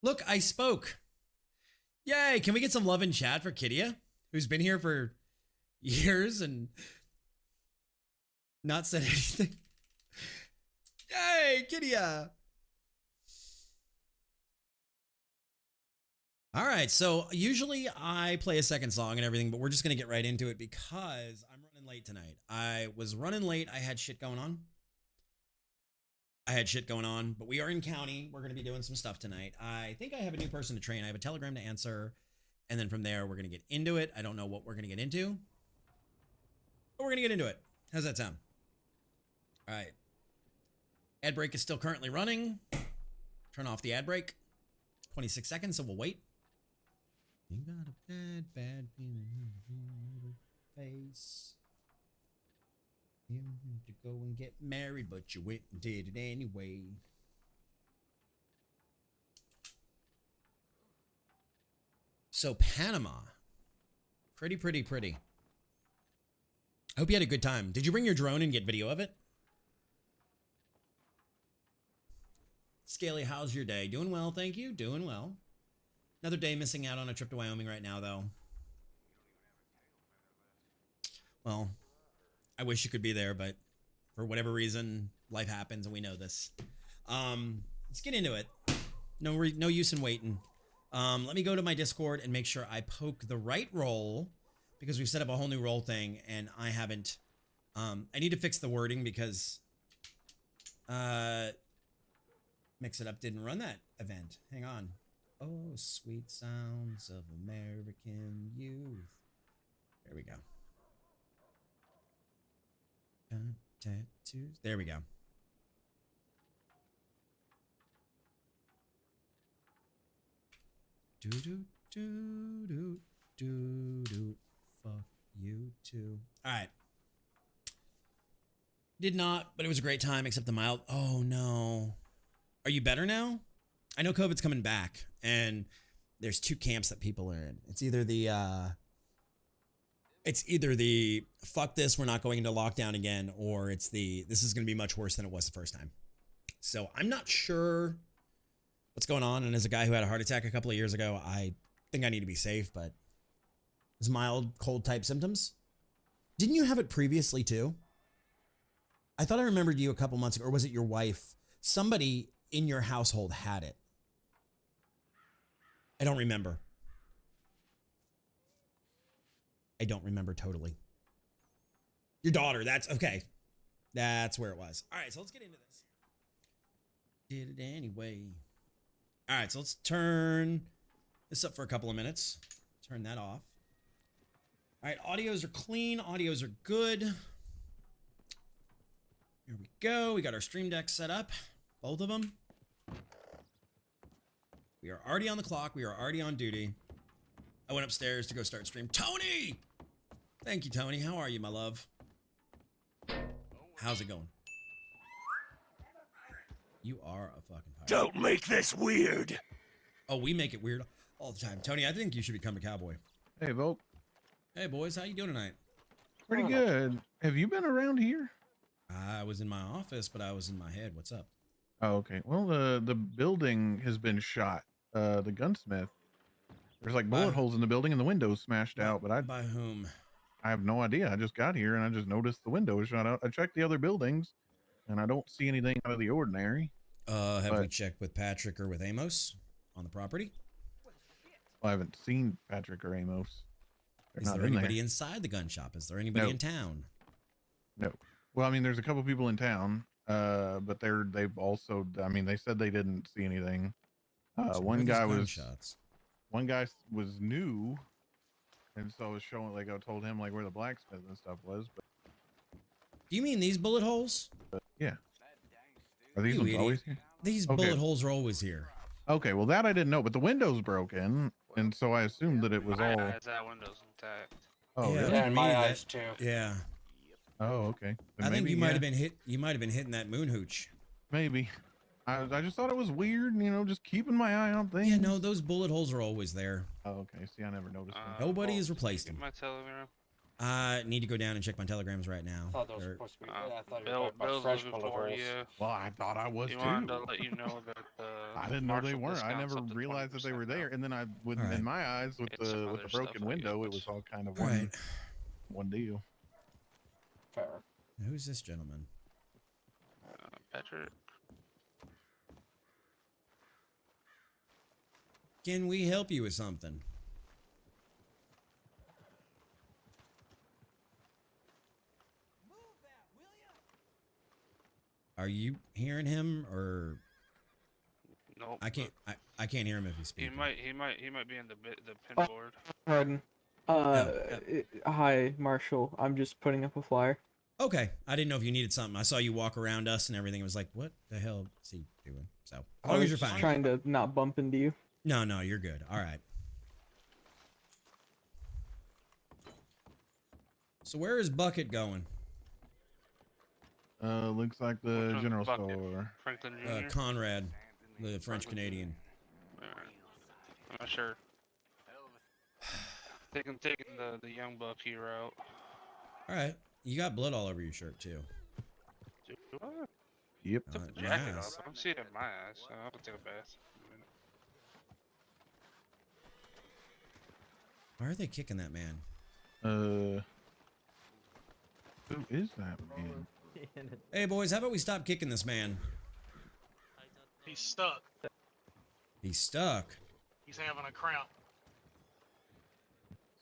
Look, I spoke. Yay, can we get some love in chat for Kidia, who's been here for years and not said anything? Yay, Kidia. All right, so usually I play a second song and everything, but we're just going to get right into it because I'm running late tonight. I was running late. I had shit going on. But we are in county. We're going to be doing some stuff tonight. I think I have a new person to train. I have a telegram to answer. And then from there, we're going to get into it. I don't know what we're going to get into, but we're going to get into it. How's that sound? All right. Ad break is still currently running. Turn off the ad break. 26 seconds, so we'll wait. You got a bad feeling in your little face. You had to go and get married, but you went and did it anyway. So Panama. Pretty. I hope you had a good time. Did you bring your drone and get video of it? Scaly, how's your day? Doing well, thank you. Doing well. Another day missing out on a trip to Wyoming right now, though. Well, I wish you could be there, but for whatever reason, life happens, and we know this. Let's get into it. No use in waiting. Let me go to my Discord and make sure I poke the right role, because we've set up a whole new role thing, and I haven't. I need to fix the wording because Mix It Up didn't run that event. Hang on. Oh, sweet sounds of American youth. There we go. Tattoos. There we go. Do. Fuck you too. All right. Did not, but it was a great time, except the mild. Oh no. Are you better now? I know COVID's coming back, and there's two camps that people are in. It's either the fuck this, we're not going into lockdown again, or it's the this is going to be much worse than it was the first time. So I'm not sure what's going on. And as a guy who had a heart attack a couple of years ago, I think I need to be safe, but it's mild cold type symptoms. Didn't you have it previously too? I thought I remembered you a couple months ago, or was it your wife? Somebody in your household had it. I don't remember. I don't remember totally. Your daughter, that's okay. That's where it was. All right, so let's get into this. Did it anyway. All right, so let's turn this up for a couple of minutes. Turn that off. All right, audios are clean. Audios are good. Here we go. We got our stream deck set up. Both of them. We are already on the clock. We are already on duty. I went upstairs to go start stream. Tony! Thank you, Tony. How are you, my love? How's it going? You are a fucking pirate. Don't make this weird. Oh, we make it weird all the time. Tony, I think you should become a cowboy. Hey, Volk. Hey, boys. How you doing tonight? Pretty good. Have you been around here? I was in my office, but I was in my head. What's up? Oh, okay. Well, the building has been shot. The gunsmith. There's like bullet holes in the building and the windows smashed out, but By whom? I have no idea. I just got here and I just noticed the window was shot out. I checked the other buildings and I don't see anything out of the ordinary. Have we checked with Patrick or with Amos on the property? Well, I haven't seen Patrick or Amos. They're Is not there in anybody there. inside the gun shop? Is there anybody No. in town? No. Well, I mean, there's a couple people in town, but they've also, I mean, they said they didn't see anything. So One guy was gunshots? One guy was new, and so I was showing, like, I told him like where the blacksmith and stuff was. But Do you mean these bullet holes? yeah, are these You ones idiot. always here? These Okay. bullet holes are always here. Okay, well that I didn't know, but the window's broken, and so I assumed that it was all. That window's intact. Oh, Yeah. really? Yeah, in my Me, eyes too. Yeah. Oh, okay. Then I think maybe, you might yeah, have been hit. You might have been hitting that moon hooch. Maybe. I just thought it was weird, you know, just keeping my eye on things. Yeah, no, those bullet holes are always there. Oh, okay. See, I never noticed them. Nobody has Bolt, replaced get them. my telegram. Need to go down and check my telegrams right now. I thought there was They're- supposed to be. I thought you were Bill, talking about Bill's fresh looking bullet for holes. you. Well, I thought I was He too. wanted to let you know that I didn't know they weren't. I never realized that they were there. And then Alright. in my eyes, with It's some the other broken stuff, I window, it guess. was all kind of All right. one deal. Fair. Who's this gentleman? Patrick. Can we help you with something? Are you hearing him, or Nope. I can't? I can't hear him if he's He speaking. might be in the pin board. Pardon. Hi, Marshal. I'm just putting up a flyer. Okay, I didn't know if you needed something. I saw you walk around us and everything. It was like, what the hell is he doing? So, as I long was as you're just fine. trying to not bump into you. No, you're good. All right. So where is Bucket going? Looks like Which the one's general Bucket? store. Franklin Jr. Conrad, the French Canadian. I'm not sure. I think I'm taking the young bucky route. All right, you got blood all over your shirt too. Do I? Yep. Took the my jacket ass. off. I'm seeing it in my eyes. So I'll have to take a bath. in a minute. Why are they kicking that man? Who is that man? Hey boys, how about we stop kicking this man? He's stuck. He's stuck. He's having a cramp.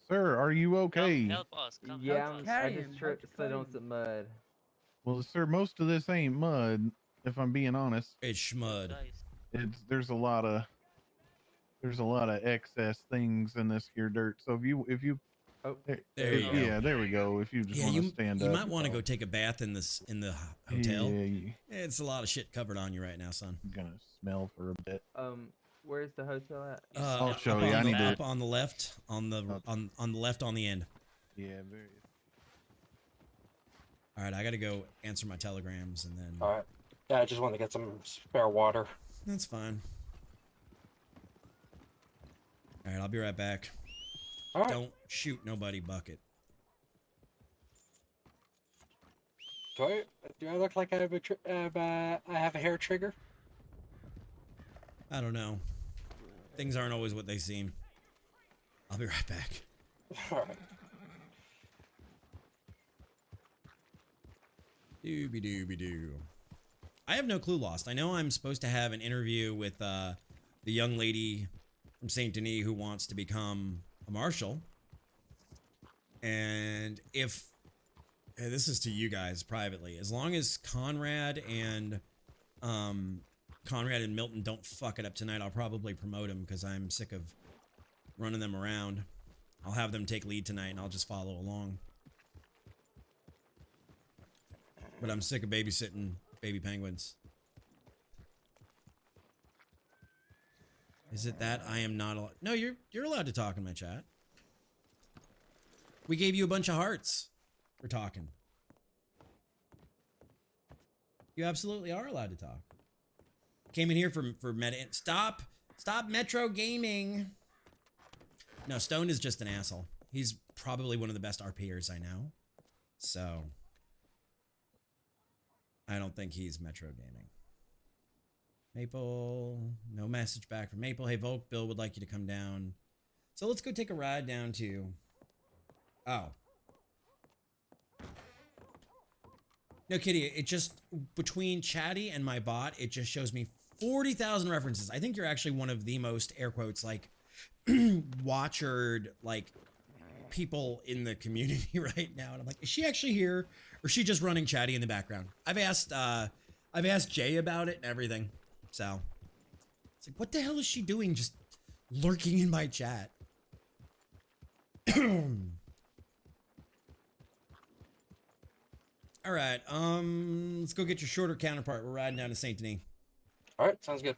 Sir, are you okay? Help us. Come Yeah, help us. I just slid on some mud. Well, sir, most of this ain't mud. If I'm being honest, It's schmud. Guys, there's a lot of excess things in this here dirt. So if you Oh, There you go. yeah, there we go. If you just Yeah, want to you stand up, might want to it's go all- take a bath in the hotel. Yeah, It's a lot of shit covered on you right now, son. I'm gonna smell for a bit. where's the hotel at? I'll show up you. on I the- need to- up on the left, on the on the left on the end. Yeah, very. All right, I got to go answer my telegrams and then. All right. Yeah, I just wanted to get some spare water. That's fine. All right, I'll be right back. All right. Don't shoot nobody, Bucket. Do I look like I have I have a hair trigger? I don't know. Things aren't always what they seem. I'll be right back. All right. Dooby dooby doo. I have no clue lost. I know I'm supposed to have an interview with the young lady from Saint Denis who wants to become a marshal. And if this is to you guys privately, as long as Conrad and Milton don't fuck it up tonight, I'll probably promote them because I'm sick of running them around. I'll have them take lead tonight and I'll just follow along. But I'm sick of babysitting baby penguins. Is it that I am not allowed? No, you're allowed to talk in my chat. We gave you a bunch of hearts for talking. You absolutely are allowed to talk. Came in here for meta. Stop Metro Gaming. No, Stone is just an asshole. He's probably one of the best RPers I know. So I don't think he's Metro Gaming. Maple, no message back from Maple. Hey, Volk, Bill would like you to come down. So let's go take a ride down to... Oh. No, Kitty, it just... Between Chatty and my bot, it just shows me 40,000 references. I think you're actually one of the most, air quotes, like, watchered, like, people in the community right now. And I'm like, is she actually here? Or is she just running Chatty in the background? I've asked Jay about it and everything. So it's like, what the hell is she doing just lurking in my chat? All right, let's go get your shorter counterpart. We're riding down to Saint Denis. All right, sounds good.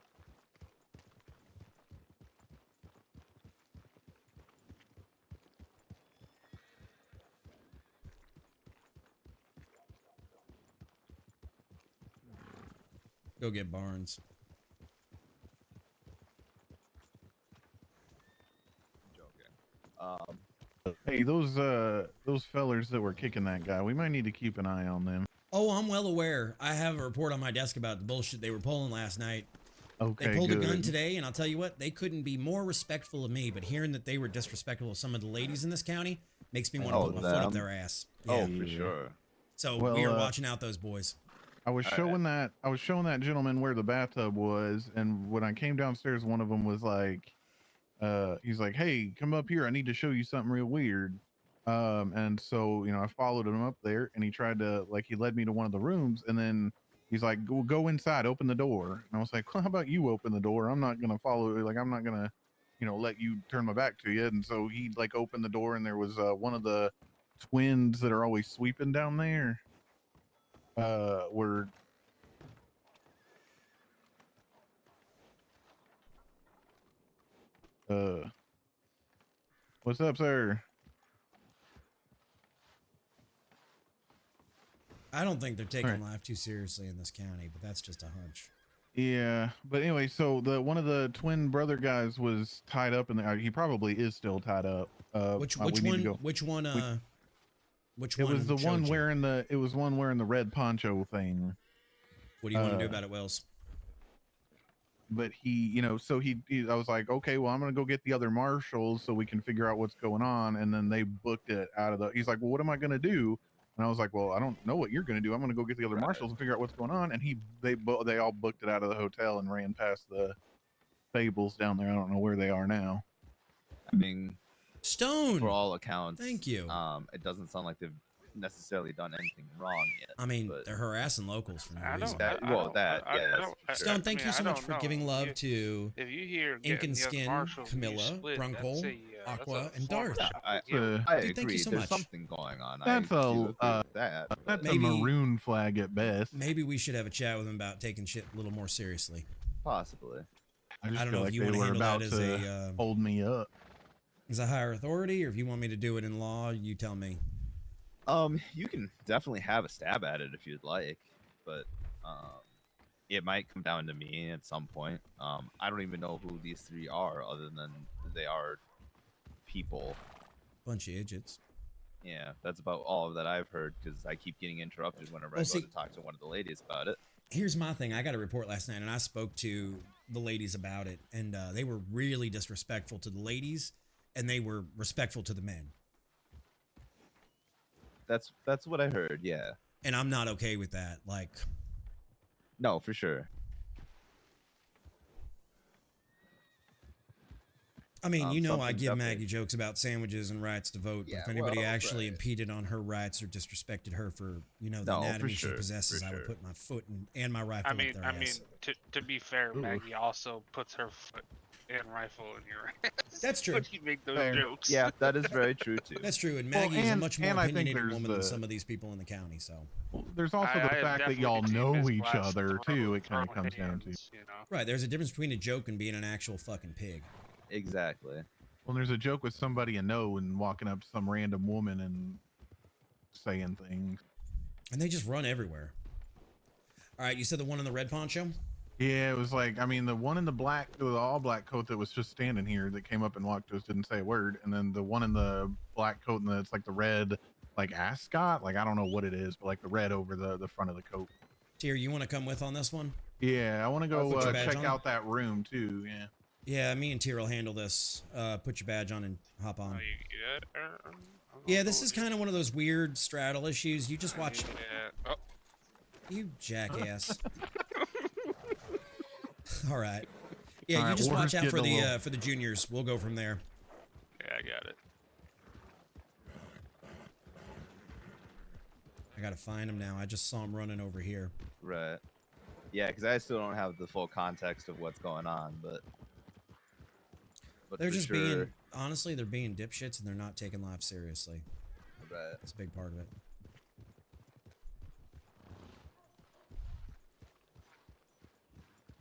Go get Barnes. Hey, Hey, those fellers that were kicking that guy, we might need to keep an eye on them. Oh, I'm well aware. I have a report on my desk about the bullshit they were pulling last night. Okay, They pulled good. a gun today, and I'll tell you what, they couldn't be more respectful of me, but hearing that they were disrespectful of some of the ladies in this county makes me want to Oh, put my foot up them? their ass. Oh, Yeah. for sure. So Well, we are watching out those boys. I was showing that gentleman where the bathtub was, and when I came downstairs, one of them was like, he's like, "Hey, come up here. I need to show you something real weird." And so I followed him up there, and he tried to he led me to one of the rooms, and then he's like, "Go inside, open the door." And I was like, "Well, how about you open the door? I'm not gonna follow. I'm not gonna, let you turn my back to you." And so he opened the door, and there was one of the twins that are always sweeping down there. Were what's up, sir? I don't think they're taking Alright. life too seriously in this county, but that's just a hunch. Yeah, but anyway, so one of the twin brother guys was tied up in the. He probably is still tied up. Which we need to one? go. Which one? Which It one? was the showed one you? wearing the. It was one wearing the red poncho thing. What do you want to do about it, Wells? But he, so I was like, okay, well, I'm gonna go get the other marshals so we can figure out what's going on. And then they booked it out of the. He's like, well, what am I gonna do? And I was like, well, I don't know what you're gonna do. I'm gonna go get the other marshals and figure out what's going on. And they all booked it out of the hotel and ran past the stables down there. I don't know where they are now. I mean, Stone. for all accounts, Thank you. It doesn't sound like they've necessarily done anything wrong yet. I mean, but they're harassing locals for no I reason. don't. That- well, that, I yes, don't- I- Stone, I thank mean, you so I much don't for know. giving love If- to If you hear Ink and getting the other Skin, marshals being Camilla, split, Drunkle, that's a, Aqua, that's a and form of Darth. I superhero. I Dude, agree. thank you so There's much. something going on. That's I a, do agree with that. That's but Maybe- a maroon flag at best. Maybe we should have a chat with them about taking shit a little more seriously. possibly. I just I don't feel know like if you they want to were handle about that as to a hold me up. as a higher authority, or if you want me to do it in law, you tell me. You can definitely have a stab at it if you'd like, but it might come down to me at some point. I don't even know who these three are, other than they are people. Bunch of idiots. Yeah, that's about all that I've heard, because I keep getting interrupted whenever Well, I see- go to talk to one of the ladies about it. Here's my thing. I got a report last night, and I spoke to the ladies about it, and they were really disrespectful to the ladies, and they were respectful to the men. That's what I heard. Yeah, And I'm not okay with that. Like, no, for sure. I mean, I Something give definitely- Maggie jokes about sandwiches and rights to vote, but Yeah, if anybody well, actually right. impeded on her rights or disrespected her for, the No, for anatomy sure, she possesses, for I would sure. put my foot and my rifle I mean, up their I ass. mean, to be fair, Ooh. Maggie also puts her foot and rifle in your ass. That's true. When you make those Fair. jokes. Yeah, that is very true too. That's true, and Well, Maggie is a and- much more and I think opinionated there's woman than the- some of these people in the county. So, Well, there's also I the have fact that definitely y'all seen know Miss each Glass other throw- too. It kind of throw comes down to. hands, right, there's a difference between a joke and being an actual fucking pig. Exactly. Well, there's a joke with somebody you know and walking up to some random woman and saying things. And they just run everywhere. All right, you said the one in the red poncho? Yeah, it was like, I mean, the one in the all black coat that was just standing here that came up and walked to us didn't say a word, and then the one in the black coat and it's like the red, ascot, I don't know what it is, but the red over the front of the coat. Tier, you want to come with on this one? Yeah, I want to go Put your badge check on? out that room too. Yeah. Yeah, me and Tier will handle this. Put your badge on and hop Oh, on. you good? Yeah, this is kind of one of those weird straddle issues. You just watch. Yeah. Oh, You jackass. All right. Yeah, All you right, just watch Warner's out for getting a the little- for the juniors. We'll go from there. yeah, I got it. I gotta find him now. I just saw him running over here. Right. Yeah, because I still don't have the full context of what's going on, but They're for just sure, being honestly, they're being dipshits and they're not taking life seriously. right. That's a big part of it.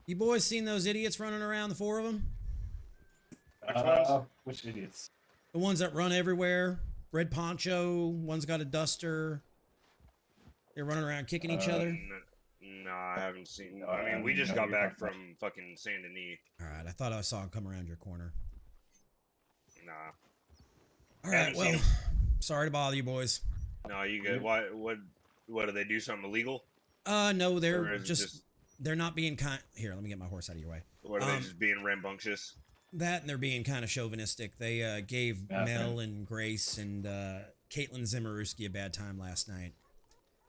You boys seen those idiots running around, the four of them? Which idiots? The ones that run everywhere. Red poncho, one's got a duster. They're running around kicking each other. No, I haven't seen. I mean, we just got back from fucking Saint Denis. All right, I thought I saw him come around your corner. Nah. All right. Haven't seen Well, 'em. sorry to bother you, boys. No, you good? Why? What do they do? Something illegal? No, they're Or is it just they're not being kind. Here, let me get my horse out of your way. What are they just being rambunctious? That and they're being kind of chauvinistic. They gave Mel and Grace and Caitlin Zimmerowski a bad time last night,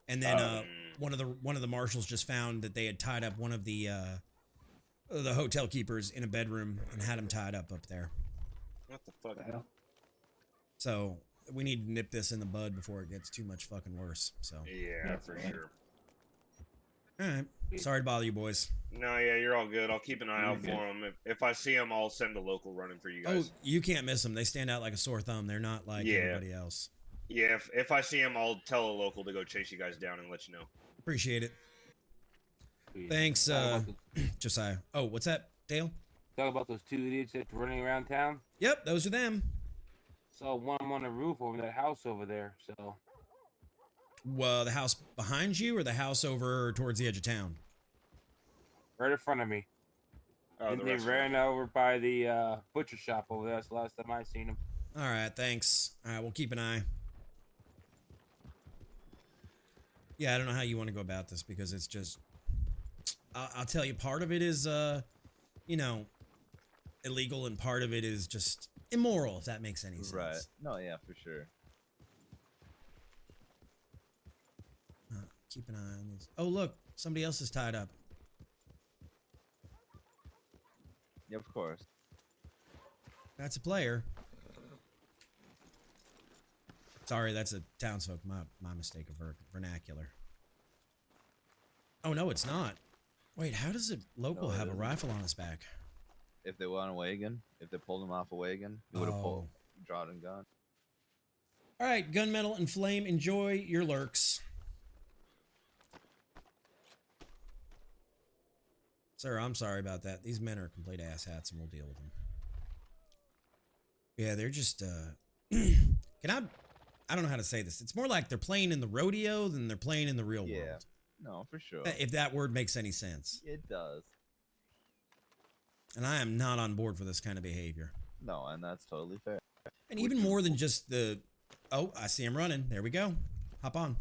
and then one of the marshals just found that they had tied up one of the hotel keepers in a bedroom and had him tied up there. What the fuck? So we need to nip this in the bud before it gets too much fucking worse. So Yeah, for sure. all right, sorry to bother you, boys. No, yeah, you're all good. I'll keep an eye out for them. If I see them, I'll send a local running for you guys. Oh, you can't miss them. They stand out like a sore thumb. They're not like everybody else. Yeah, if I see them, I'll tell a local to go chase you guys down and let you know. Appreciate it. Thanks, Josiah. Oh, what's that, Dale? Talk about those two idiots that's running around town. Yep, those are them. Saw one on the roof over that house over there. So, The house behind you or the house over towards the edge of town? right in front of me. Oh, and the they restaurant. ran over by the butcher shop over there. That's the last time I seen them. All right, thanks. All right, we'll keep an eye. Yeah, I don't know how you want to go about this because it's just... I'll tell you, part of it is, you know, illegal and part of it is just immoral, if that makes any sense. Right. No, yeah, for sure. Keep an eye on these. Oh, look, somebody else is tied up. Yeah, of course. That's a player. Sorry, that's a townsfolk. My mistake of vernacular. Oh, no, it's not. Wait, how does a local No, it have a isn't. rifle on his back? If they were on a wagon, if they pulled him off a wagon, he would have pulled, drawn and gone. All right, Gunmetal and Flame, enjoy your lurks. Sir, I'm sorry about that. These men are complete asshats, and we'll deal with them. Yeah, they're just, I don't know how to say this. It's more like they're playing in the rodeo than they're playing in the real world. No, for sure. If that word makes any sense. It does. And I am not on board for this kind of behavior. No, and that's totally fair. And even more than just the... Oh, I see him running. There we go. Hop on.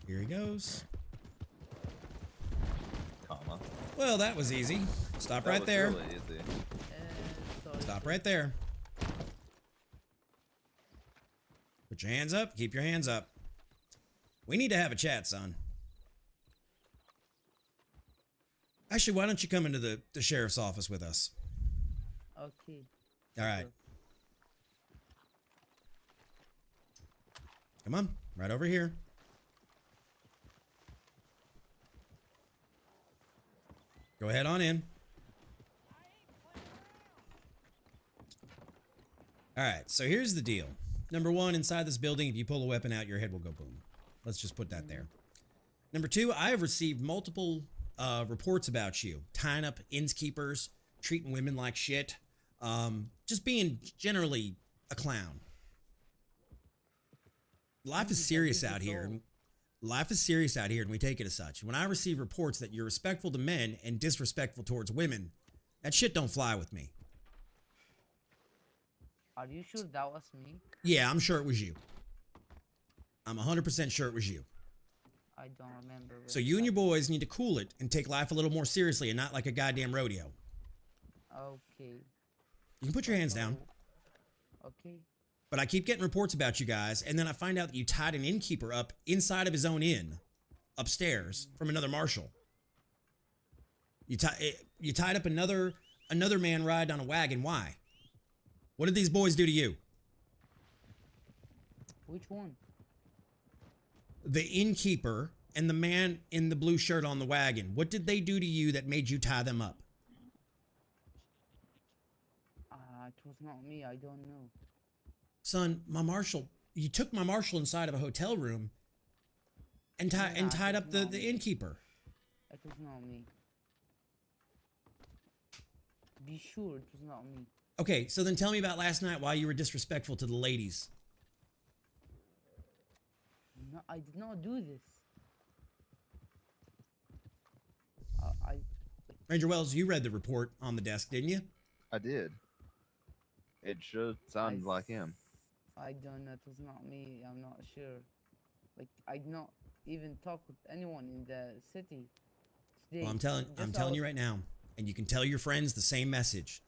Here he goes. Comma. Well, that was easy. Stop That right was there. really easy. Stop right there. Put your hands up. Keep your hands up. We need to have a chat, son. Actually, why don't you come into the sheriff's office with us? Okay. All right. Come on. Right over here. Go ahead on in. All right, so here's the deal. Number one, inside this building, if you pull a weapon out, your head will go boom. Let's just put that there. Number two, I have received multiple reports about you. Tying up innkeepers, treating women like shit, just being generally a clown. Life is serious out here. Life is serious out here, and we take it as such. When I receive reports that you're respectful to men and disrespectful towards women, that shit don't fly with me. Are you sure that was me? Yeah, I'm sure it was you. I'm 100% sure it was you. I don't remember. So you and your boys need to cool it and take life a little more seriously and not like a goddamn rodeo. Okay. You can put your hands down. Okay. But I keep getting reports about you guys, and then I find out that you tied an innkeeper up inside of his own inn, upstairs, from another marshal. You tied up another man riding on a wagon. Why? What did these boys do to you? Which one? The innkeeper and the man in the blue shirt on the wagon. What did they do to you that made you tie them up? It was not me. I don't know. Son, my marshal, you took my marshal inside of a hotel room and tied up the innkeeper. It was not me. Be sure it was not me. Okay, so then tell me about last night, why you were disrespectful to the ladies. I did not do this. I Ranger Wells, you read the report on the desk, didn't you? I did. It should sound like him. I don't know. It was not me. I'm not sure. Like I did not even talk with anyone in the city today. Well, I'm telling you right now, and you can tell your friends the same message.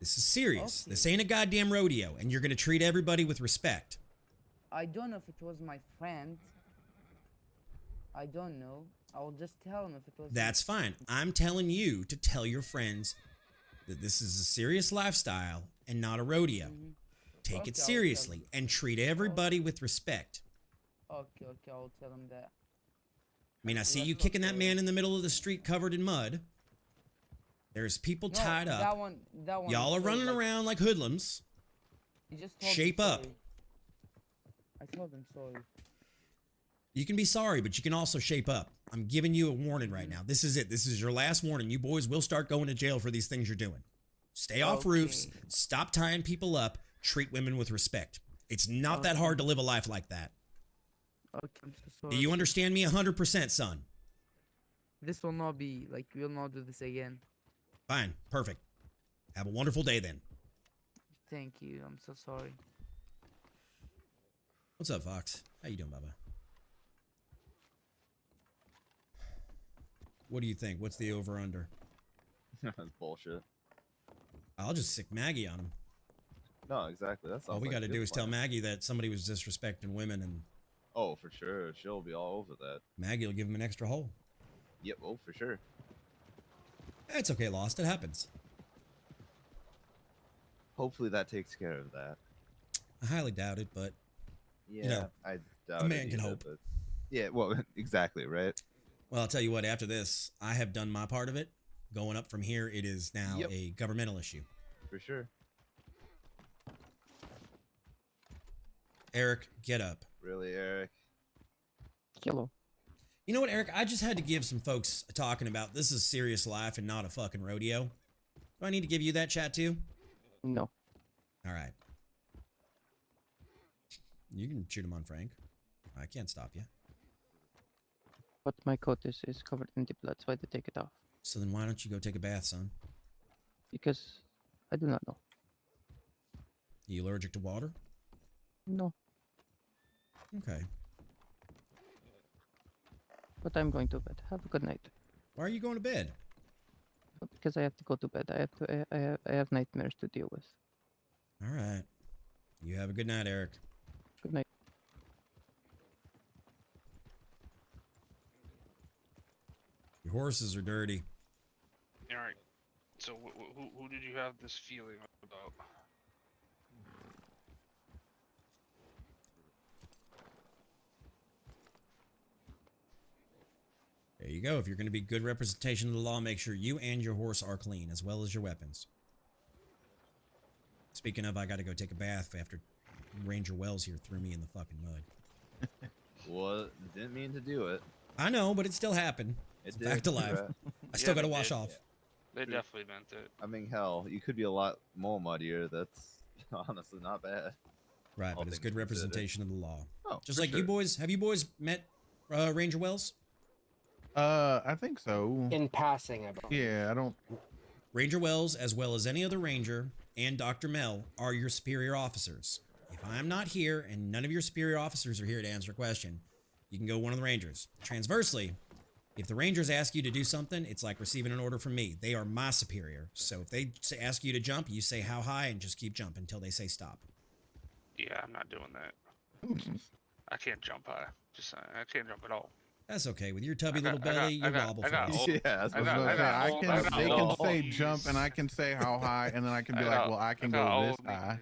This is serious. Okay. This ain't a goddamn rodeo, and you're gonna treat everybody with respect. I don't know if it was my friend. I don't know. I will just tell him if it was. That's fine. I'm telling you to tell your friends that this is a serious lifestyle and not a rodeo. Take Okay, it I'll seriously and treat everybody with respect. Okay, I'll tell him that. I mean, I see Let's you not kicking that say- man in the middle of the street covered in mud. There's people No, tied up. That one. Y'all are so, running like, around like hoodlums. he just told him Shape up. sorry. I told him sorry. You can be sorry, but you can also shape up. I'm giving you a warning right now. This is it. This is your last warning. You boys will start going to jail for these things you're doing. Stay off roofs. Okay. Stop tying people up. Treat women with respect. It's not that hard to live a life like that. Okay, I'm so Do sorry. you understand me 100%, son? This will not be like we'll not do this again. Fine. Perfect. Have a wonderful day then. Thank you. I'm so sorry. What's up, Fox? How you doing, Bubba? What do you think? What's the over-under? That's bullshit. I'll just sick Maggie on him. No, exactly. That's All we got to do is tell Maggie that somebody was disrespecting women, and Oh, for sure. She'll be all over that. Maggie will give him an extra hole. Yep. Oh, for sure. It's okay, Lost. It happens. Hopefully that takes care of that. I highly doubt it, but Yeah, know, I doubt man it can either, hope. but- Yeah, well, exactly, right? well, I'll tell you what. After this, I have done my part of it. Going up from here, it is now Yep. a governmental issue. For sure. Eric, get up. Really, Eric? Hello. You know what, Eric? I just had to give some folks talking about this is serious life and not a fucking rodeo. Do I need to give you that chat too? No. All right. You can shoot him on Frank. I can't stop you. But my coat is covered in the blood, so I had to take it off. So then why don't you go take a bath, son? Because I do not know. Are you allergic to water? No. Okay. But I'm going to bed. Have a good night. Why are you going to bed? Because I have to go to bed. I have nightmares to deal with. All right. You have a good night, Eric. Good night. Your horses are dirty. All right. So who did you have this feeling about? There you go. If you're going to be good representation of the law, make sure you and your horse are clean, as well as your weapons. Speaking of, I got to go take a bath after Ranger Wells here threw me in the fucking mud. Well, didn't mean to do it. I know, but it still happened. It's a fact of life. I still got to wash off. They definitely meant it. I mean, hell, you could be a lot more muddier. That's honestly not bad. Right, all but it's things good considered. representation of the law. Oh, Just for like you sure. boys, have you boys met Ranger Wells? I think so. In passing, I believe. Yeah, I don't. Ranger Wells, as well as any other ranger, and Dr. Mel are your superior officers. If I'm not here and none of your superior officers are here to answer a question, you can go one of the rangers. Transversely, if the rangers ask you to do something, it's like receiving an order from me. They are my superior. So if they ask you to jump, you say how high and just keep jumping until they say stop. Yeah, I'm not doing that. I can't jump high. I can't jump at all. That's okay. With your tubby I got- little I got- belly, I you got- wobble I got fast. old- Yeah, that's I what got- I was I gonna got say. old- they I can got say old jump, and I can say how high, and then I can be like, well, I can go this high.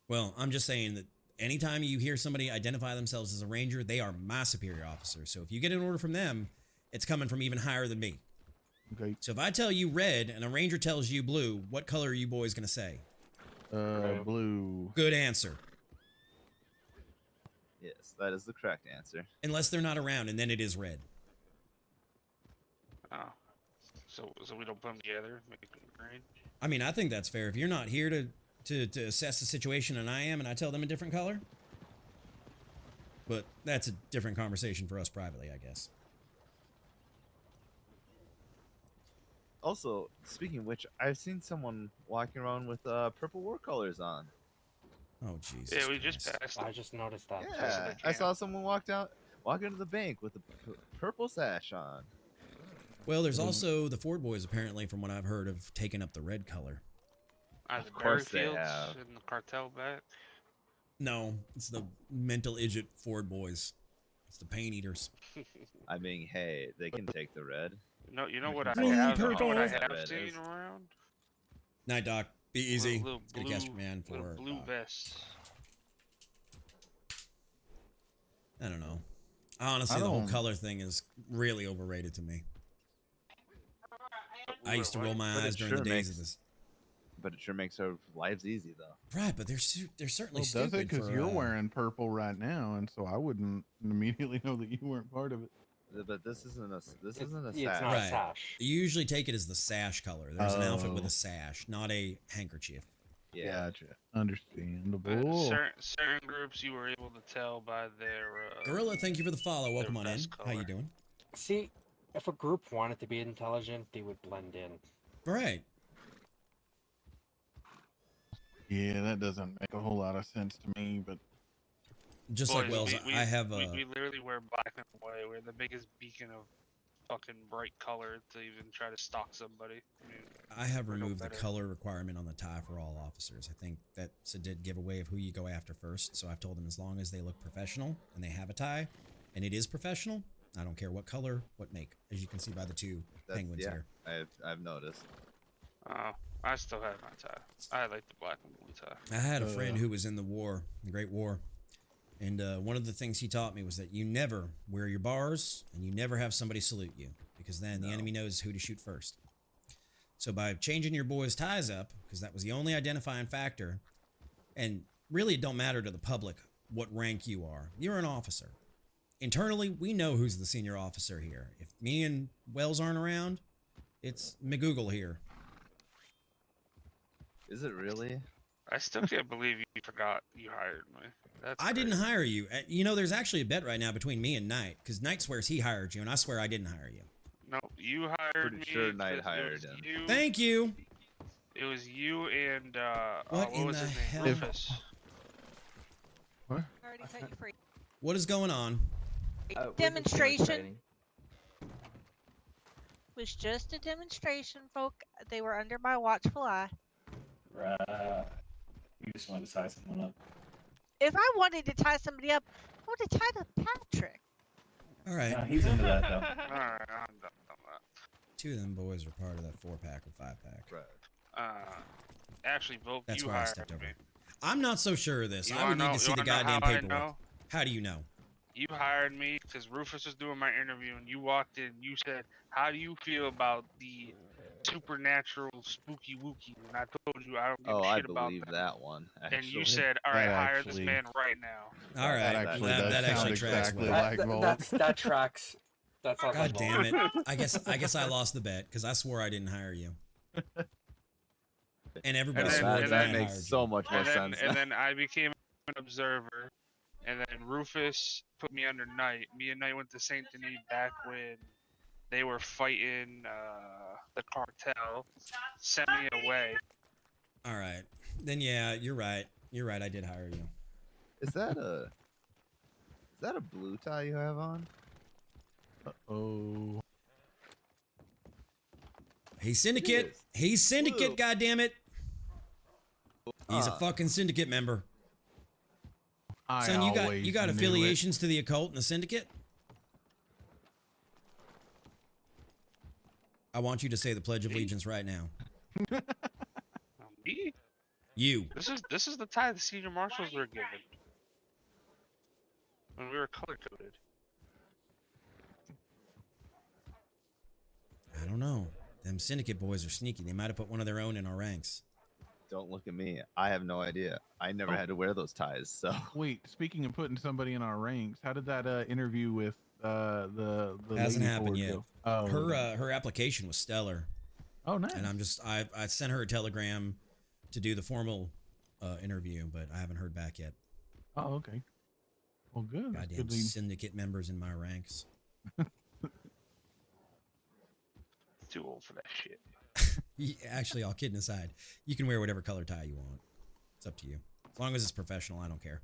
Well, I'm just saying that anytime you hear somebody identify themselves as a ranger, they are my superior officer. So if you get an order from them, it's coming from even higher than me. Okay. So if I tell you red and a ranger tells you blue, what color are you boys going to say? Blue. Good answer. Yes, that is the correct answer. Unless they're not around, and then it is red. Oh. So we don't put them together, make them green? I mean, I think that's fair. If you're not here to assess the situation and I am, and I tell them a different color, But that's a different conversation for us privately, I guess. Also, speaking of which, I've seen someone walking around with purple war colors on. Oh Jesus! Yeah, we Christ. just passed. I just noticed that. Yeah, I saw someone walk into the bank with a purple sash on. Well, there's also the Ford boys apparently, from what I've heard, have taken up the red color. Of Of course they Berryfields have. and the cartel back. No, it's the mental idiot Ford boys. It's the paint eaters. I mean, hey, they can take the red. You know what I Green have? purple. What I That have red seen is. around? Night Doc, be easy. Little It's gonna catch man for little blue vests. I don't know. Honestly, the whole color thing is really overrated to me. I used to roll my eyes during the days of this. But it sure makes our lives easy, though. Right, but they're certainly Well, stupid. does it? Because for, you're wearing purple right now, and so I wouldn't immediately know that you weren't part of it. But this isn't a It's sash. not right. a sash. You usually take it as the sash color. There's an outfit with Oh. a sash, not a handkerchief. Yeah. Gotcha. Understandable. But certain groups you were able to tell by their Gorilla, thank you for the follow. Welcome on in. vest How you color. doing? See, if a group wanted to be intelligent, they would blend in. Right. Yeah, that doesn't make a whole lot of sense to me, but Just Boys, like Wells, I have we literally wear black and white. We're the biggest beacon of fucking bright color to even try to stalk somebody. I mean, I have we're no removed the better. color requirement on the tie for all officers. I think that's a dead giveaway of who you go after first. So I've told them as long as they look professional and they have a tie, and it is professional, I don't care what color, what make. As you can see by the two penguins here. I've noticed. I still have my tie. I like the black and blue tie. I had a friend who was in the war, the Great War, and one of the things he taught me was that you never wear your bars and you never have somebody salute you, because then the enemy knows who to shoot first. So by changing your boys' ties up, because that was the only identifying factor, and really it don't matter to the public what rank you are. You're an officer. Internally, we know who's the senior officer here. If me and Wells aren't around, it's McGoogle here. Is it really? I still can't believe you forgot you hired me. That's I didn't crazy. hire you. You know, there's actually a bet right now between me and Knight, because Knight swears he hired you, and I swear I didn't hire you. No, you hired me. Pretty sure Knight 'cause hired it was him. you. Thank you. It was you and What what in was the his name? hell? Rufus. what? I already set you free. What is going on? We're just doing Demonstration training. was just a demonstration, folk. They were under my watchful eye. Right. You just want to tie someone up. If I wanted to tie somebody up, I would have tied up Patrick. All right. No, he's into that though. Alright, I'm done with that. Two of them boys are part of that 4-pack or 5-pack. Right. Actually, Volk, That's you why I hired stepped over. me. I'm not so sure of this. You I would wanna need to see you the wanna know goddamn how I paperwork. know? How do you know? You hired me because Rufus was doing my interview, and you walked in. You said, "How do you feel about the supernatural spooky wookie?" And I told you I don't give Oh, a I shit about believe that. that one. Actually. And you said, "All right, That hire this actually- man right now." All right. That actually does that sound actually tracks exactly well. like Volk. That tracks. That's not God damn it. I guess I lost the bet because I swore I didn't hire you. And everybody And then- swore and that then- I that makes hired so you. much more And then, sense. and then I became an observer, and then Rufus put me under Knight. Me and Knight went to Saint Denis back when they were fighting the cartel. Sent me away. All right. Then yeah, you're right. You're right. I did hire you. Is that a blue tie you have on? Oh, He's syndicate. is. He's syndicate. Blue. Goddammit. He's a fucking syndicate member. I Son, you always got knew it. affiliations to the occult and the syndicate? I want you to say the Pledge of Allegiance right now. Me? You. This is the tie the senior marshals were given when we were color coded. I don't know. Them syndicate boys are sneaky. They might have put one of their own in our ranks. Don't look at me. I have no idea. I never had to wear those ties. So Wait, speaking of putting somebody in our ranks, how did that interview with the Hasn't lady happened Ford yet. go? Oh, Her application was stellar. oh, nice. And I sent her a telegram to do the formal interview, but I haven't heard back yet. Oh, okay. Well, good. That's Goddamn good lead. syndicate members in my ranks. Too old for that shit. Actually, all kidding aside, you can wear whatever color tie you want. It's up to you. As long as it's professional, I don't care.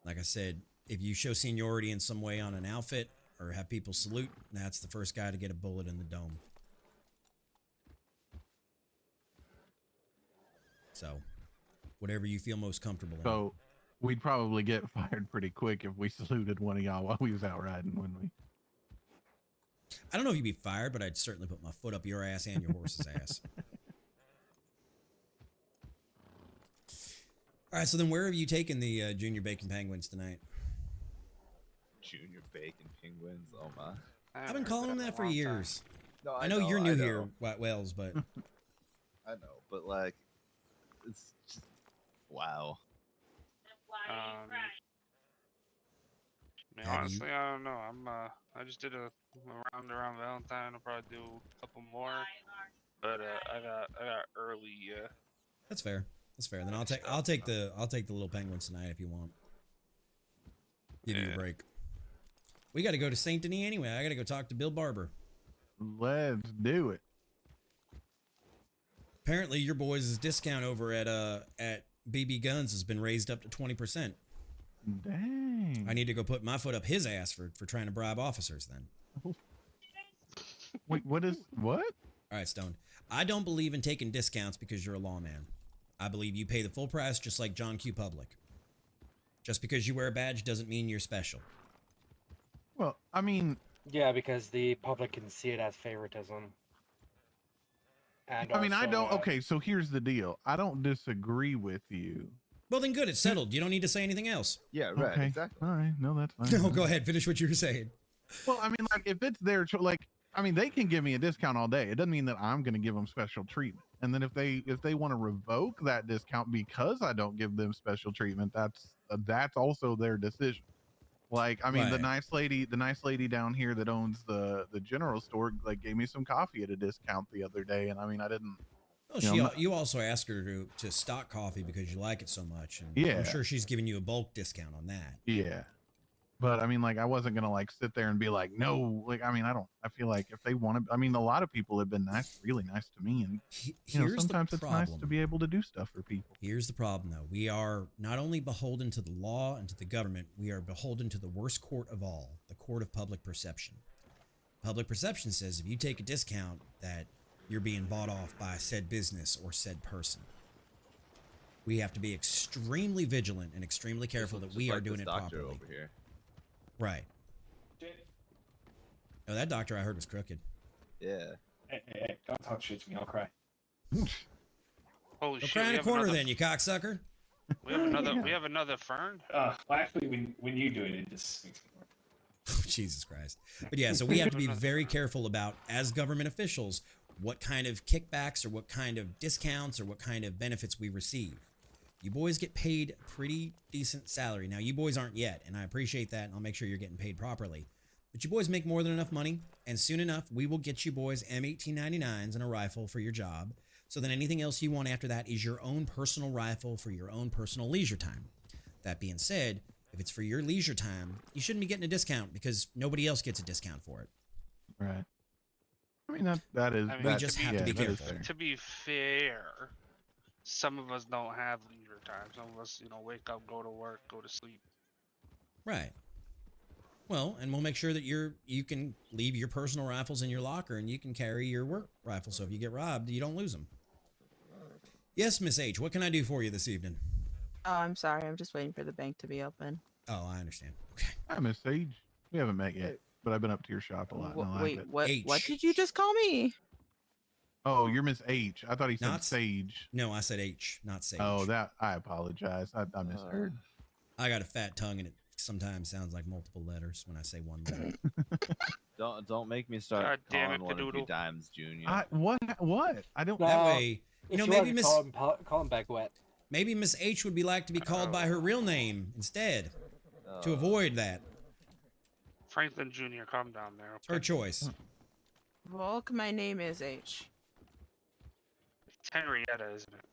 Like I said, if you show seniority in some way on an outfit or have people salute, that's the first guy to get a bullet in the dome. So, whatever you feel most comfortable in. So we'd probably get fired pretty quick if we saluted one of y'all while we was out riding, wouldn't we? I don't know if you'd be fired, but I'd certainly put my foot up your ass and your horse's ass. All right, so then where have you taken the Junior Bacon Penguins tonight? Junior Bacon Penguins. Oh my. I've been calling them that for years. No, I know you're new here, White Wells, but I know, but like, it's just wow. Honestly, I don't know. I just did a round around Valentine. I'll probably do a couple more, but I got early. that's fair. That's fair. Then I'll take the little penguins tonight if you want. Give you a break. We got to go to Saint Denis anyway. I got to go talk to Bill Barber. Let's do it. Apparently, your boys' discount over at BB Guns has been raised up to 20%. Dang. I need to go put my foot up his ass for trying to bribe officers then. Wait, what? All right, Stone. I don't believe in taking discounts because you're a lawman. I believe you pay the full price just like John Q. Public. Just because you wear a badge doesn't mean you're special. Well, I mean... Yeah, because the public can see it as favoritism. And I mean, I also, don't... Okay, so here's the deal. I don't disagree with you. Well, then good. It's settled. You don't need to say anything else. Yeah, right. Okay. Exactly. All right. No, that's fine. No, go ahead. Finish what you were saying. Well, I mean, like, if it's their... Like, I mean, they can give me a discount all day. It doesn't mean that I'm going to give them special treatment. And then if they want to revoke that discount because I don't give them special treatment, that's also their decision. Like, I mean, Right. the nice lady down here that owns the general store, like, gave me some coffee at a discount the other day, and I mean, I didn't. Oh, you also asked her to stock coffee because you like it so much, and Yeah. I'm sure she's giving you a bulk discount on that. Yeah. But I mean, like, I wasn't gonna like sit there and be like, no, like, I mean, I feel like if they want to, I mean, a lot of people have been really nice to me, and you know, Here's sometimes the it's nice to problem. be able to do stuff for people. Here's the problem, though. We are not only beholden to the law and to the government, we are beholden to the worst court of all, the court of public perception. Public perception says if you take a discount, that you're being bought off by said business or said person. We have to be extremely vigilant and extremely careful that we are doing it properly. Over here. Right. Oh, that doctor I heard was crooked. Yeah. Hey, don't talk shit to me. I'll cry. Holy Go shit! cry in we a have corner another- then, you cocksucker. We have another. We have another Fern. Well, actually, when you do it, it just makes me more. Jesus Christ. But yeah, so we have to be very careful about, as government officials, what kind of kickbacks or what kind of discounts or what kind of benefits we receive. You boys get paid a pretty decent salary. Now, you boys aren't yet, and I appreciate that, and I'll make sure you're getting paid properly. But you boys make more than enough money, and soon enough, we will get you boys M1899s and a rifle for your job. So then anything else you want after that is your own personal rifle for your own personal leisure time. That being said, if it's for your leisure time, you shouldn't be getting a discount because nobody else gets a discount for it. Right. I mean, that is. I mean, We that- just to have to be that is careful. fair. To be fair, some of us don't have leisure time. Some of us, wake up, go to work, go to sleep. Right. Well, and we'll make sure that you can leave your personal rifles in your locker and you can carry your work rifle. So if you get robbed, you don't lose them. Yes, Miss H, what can I do for you this evening? Oh, I'm sorry. I'm just waiting for the bank to be open. Oh, I understand. Okay. Hi, Miss Sage. We haven't met yet, but I've been up to your shop a lot. And I like Wait, it. what? H. What did you just call me? Oh, you're Miss H. I thought he said Not s- Sage. No, I said H, not Sage. Oh, that I apologize. I misheard. I got a fat tongue and it sometimes sounds like multiple letters when I say one letter. Don't make me start God damn calling it, one of you Padoodle. Dimes Junior. What? I don't. That No, way, if maybe wanted to Miss call him back wet. maybe Miss H would be like to be called by her real name instead to avoid that. Franklin Jr., calm down there. It's her choice. Volk, my name is H. It's Henrietta, isn't it?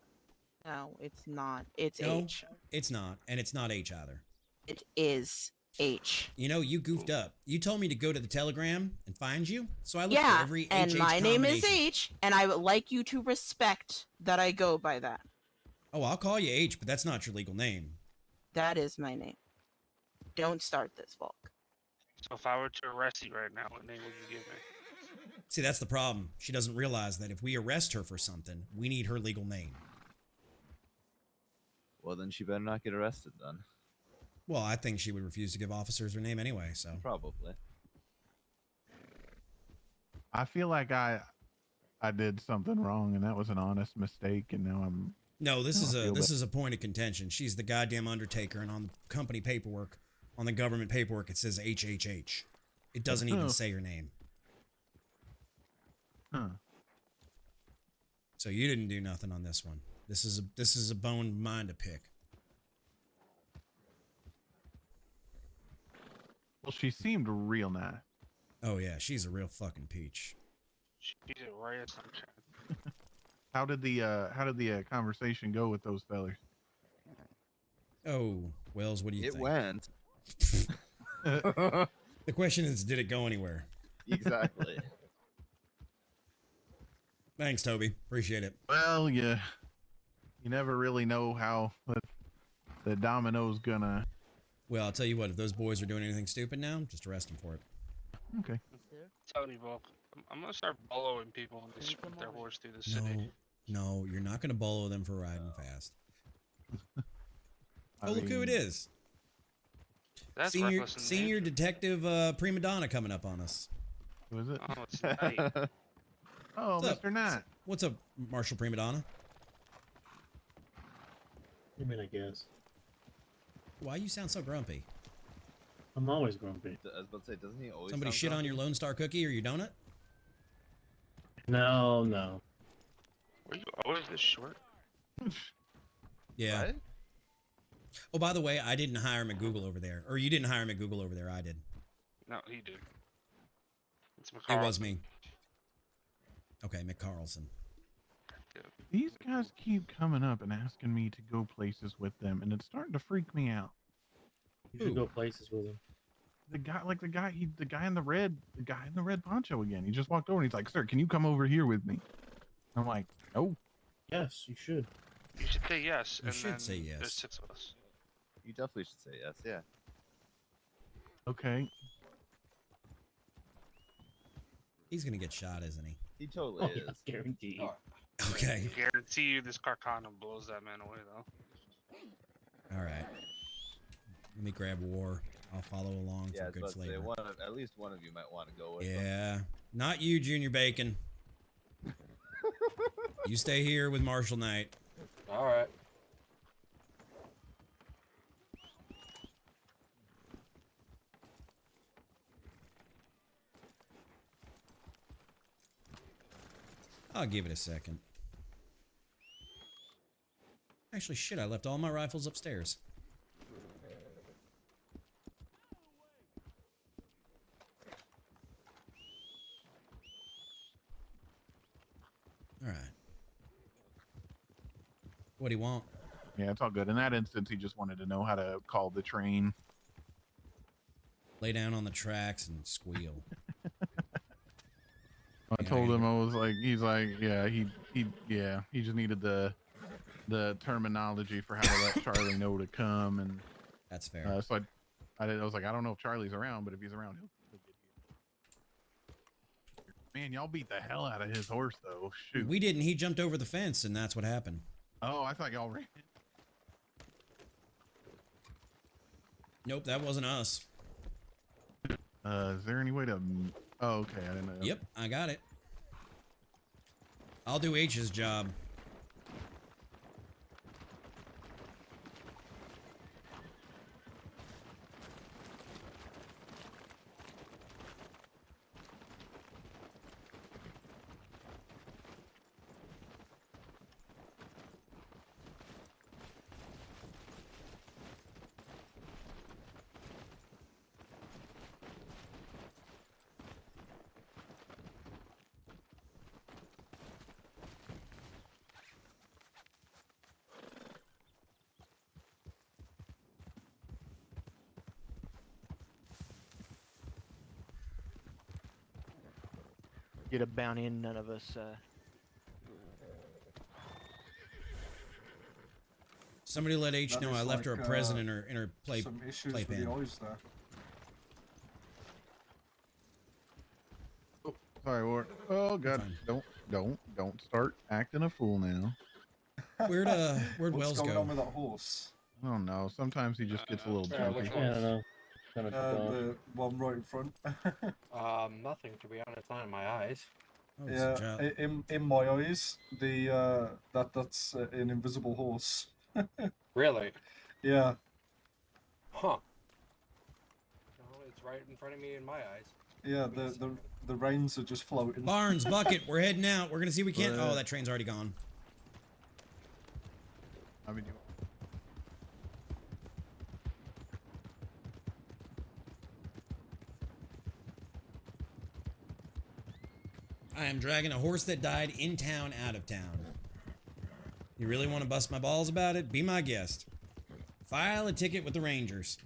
No, it's not. It's No, H. it's not, and it's not H either. It is H. You know, you goofed up. You told me to go to the Telegram and find you, so I looked for Yeah, every and HH my name is combination. H, and I would like you to respect that I go by that. Oh, I'll call you H, but that's not your legal name. That is my name. Don't start this, Volk. So if I were to arrest you right now, what name would you give me? See, that's the problem. She doesn't realize that if we arrest her for something, we need her legal name. Well, then she better not get arrested then. Well, I think she would refuse to give officers her name anyway, so. Probably. I feel like I did something wrong, and that was an honest mistake, and now I'm. No, this I feel is a point of contention. She's the goddamn undertaker, and on the company paperwork, on the government paperwork, it says HHH. It doesn't even say her name. Huh. So you didn't do nothing on this one. This is a bone of mine to pick. Well, she seemed real nice. Oh yeah, she's a real fucking peach. She's a ray of sunshine. How did the conversation go with those fellers? Oh, Wells, what do you It think? went. The question is, did it go anywhere? Exactly. Thanks, Toby. Appreciate it. Well, you never really know how the domino's gonna. Well, I'll tell you what, if those boys are doing anything stupid now, just arrest them for it. Okay. Tell me, Volk. I'm gonna start boloing people when they sprint their horse through the city. No, you're not going to bolo them for riding fast. I Oh, look who it mean, is. That's Senior reckless and senior dangerous. detective prima donna coming up on us. Who is it? Oh, it's Knight. Oh, What's up? Mr. Knight. What's up, Marshal prima donna? I mean, I guess. Why you sound so grumpy? I'm always grumpy. I was about to say, doesn't he always? Somebody sound shit on grumpy? your Lone Star cookie or your donut? No. Were you always this short? Yeah. What? Oh, by the way, I didn't hire McGoogle over there. Or you didn't hire McGoogle over there. I did. No, he did. It's It was me. Okay, McCarlson. These guys keep coming up and asking me to go places with them, and it's starting to freak me out. You should go places with him. The guy in the red poncho again. He just walked over and he's like, "Sir, can you come over here with me?" I'm like, "Oh, Yes, you should. You should say yes. You and should then say yes. There's 6 of us. You definitely should say yes. Yeah. okay." He's going to get shot, isn't he? He totally is. Guaranteed. Okay. I guarantee you this car condom blows that man away, though. All right. Let me grab war. I'll follow along Yeah, I for was good about to say, flavor. at least one of you might want to go with him. Yeah. Not you, Junior Bacon. You stay here with Marshal Knight. All right. I'll give it a second. Actually, shit, I left all my rifles upstairs. All right. What do you want? Yeah, it's all good. In that instance, he just wanted to know how to call the train. Lay down on the tracks and squeal. I told him, I was like, he's like, yeah, he just needed the terminology for how to let Charlie know to come, and that's fair. So I was like, I don't know if Charlie's around, but if he's around, he'll get here. Man, y'all beat the hell out of his horse, though. Shoot. We didn't. He jumped over the fence, and that's what happened. Oh, I thought y'all ran. Nope, that wasn't us. Is there any way to? Oh, okay. I didn't know. Yep, I got it. I'll do H's job. get a bounty and none of us. Somebody let H That know is I left her a like, present in her some issues with the playpen. eyes there. Sorry, Ward. Oh God, don't start acting a fool now. Where'd What's Wells going go? on with that horse? I don't know. Sometimes he just gets a little jumpy. which I don't know. The one right in front. Nothing to be honest, not in my eyes. Oh, it's a Yeah, job. in my eyes, that's an invisible horse. Really? Yeah. Huh. No, it's right in front of me in my eyes. Yeah, the reins are just floating. Barnes, bucket, we're heading out. We're gonna see if we can't. Oh, that train's already gone. I mean, I am dragging a horse that died in town out of town. You really want to bust my balls about it? Be my guest. File a ticket with the Rangers.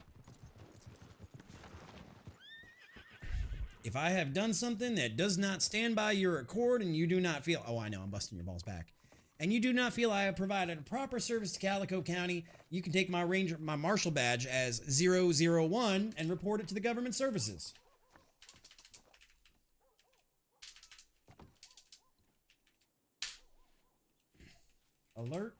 If I have done something that does not stand by your accord and you do not feel... Oh, I know, I'm busting your balls back. And you do not feel I have provided a proper service to Calico County, you can take my Marshal badge as 001 and report it to the government services. Alert.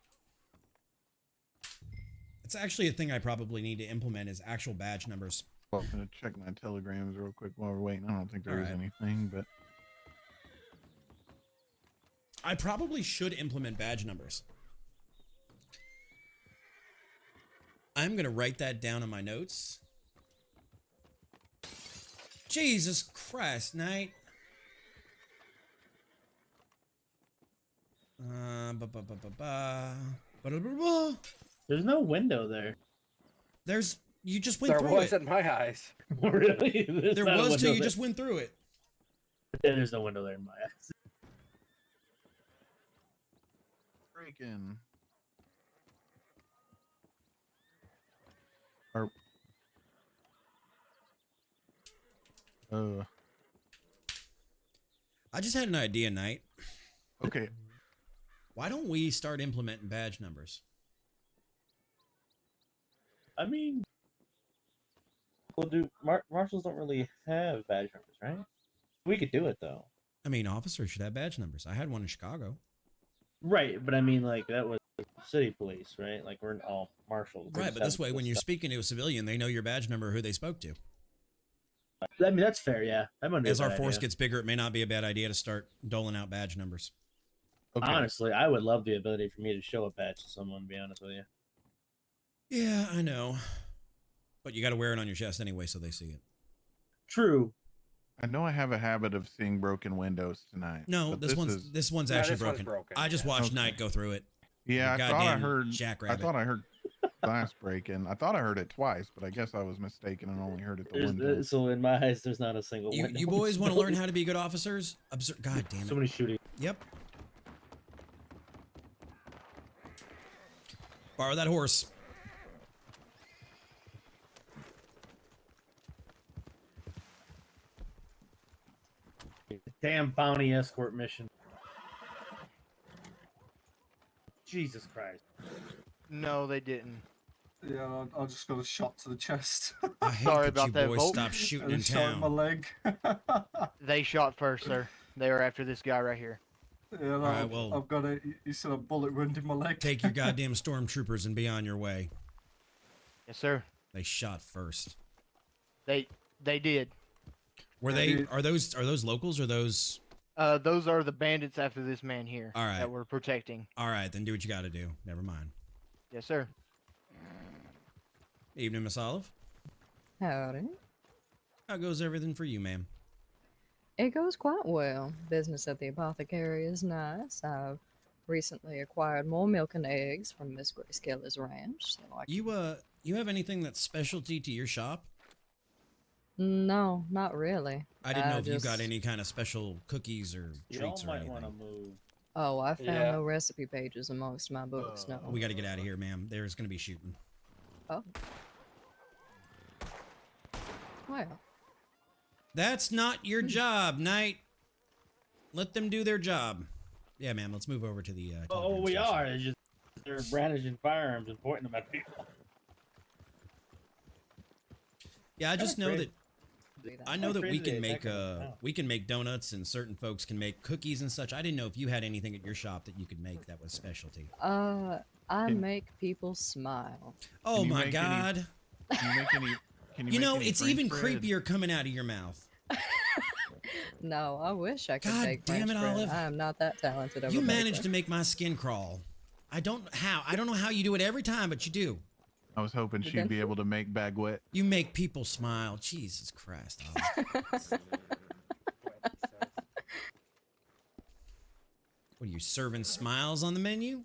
It's actually a thing I probably need to implement is actual badge numbers. I'm gonna check my telegrams real quick while we're waiting. I don't think there is Alright. anything, but I probably should implement badge numbers. I'm gonna write that down in my notes. Jesus Christ, Knight. There's no window there. You just went There through was it. in my eyes. Really? There was till you just went through it. Yeah, there's no window there in my eyes. freaking. I just had an idea, Knight. Okay. Why don't we start implementing badge numbers? I mean, well, marshals don't really have badge numbers, right? We could do it though. I mean, officers should have badge numbers. I had one in Chicago. Right, but I mean, like that was city police, right? Like we're all marshals. Right, but this way, when you're speaking to a civilian, they know your badge number, who they spoke to. I mean, that's fair, yeah. As our force gets bigger, it may not be a bad idea to start doling out badge numbers. Okay. Honestly, I would love the ability for me to show a badge to someone, to be honest with you. Yeah, I know. But you got to wear it on your chest anyway so they see it. True. I know I have a habit of seeing broken windows tonight. No, but this one's actually broken. I just watched Knight go through it. Yeah, You I thought I goddamn heard. jackrabbit. I thought I heard glass breaking. I thought I heard it twice, but I guess I was mistaken and only heard it the window. So in my eyes, there's not a single You, window. you boys want to learn how to be good officers? God damn it. So many shooting. Yep. Borrow that horse. Damn bounty escort mission. Jesus Christ. No, they didn't. Yeah, I just got a shot to the chest. I hate Sorry that about you that, boys Volk. stop shooting And in a shot in my town. leg. They shot first, sir. They were after this guy right here. Yeah, no, Alright, well- I've got a. You said a bullet wound in my leg. Take your goddamn stormtroopers and be on your way. Yes, sir. They shot first. They did. Were they? Are those locals or those? Those are the bandits after this man here. All right. That we're protecting. All right, then do what you got to do. Never mind. Yes, sir. Evening, Miss Olive. Howdy. How goes everything for you, ma'am? It goes quite well. Business at the apothecary is nice. I've recently acquired more milk and eggs from Miss Grace Kelly's ranch. So You have anything that's specialty to your shop? No, not really. I didn't know if you got any kind of special cookies or treats or anything. move. Oh, I found Yeah. no recipe pages amongst my books. No. We got to get out of here, ma'am. There's going to be shooting. Oh. Well. That's not your job, Knight. Let them do their job. Yeah, ma'am. Let's move over to the. Oh, telegram we station. are. It's just they're brandishing firearms and pointing them at people. Yeah, I just know that. I know that we Crazy can they make attack them. Oh. we can make donuts, and certain folks can make cookies and such. I didn't know if you had anything at your shop that you could make that was specialty. I make people smile. Oh you my make God! Can you make any? Can you You make know, any it's French even bread? creepier coming out of your mouth. No, I wish I could God bake damn French it, bread. Olive. I am not that talented of You a managed baker. to make my skin crawl. I don't know how you do it every time, but you do. I was hoping she'd be able to make baguette. You make people smile. Jesus Christ, Olive. What are you serving smiles on the menu?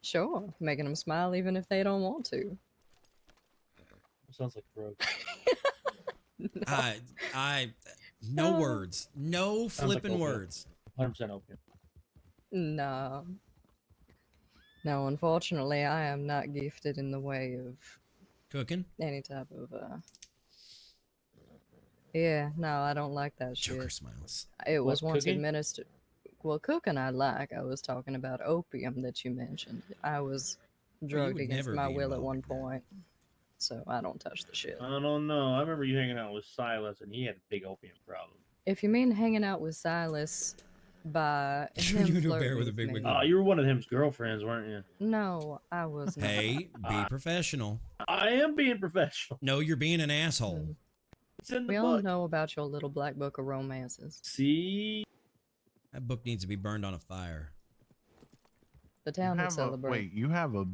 Sure, making them smile even if they don't want to. Sounds like drugs. No words. No Sounds like flipping opium. words. 100% opium. No. No, unfortunately, I am not gifted in the way of Cooking? any type of, Yeah, no, I don't like that Joker shit. smiles. It was What, once cooking? administered. Well, cooking I like. I was talking about opium that you mentioned. I was drugged would against never my be will at involved one in that. point. So I don't touch the shit. I don't know. I remember you hanging out with Silas, and he had a big opium problem. If you mean hanging out with Silas by him You knew a bear flirting with a with big me. wig. Oh, you were one of him's girlfriends, weren't you? No, I was not. Hey, be professional. I am being professional. No, you're being an asshole. It's in the We all book. know about your little black book of romances. See? That book needs to be burned on a fire. The town would celebrate. Wait, you have a.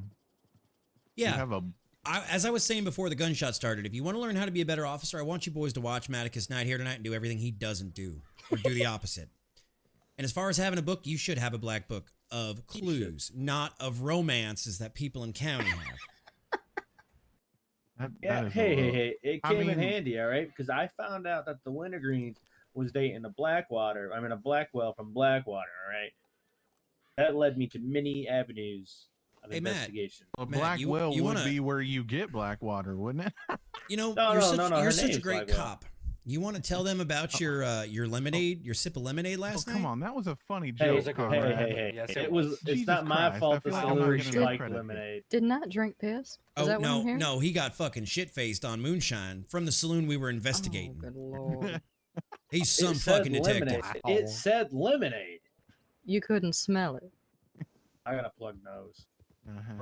Yeah. You have a. As I was saying before the gunshot started, if you want to learn how to be a better officer, I want you boys to watch Maticus Knight here tonight and do everything he doesn't do, or do the opposite. And as far as having a book, you should have a black book of clues, not of romances that people in county have. Yeah, that is a hey, little- it I came in mean- handy, all right? Because I found out that the Wintergreens was dating a Blackwell from Blackwater, all right? That led me to many avenues of Hey, Matt. investigation. Well, Matt, you Blackwell would wanna- be where you get Blackwater, wouldn't it? You know, No, you're no, such, no, no, her you're such a name's great Blackwell. cop. You want to tell them about your lemonade, your sip of lemonade last night? Come on, that was a funny Hey, joke. was a good Conrad. ride. hey. Yes, it was. It's Jesus not my Christ, I fault feel the like I'm not celery gonna get like credit. lemonade. Did not drink piss? Is Oh that what I'm no, hearing? no, he got fucking shit faced on moonshine from the saloon we were Oh, investigating. good lord. He's some It said fucking detective. lemonade. It said lemonade. You couldn't smell it. I got a plug nose.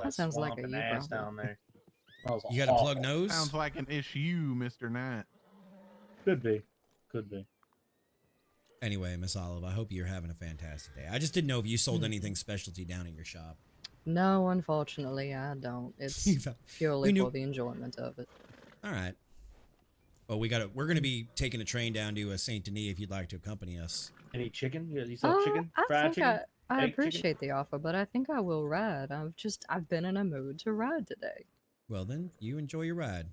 That sounds like a Swamp and you ass problem. down there. Smells You got a awful. plug nose? Sounds like an issue, Mr. Knight. Could be. Could be. Anyway, Miss Olive, I hope you're having a fantastic day. I just didn't know if you sold anything specialty down at your shop. No, unfortunately, I don't. It's We purely knew- for the enjoyment of it. All right. Well, we're gonna be taking a train down to Saint Denis if you'd like to accompany us. Any chicken? You sell chicken? I Fried think chicken? I Egg chicken? appreciate the offer, but I think I will ride. I've been in a mood to ride today. Well, then you enjoy your ride.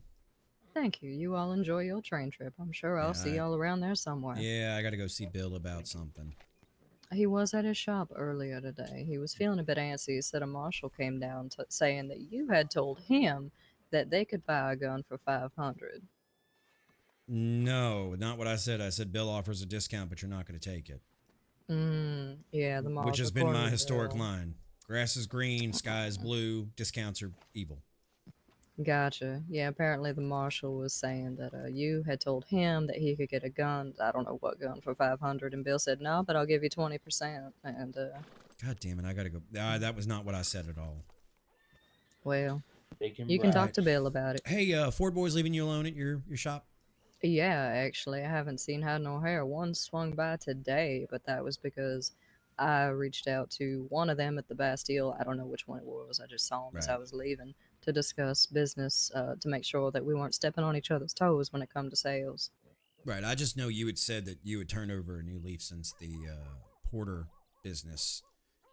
Thank you. You all enjoy your train trip. I'm sure I'll Yeah, see y'all around there somewhere. Yeah, I got to go see Bill about something. He was at his shop earlier today. He was feeling a bit antsy. He said a marshal came down saying that you had told him that they could buy a gun for $500. No, not what I said. I said Bill offers a discount, but you're not going to take it. Yeah, the marshal. Which has been my quoted historic Bill. line. Grass is green, sky is blue, discounts are evil. Gotcha. Yeah, apparently the marshal was saying that you had told him that he could get a gun. I don't know what gun for $500, and Bill said no, but I'll give you 20%. And God damn it, I got to go. That was not what I said at all. well, Bacon you can bride. talk to Bill about it. Hey, Ford Boy's leaving you alone at your shop? Yeah, actually, I haven't seen hide nor hair. One swung by today, but that was because I reached out to one of them at the Bastille. I don't know which one it was. I just saw him as I Right. was leaving to discuss business to make sure that we weren't stepping on each other's toes when it come to sales. Right, I just know you had said that you had turned over a new leaf since the Porter business,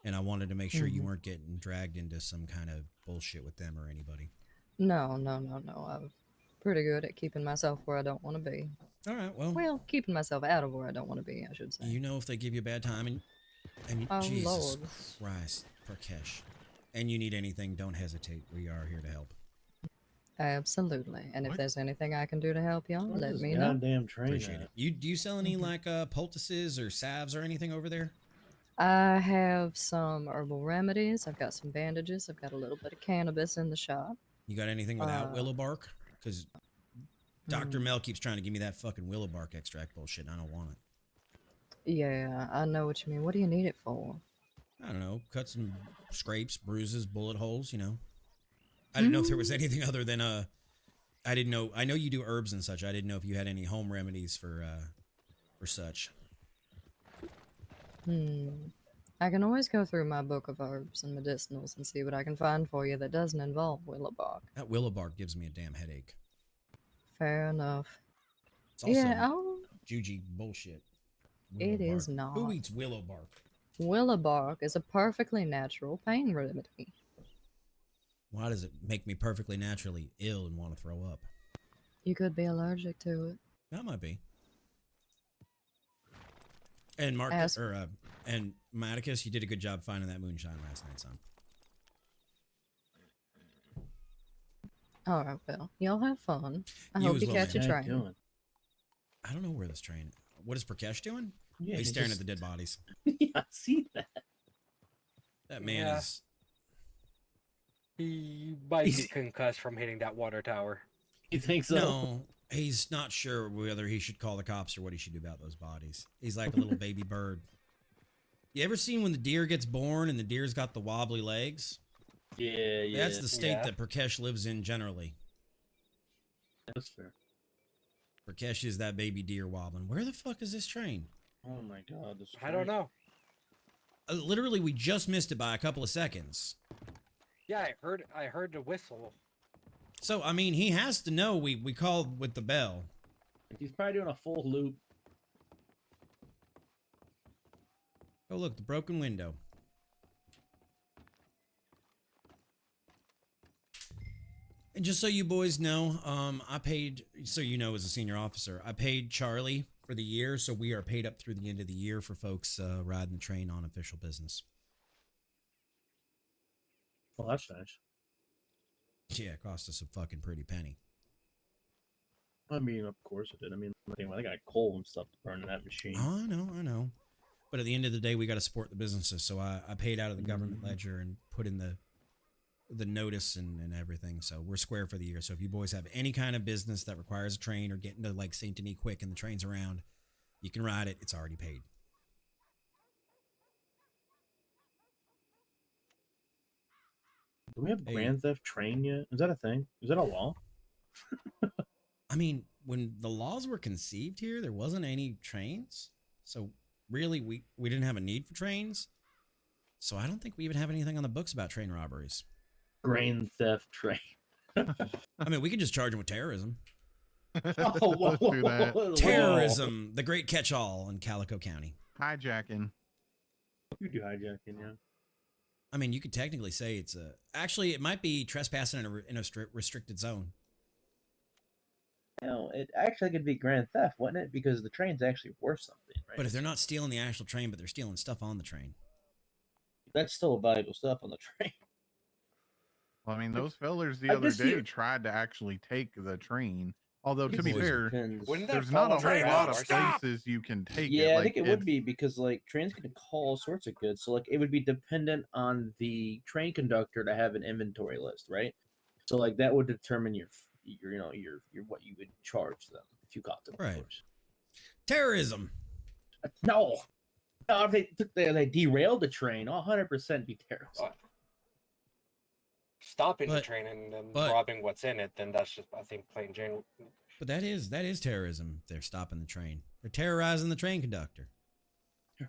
and I wanted to make sure you weren't getting dragged into some kind of bullshit with them or anybody. No. I'm pretty good at keeping myself where I don't want to be. All right, well, Well, keeping myself out of where I don't want to be, I should say. you know if they give you a bad time and you, Oh, Jesus Lord. Christ, Prakesh, and you need anything, don't hesitate. We are here to help. Absolutely. And if What? there's anything I can do to help y'all, Where's let this me know. goddamn train Appreciate at? it. Do you sell any like poultices or salves or anything over there? I have some herbal remedies. I've got some bandages. I've got a little bit of cannabis in the shop. You got anything without Uh, willow bark? Because Dr. Mel keeps trying to give me that fucking willow bark extract bullshit, and I don't want it. Yeah, I know what you mean. What do you need it for? I don't know. Cut some scrapes, bruises, bullet holes, you know. I didn't know if there was anything other than I didn't know. I know you do herbs and such. I didn't know if you had any home remedies for such. I can always go through my book of herbs and medicinals and see what I can find for you that doesn't involve willow bark. That willow bark gives me a damn headache. Fair enough. It's also Yeah, juji bullshit. it Willow is bark. not. Who eats willow bark? Willow bark is a perfectly natural pain remedy. Why does it make me perfectly naturally ill and want to throw up? You could be allergic to it. That might be. And As- and Maticus, you did a good job finding that moonshine last night, son. All right, well, y'all have fun. I You hope as you well, catch a man. train. Doing? I don't know where this train. What is Prakash doing? Yeah, He's he staring just- at the dead bodies. Yeah, I see that. That man Yeah. is. He might be He's- concussed from hitting that water tower. You think so? No, he's not sure whether he should call the cops or what he should do about those bodies. He's like a little baby bird. You ever seen when the deer gets born and the deer's got the wobbly legs? Yeah, yeah. That's the state Yeah. that Prakash lives in generally. That's fair. Prakash is that baby deer wobbling. Where the fuck is this train? Oh my god, this. I don't know. Literally, we just missed it by a couple of seconds. Yeah, I heard the whistle. So, I mean, he has to know we called with the bell. He's probably doing a full loop. Oh, look, the broken window. And just so you boys know, I paid, so you know as a senior officer, I paid Charlie for the year, so we are paid up through the end of the year for folks riding the train on official business. Well, that's nice. Yeah, it cost us a fucking pretty penny. I mean, of course it did. I mean, they got coal and stuff to burn in that machine. Oh, I know. But at the end of the day, we got to support the businesses, so I paid out of the government ledger and put in the notice and everything. So we're square for the year. So if you boys have any kind of business that requires a train or getting to like Saint Denis quick and the train's around, you can ride it. It's already paid. Do we have Hey. Grand Theft Train yet? Is that a thing? Is that a law? I mean, when the laws were conceived here, there wasn't any trains. So really, we didn't have a need for trains. So I don't think we even have anything on the books about train robberies. Grand Theft Train. I mean, we could just charge them with terrorism. Oh, whoa, Let's do that. whoa. Terrorism, the great catch-all in Calico County. Hijacking. You do hijacking, yeah. I mean, you could technically say it's a. Actually, it might be trespassing in a restricted zone. No, it actually could be grand theft, wouldn't it? Because the train's actually worth something, right? But if they're not stealing the actual train, but they're stealing stuff on the train. That's still valuable stuff on the train. Well, I mean, those fellers the I other guess day you- tried to actually take the train. Although, to be Boys, fair, Wouldn't that there's not a fella whole drive lot out? of places you can take it. Yeah, I Like, think it would be because like trains can haul all sorts of goods. So like it would be dependent on the train conductor to have an inventory list, right? So like that would determine your what you would charge them if you got them. of Right. course. Terrorism. No, if they derailed the train, 100% be terrorism. Stopping the But- train and then but- robbing what's in it, then that's just, I think, plain Jane. But that is terrorism. They're stopping the train. They're terrorizing the train conductor.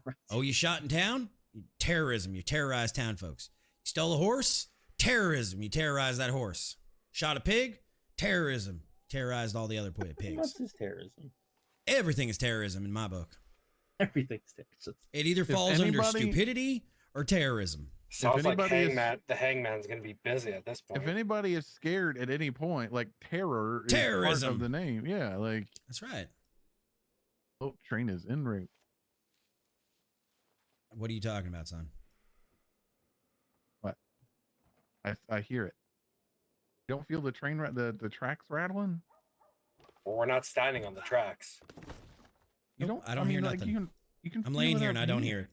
Right. Oh, you shot in town? Terrorism. You terrorize town folks. You stole a horse? Terrorism. You terrorize that horse. Shot a pig? Terrorism. Terrorized all the other pigs. What's this terrorism? Everything is terrorism in my book. Everything's terrorism. It either If falls under anybody- stupidity or terrorism. Sounds like anybody is- the hangman's gonna be busy at this point. if anybody is scared at any point, like terror is part Terrorism. of the name. Yeah, like That's right. oh, train is en route. What are you talking about, son? What? I hear it. You don't feel the the tracks rattling? Well, we're not standing on the tracks. You Nope, don't. I don't hear like, nothing. You can. I'm feel laying it here up and I don't hear it.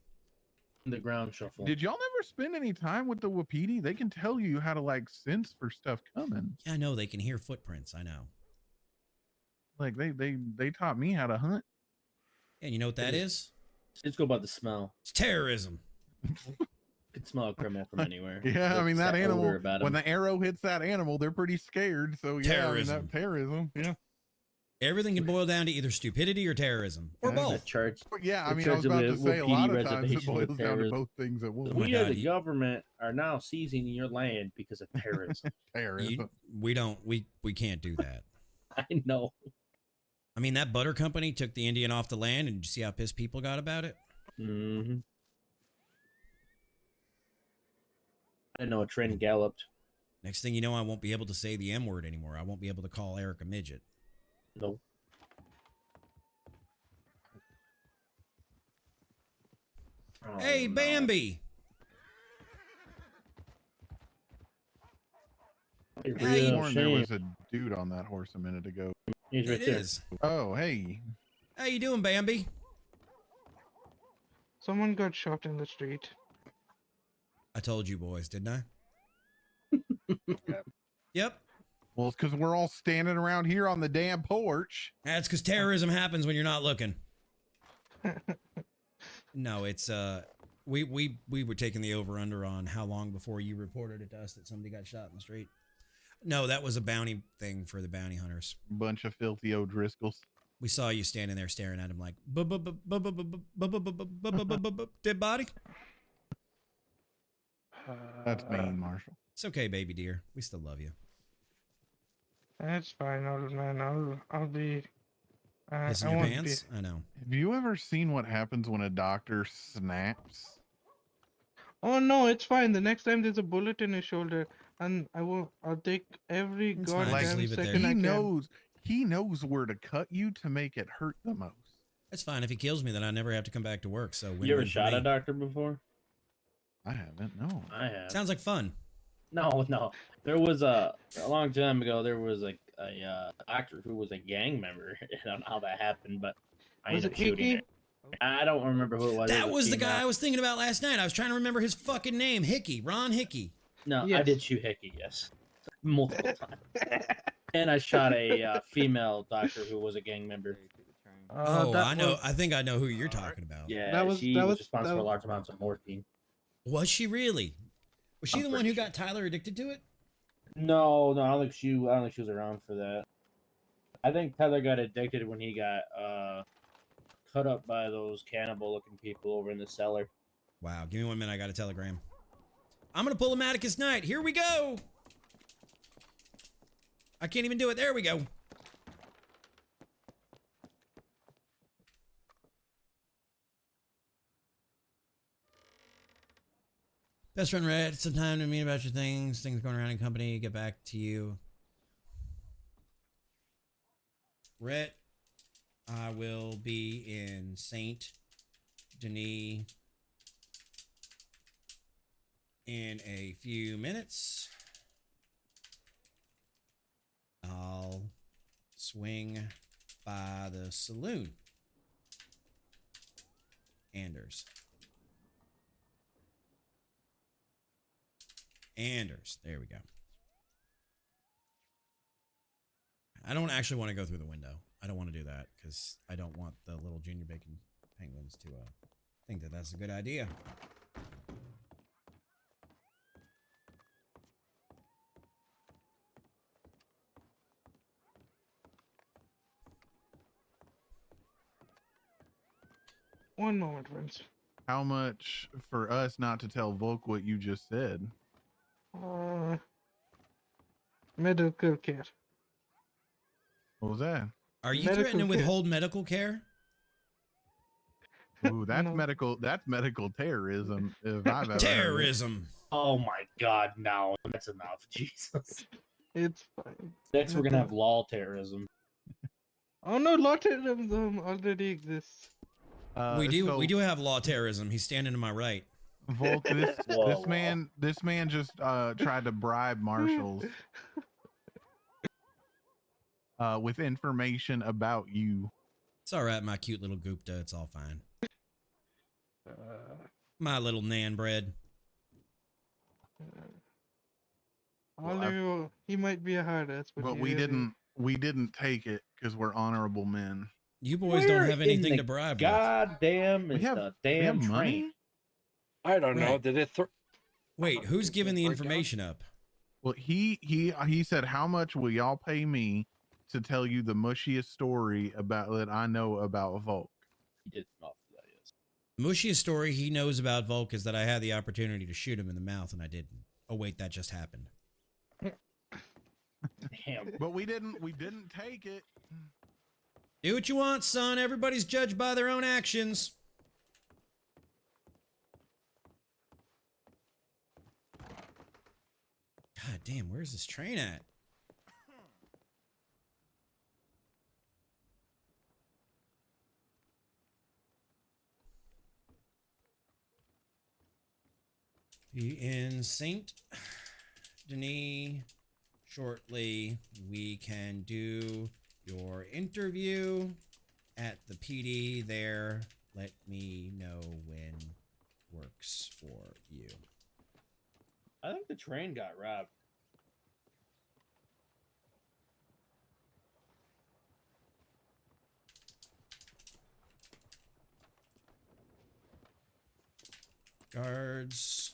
The ground shuffle. Did y'all never spend any time with the Wapiti? They can tell you how to like sense for stuff coming. Yeah, I know they can hear footprints. I know. Like they taught me how to hunt. And you know what that is? Let's go by the smell. It's terrorism. You can smell a criminal from anywhere. Yeah, I mean that animal. About When the arrow hits that animal, they're pretty scared. So yeah, Terrorism. I mean, that terrorism. Yeah. Everything can boil down to either stupidity or terrorism, or both. Yeah, I mean, I was about to say a lot of times it boils down to both things at once. We as the government are now seizing your land because of terrorism. We can't do that. I know. I mean, that butter company took the Indian off the land, and did you see how pissed people got about it? Mm-hmm. I know a train galloped. Next thing you know, I won't be able to say the M word anymore. I won't be able to call Eric a midget. Nope. Oh, hey, Bambi! I could have sworn there was a dude on that horse a minute ago. He's right It there. is. Oh, hey. How you doing, Bambi? Someone got shot in the street. I told you boys, didn't I? Yep. Well, it's because we're all standing around here on the damn porch. That's because terrorism happens when you're not looking. No, it's we were taking the over under on how long before you reported it to us that somebody got shot in the street. No, that was a bounty thing for the bounty hunters. Bunch of filthy O'Driscolls. We saw you standing there staring at him like dead body. That's mean, Marshall. It's okay, baby dear. We still love you. That's fine, old man. I'll be. Pissing I your won't pants? be. I know. Have you ever seen what happens when a doctor snaps? Oh no, it's fine. The next time there's a bullet in his shoulder, and I'll take every It's fine, just goddamn leave it there. second I can. He knows where to cut you to make it hurt the most. That's fine. If he kills me, then I never have to come back to work. So You ever win-win for shot me. a doctor before? I haven't. No. I have. Sounds like fun. No. There was a long time ago. There was a doctor who was a gang member. I don't know how that happened, but I Was ended up it shooting Hickey? her. I don't remember who it was. That It was a the guy I female. was thinking about last night. I was trying to remember his fucking name. Hickey. Ron Hickey. No, I Yes. did shoot Hickey. Yes, multiple times. And I shot a female doctor who was a gang member. Oh, that I know. was- I think I know who you're talking about. Yeah, she was responsible for large amounts of morphine. Was she really? Was she the one who got Tyler addicted to it? No, I don't think she was around for that. I think Tyler got addicted when he got cut up by those cannibal-looking people over in the cellar. Wow. Give me 1 minute. I got a telegram. I'm going to pull a Atticus Knight. Here we go. I can't even do it. There we go. Best friend Red, some time to meet about your things going around in company, get back to you. Red, I will be in Saint Denis in a few minutes. I'll swing by the saloon. Anders. There we go. I don't actually want to go through the window. I don't want to do that because I don't want the little junior bacon penguins to think that that's a good idea. One moment, friends. How much for us not to tell Volk what you just said? Medical care. What was that? Are you Medical threatening to care. withhold medical care? Ooh, that's No. medical. That's medical terrorism. If I've ever heard it. Terrorism. Oh my God, no, that's enough. Jesus. It's fine. Next, we're gonna have law terrorism. Oh no, law terrorism already exists. we so- do have law terrorism. He's standing to my right. Volk, Whoa. this man just tried to bribe marshals with information about you. It's all right, my cute little Gupta. It's all fine. My little nan bread. He might be a hard ass, But we didn't take it because we're honorable men. You boys Where don't have in anything the to bribe with. goddamn We is have- the we have damn money? train? I don't know. Right. Did it? Wait, who's giving the break down? information up? Well, he said, "How much will y'all pay me to tell you the mushiest story about that I know about Volk?" He did not. That is. Mushiest story he knows about Volk is that I had the opportunity to shoot him in the mouth and I didn't. Oh wait, that just happened. Damn. But we didn't take it. Do what you want, son. Everybody's judged by their own actions. God damn, where's this train at? Be in Saint Denis shortly. We can do your interview at the PD there. Let me know when works for you. I think the train got robbed. Guards.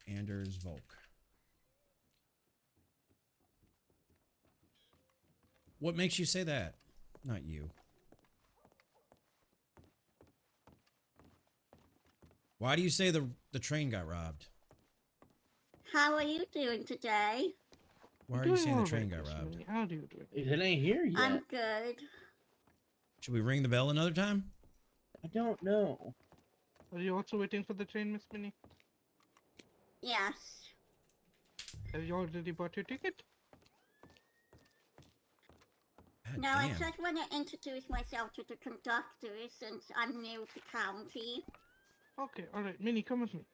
Anders Volk. What makes you say that? Not you. Why do you say the train got robbed? How are you doing today? Why are you saying the train got robbed? How do you do it? It ain't here yet. I'm good. Should we ring the bell another time? I don't know. Are you also waiting for the train, Miss Minnie? Yes. Have you already bought your ticket? God No, I damn. just want to introduce myself to the conductor since I'm new to county. Okay, alright. Minnie, come with me.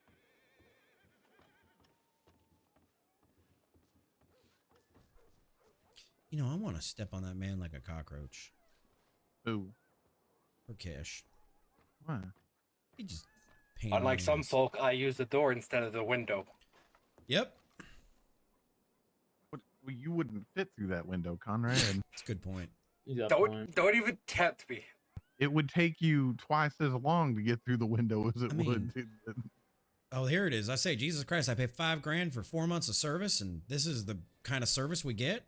You know, I want to step on that man like a cockroach. Who? Or Cash. Why? He just pain in my Unlike some ass. folk, I use the door instead of the window. Yep. Well, you wouldn't fit through that window, Conrad. That's a good point. Don't even tempt me. It would take you twice as long to get through the window as it would. Oh, here it is. I say, Jesus Christ, I paid $5,000 for 4 months of service, and this is the kind of service we get?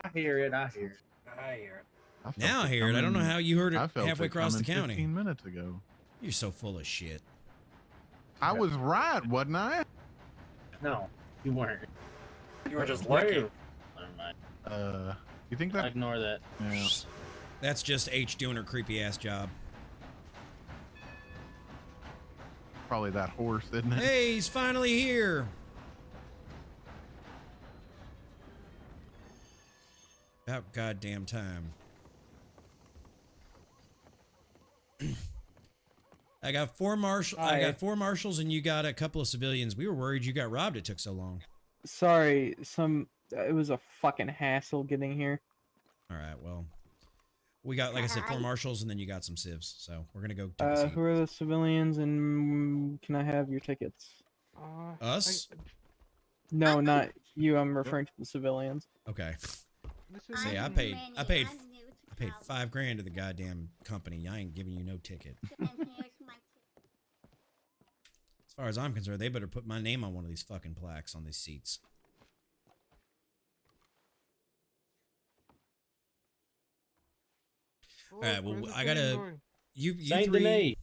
I hear it. I hear it. I hear it. Now I hear it. I don't know how you heard it I felt halfway it across the coming county. 15 minutes ago. You're so full of shit. I was right, wasn't I? No, you weren't. You were just Where? lucky. Never mind. You think that? Ignore that. Yeah. That's just H doing her creepy ass job. Probably that horse, isn't it? Hey, he's finally here. About goddamn time. I got four marshals and you got a couple of civilians. We were worried you got robbed. It took so long. Sorry, it was a fucking hassle getting here. All right, well, we got, like I said, 4 marshals and then you got some civs. So we're gonna go. Take a seat. Who are the civilians, and can I have your tickets? Us? No, not you. I'm referring to the civilians. Okay. This Say, I paid $5,000 to the goddamn company. I ain't giving you no ticket. And here's my As far as I'm concerned, they better put my name on one of these fucking plaques on these seats. All right, well, I gotta. You Saint three. Denis.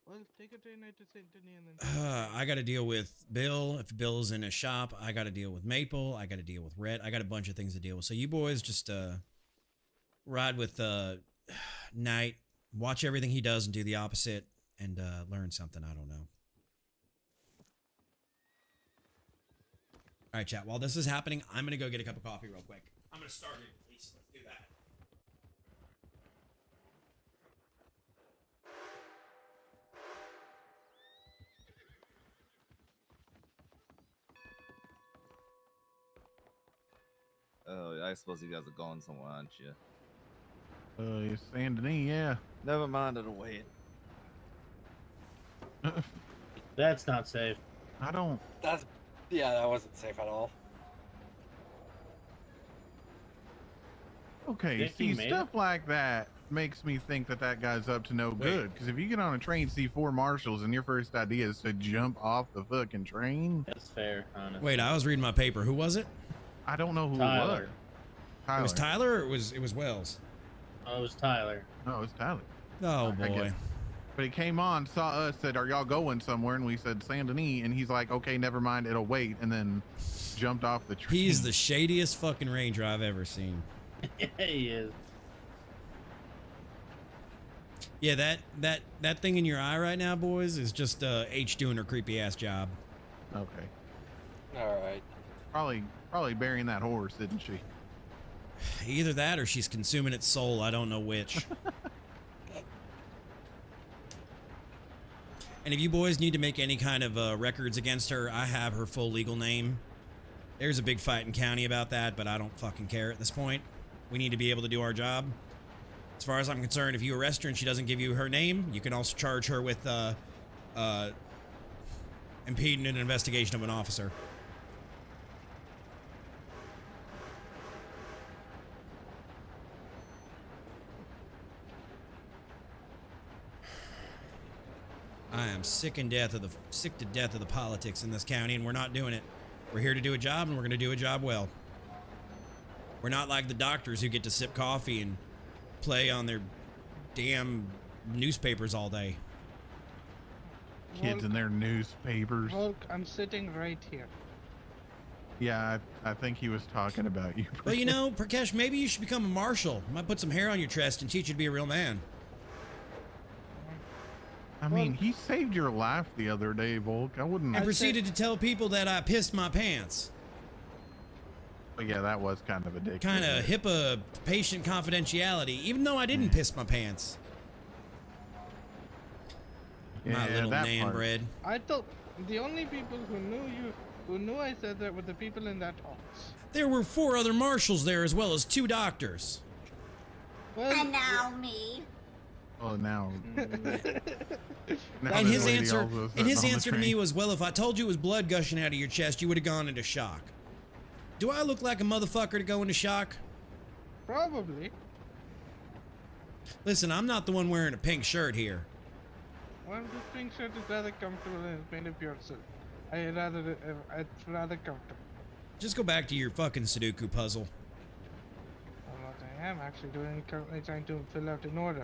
Well, take a train right to Saint Denis and then. I got to deal with Bill. If Bill's in a shop, I got to deal with Maple. I got to deal with Red. I got a bunch of things to deal with. So you boys just ride with Knight, watch everything he does and do the opposite, and learn something. I don't know. All right, chat. While this is happening, I'm gonna go get a cup of coffee real quick. I'm gonna start it at least. Let's do that. I suppose you guys are going somewhere, aren't you? It's Saint Denis, yeah. Never mind, it'll wait. That's not safe. I don't. Yeah, that wasn't safe at all. Okay, Think he see, made stuff like that makes me think that that guy's up to no Wait. good. Because if you get on a train, see 4 marshals, and your first idea is to jump off the fucking train. That's fair, honestly. Wait, I was reading my paper. Who was it? I don't know who Tyler. it was. Tyler. It was Tyler, or it was Wells? Oh, it was Tyler. No, it was Tyler. Oh I boy. guess. But he came on, saw us, said, "Are y'all going somewhere?" And we said, "Saint Denis." And he's like, "Okay, never mind, it'll wait." And then jumped off the train. He's the shadiest fucking ranger I've ever seen. Yeah, he is. Yeah, that thing in your eye right now, boys, is just H doing her creepy ass job. Okay. All right. Probably burying that horse, didn't she? Either that or she's consuming its soul. I don't know which. And if you boys need to make any kind of records against her, I have her full legal name. There's a big fight in county about that, but I don't fucking care at this point. We need to be able to do our job. As far as I'm concerned, if you arrest her and she doesn't give you her name, you can also charge her with impeding an investigation of an officer. I am sick to death of the politics in this county, and we're not doing it. We're here to do a job, and we're going to do a job well. We're not like the doctors who get to sip coffee and play on their damn newspapers all day. Kids in their newspapers. Volk, I'm sitting right here. Yeah, I think he was talking about you. Well, you know, Prakash, maybe you should become a marshal. Might put some hair on your chest and teach you to be a real man. I mean, he saved your life the other day, Volk. I wouldn't. And proceeded to tell people that I pissed my pants. But yeah, that was kind of addictive. Kind of HIPAA patient confidentiality, even though I didn't piss my pants. My little nan bread. I thought the only people who knew I said that were the people in that office. There were 4 other marshals there as well as 2 doctors. Well, And now me. Oh, now. And his answer to me was, well, if I told you it was blood gushing out of your chest, you would have gone into shock. Do I look like a motherfucker to go into shock? Probably. Listen, I'm not the one wearing a pink shirt here. Well, this pink shirt is rather comfortable and it's made of pure silk. It's rather comfortable. Just go back to your fucking Sudoku puzzle. Well, what I am actually doing, currently trying to fill out an order.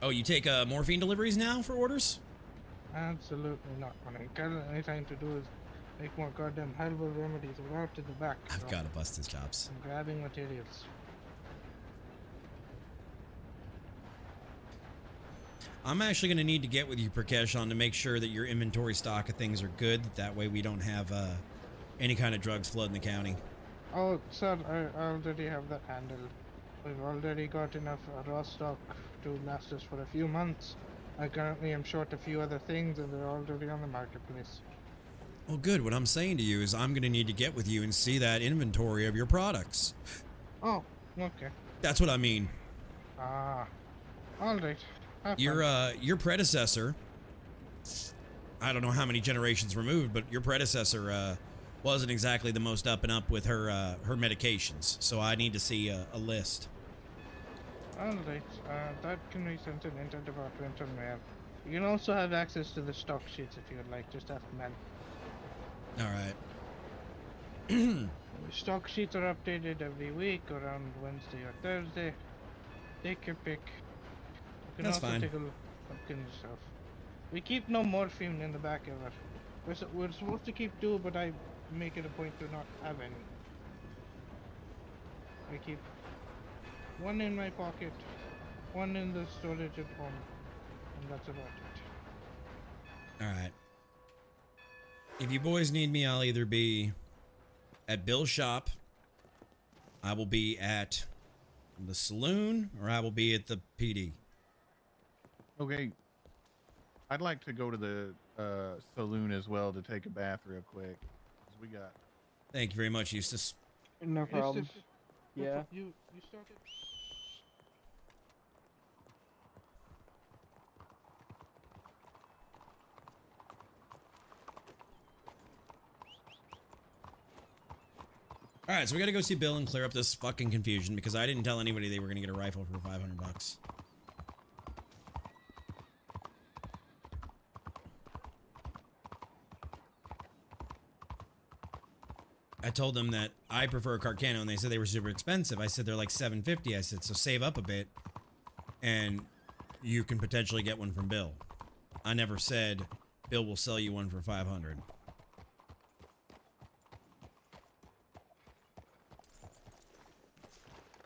Oh, you take morphine deliveries now for orders? Absolutely not. What I'm currently trying to do is make more goddamn herbal remedies without in the back. I've got to bust his chops. I'm grabbing materials. I'm actually going to need to get with you, Prakash, on to make sure that your inventory stock of things are good. That way we don't have any kind of drugs flooding the county. Oh, sir, I already have that handled. We've already got enough raw stock to last us for a few months. I currently am short a few other things and they're already on the marketplace. Well, good. What I'm saying to you is I'm going to need to get with you and see that inventory of your products. Oh, okay. That's what I mean. Ah, alright. Your predecessor, I don't know how many generations removed, but your predecessor wasn't exactly the most up and up with her medications. So I need to see a list. Alright, that can be sent in interdepartmental mail. You can also have access to the stock sheets if you would like, just ask Mel. Alright. The stock sheets are updated every week around Wednesday or Thursday. Take your pick. You can That's also fine. take a look in yourself. We keep no morphine in the back ever. We're supposed to keep 2, but I make it a point to not have any. I keep 1 in my pocket, 1 in the storage at home, and that's about it. Alright. If you boys need me, I'll either be at Bill's shop, I will be at the saloon, or I will be at the PD. Okay. I'd like to go to the saloon as well to take a bath real quick. 'Cause we got Thank you very much, Eustace. No problem. Eustace, Yeah. You started. All right, so we got to go see Bill and clear up this fucking confusion because I didn't tell anybody they were going to get a rifle for 500 bucks. I told them that I prefer a Carcano and they said they were super expensive. I said they're like $750. I said, so save up a bit and you can potentially get one from Bill. I never said Bill will sell you one for 500.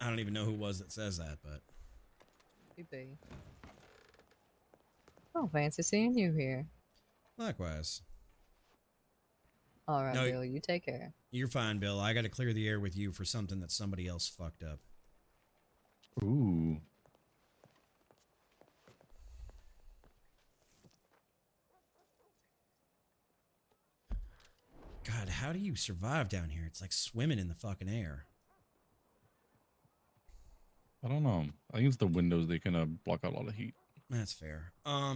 I don't even know who it was that says that, but Be. Oh, fancy seeing you here. likewise. All right, No, Bill, you take care. You're fine, Bill. I got to clear the air with you for something that somebody else fucked up. Ooh. God, how do you survive down here? It's like swimming in the fucking air. I don't know. I think it's the windows. They can block out a lot of heat. That's fair.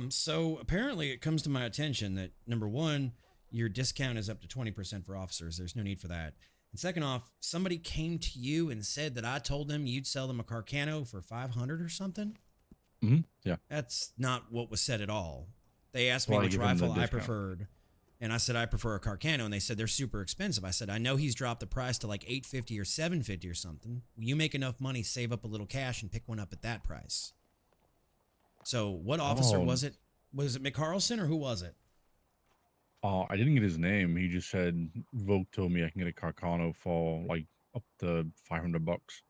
So apparently it comes to my attention that number one, your discount is up to 20% for officers. There's no need for that. And second off, somebody came to you and said that I told them you'd sell them a Carcano for 500 or something. Mm-hmm. Yeah. That's not what was said at all. They asked me Well, I which give them the rifle I discount. preferred. And I said, I prefer a Carcano. And they said they're super expensive. I said, I know he's dropped the price to like $850 or $750 or something. You make enough money, save up a little cash and pick one up at that price. So what officer was it? Was it McCarlson or who was it? I didn't get his name. He just said Volk told me I can get a Carcano for like up to 500 bucks.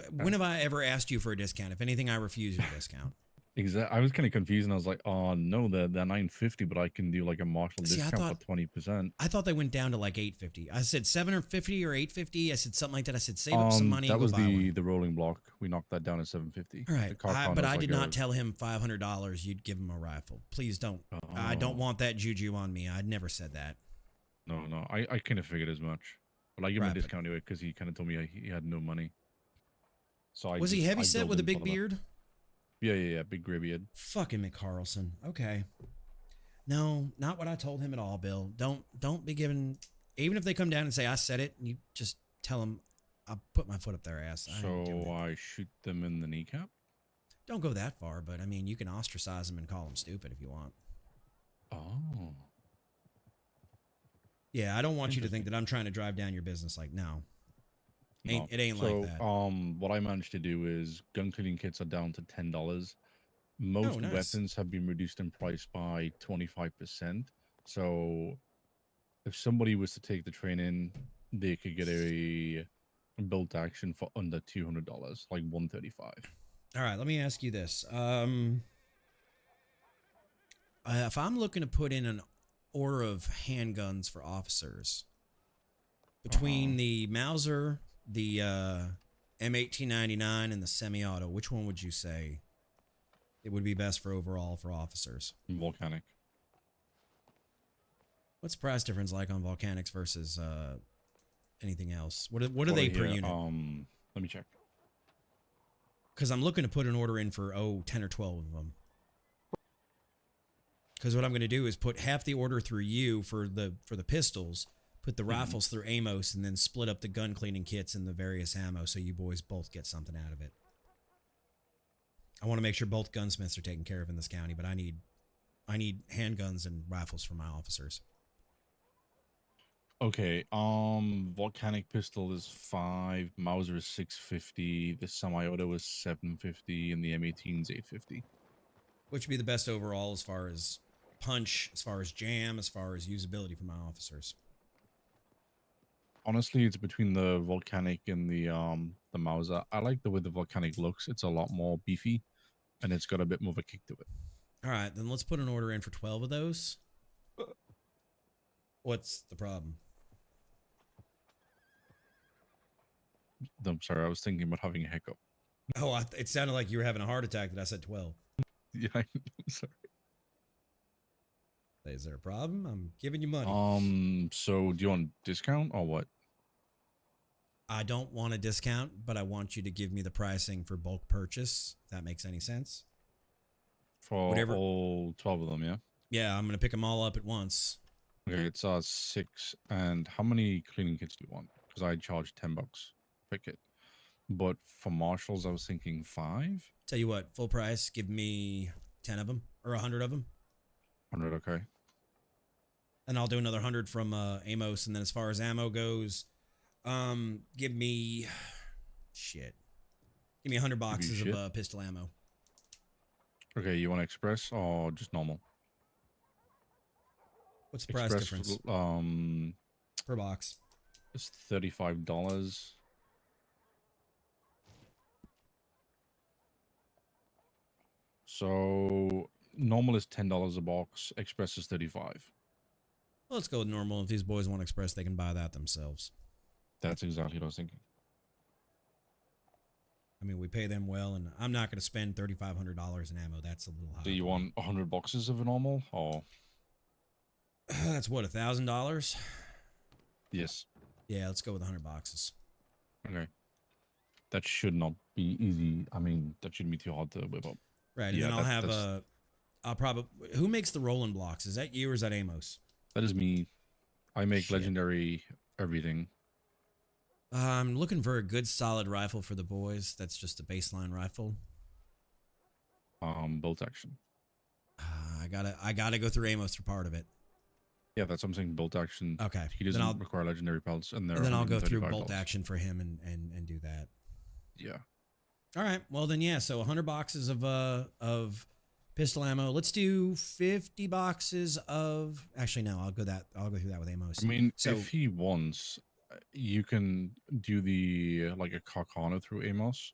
When have I ever asked you for a discount? If anything, I refuse your discount. Exactly. I was kind of confused, and I was like, "Oh no, they're 950, but I can do like a Marshal See, I discount thought- for 20%." I thought they went down to like $850. I said $750 or $850. I said something like that. I said save up some money. That and go was buy one. the rolling block. We knocked that down to 750. All right, The Carcano but is I like did not a- tell him $500. You'd give him a rifle. Please don't. I Oh. don't want that juju on me. I never said that. No. I kind of figured as much, but I give him Right, a but- discount anyway because he kind of told me he had no money. So Was he heavy set with a big beard? Yeah, big gray beard. Fucking McCarlson. Okay. No, not what I told him at all, Bill. Don't be giving. Even if they come down and say I said it, you just tell them I'll put my foot up their ass. I ain't doing it. So I shoot them in the kneecap. Don't go that far, but I mean, you can ostracize them and call them stupid if you want. Oh. Yeah, I don't want you to think that I'm trying to drive down your business. Like, no. It ain't like that. What I managed to do is gun cleaning kits are down to $10. Most nice. weapons have been reduced in price by 25%. So if somebody was to take the training, they could get a built action for under $200, like $135. All right, let me ask you this. If I'm looking to put in an order of handguns for officers, between the Mauser, the M1899, and the semi-auto, which one would you say it would be best for overall for officers? Volcanic. What's the price difference like on volcanics versus anything else? What are they per unit? Let me check. Because I'm looking to put an order in for 10 or 12 of them. Because what I'm going to do is put half the order through you for the pistols, put the rifles through Amos, and then split up the gun cleaning kits and the various ammo so you boys both get something out of it. I want to make sure both gunsmiths are taken care of in this county, but I need handguns and rifles for my officers. Okay, volcanic pistol is 5, Mauser is 650, the semi-auto is 750, and the M18 is 850. Which would be the best overall as far as punch, as far as jam, as far as usability for my officers? Honestly, it's between the volcanic and the Mauser. I like the way the volcanic looks. It's a lot more beefy, and it's got a bit more of a kick to it. All right, then let's put an order in for 12 of those. What's the problem? I'm sorry, I was thinking about having a hiccup. Oh, it sounded like you were having a heart attack that I said 12. Yeah, I'm sorry. Is there a problem? I'm giving you money. So do you want discount or what? I don't want a discount, but I want you to give me the pricing for bulk purchase, if that makes any sense. For Whatever. all 12 of them, yeah? Yeah, I'm going to pick them all up at once. Okay, it's 6. And how many cleaning kits do you want? Because I charge $10 per kit. But for Marshals, I was thinking 5. Tell you what, full price, give me 10 of them or 100 of them. 100, okay. And I'll do another 100 from Amos. And then as far as ammo goes, give me shit. Give me 100 boxes of pistol ammo. Okay, you want express or just normal? What's the price difference? Per box. It's $35. So normal is $10 a box. Express is $35. Well, let's go with normal. If these boys want express, they can buy that themselves. That's exactly what I was thinking. I mean, we pay them well, and I'm not going to spend $3,500 in ammo. That's a little high. Do you want 100 boxes of a normal, or? That's what, $1,000? Yes. Yeah, let's go with 100 boxes. Okay. That should not be easy. I mean, that shouldn't be too hard to whip up. Right, and then I'll have I'll probably. Who makes the rolling blocks? Is that you or is that Amos? That is me. I make legendary everything. I'm looking for a good solid rifle for the boys. That's just a baseline rifle. Bolt action. I gotta go through Amos for part of it. Yeah, that's what I'm saying. Bolt action. Okay. He doesn't require legendary pelts, and then I'll go through bolt action for him and do that. Yeah. All right. Well then, yeah. So 100 boxes of pistol ammo. Let's do 50 boxes of. Actually, no. I'll go through that with Amos. I mean, so if he wants, you can do the like a Carcano through Amos,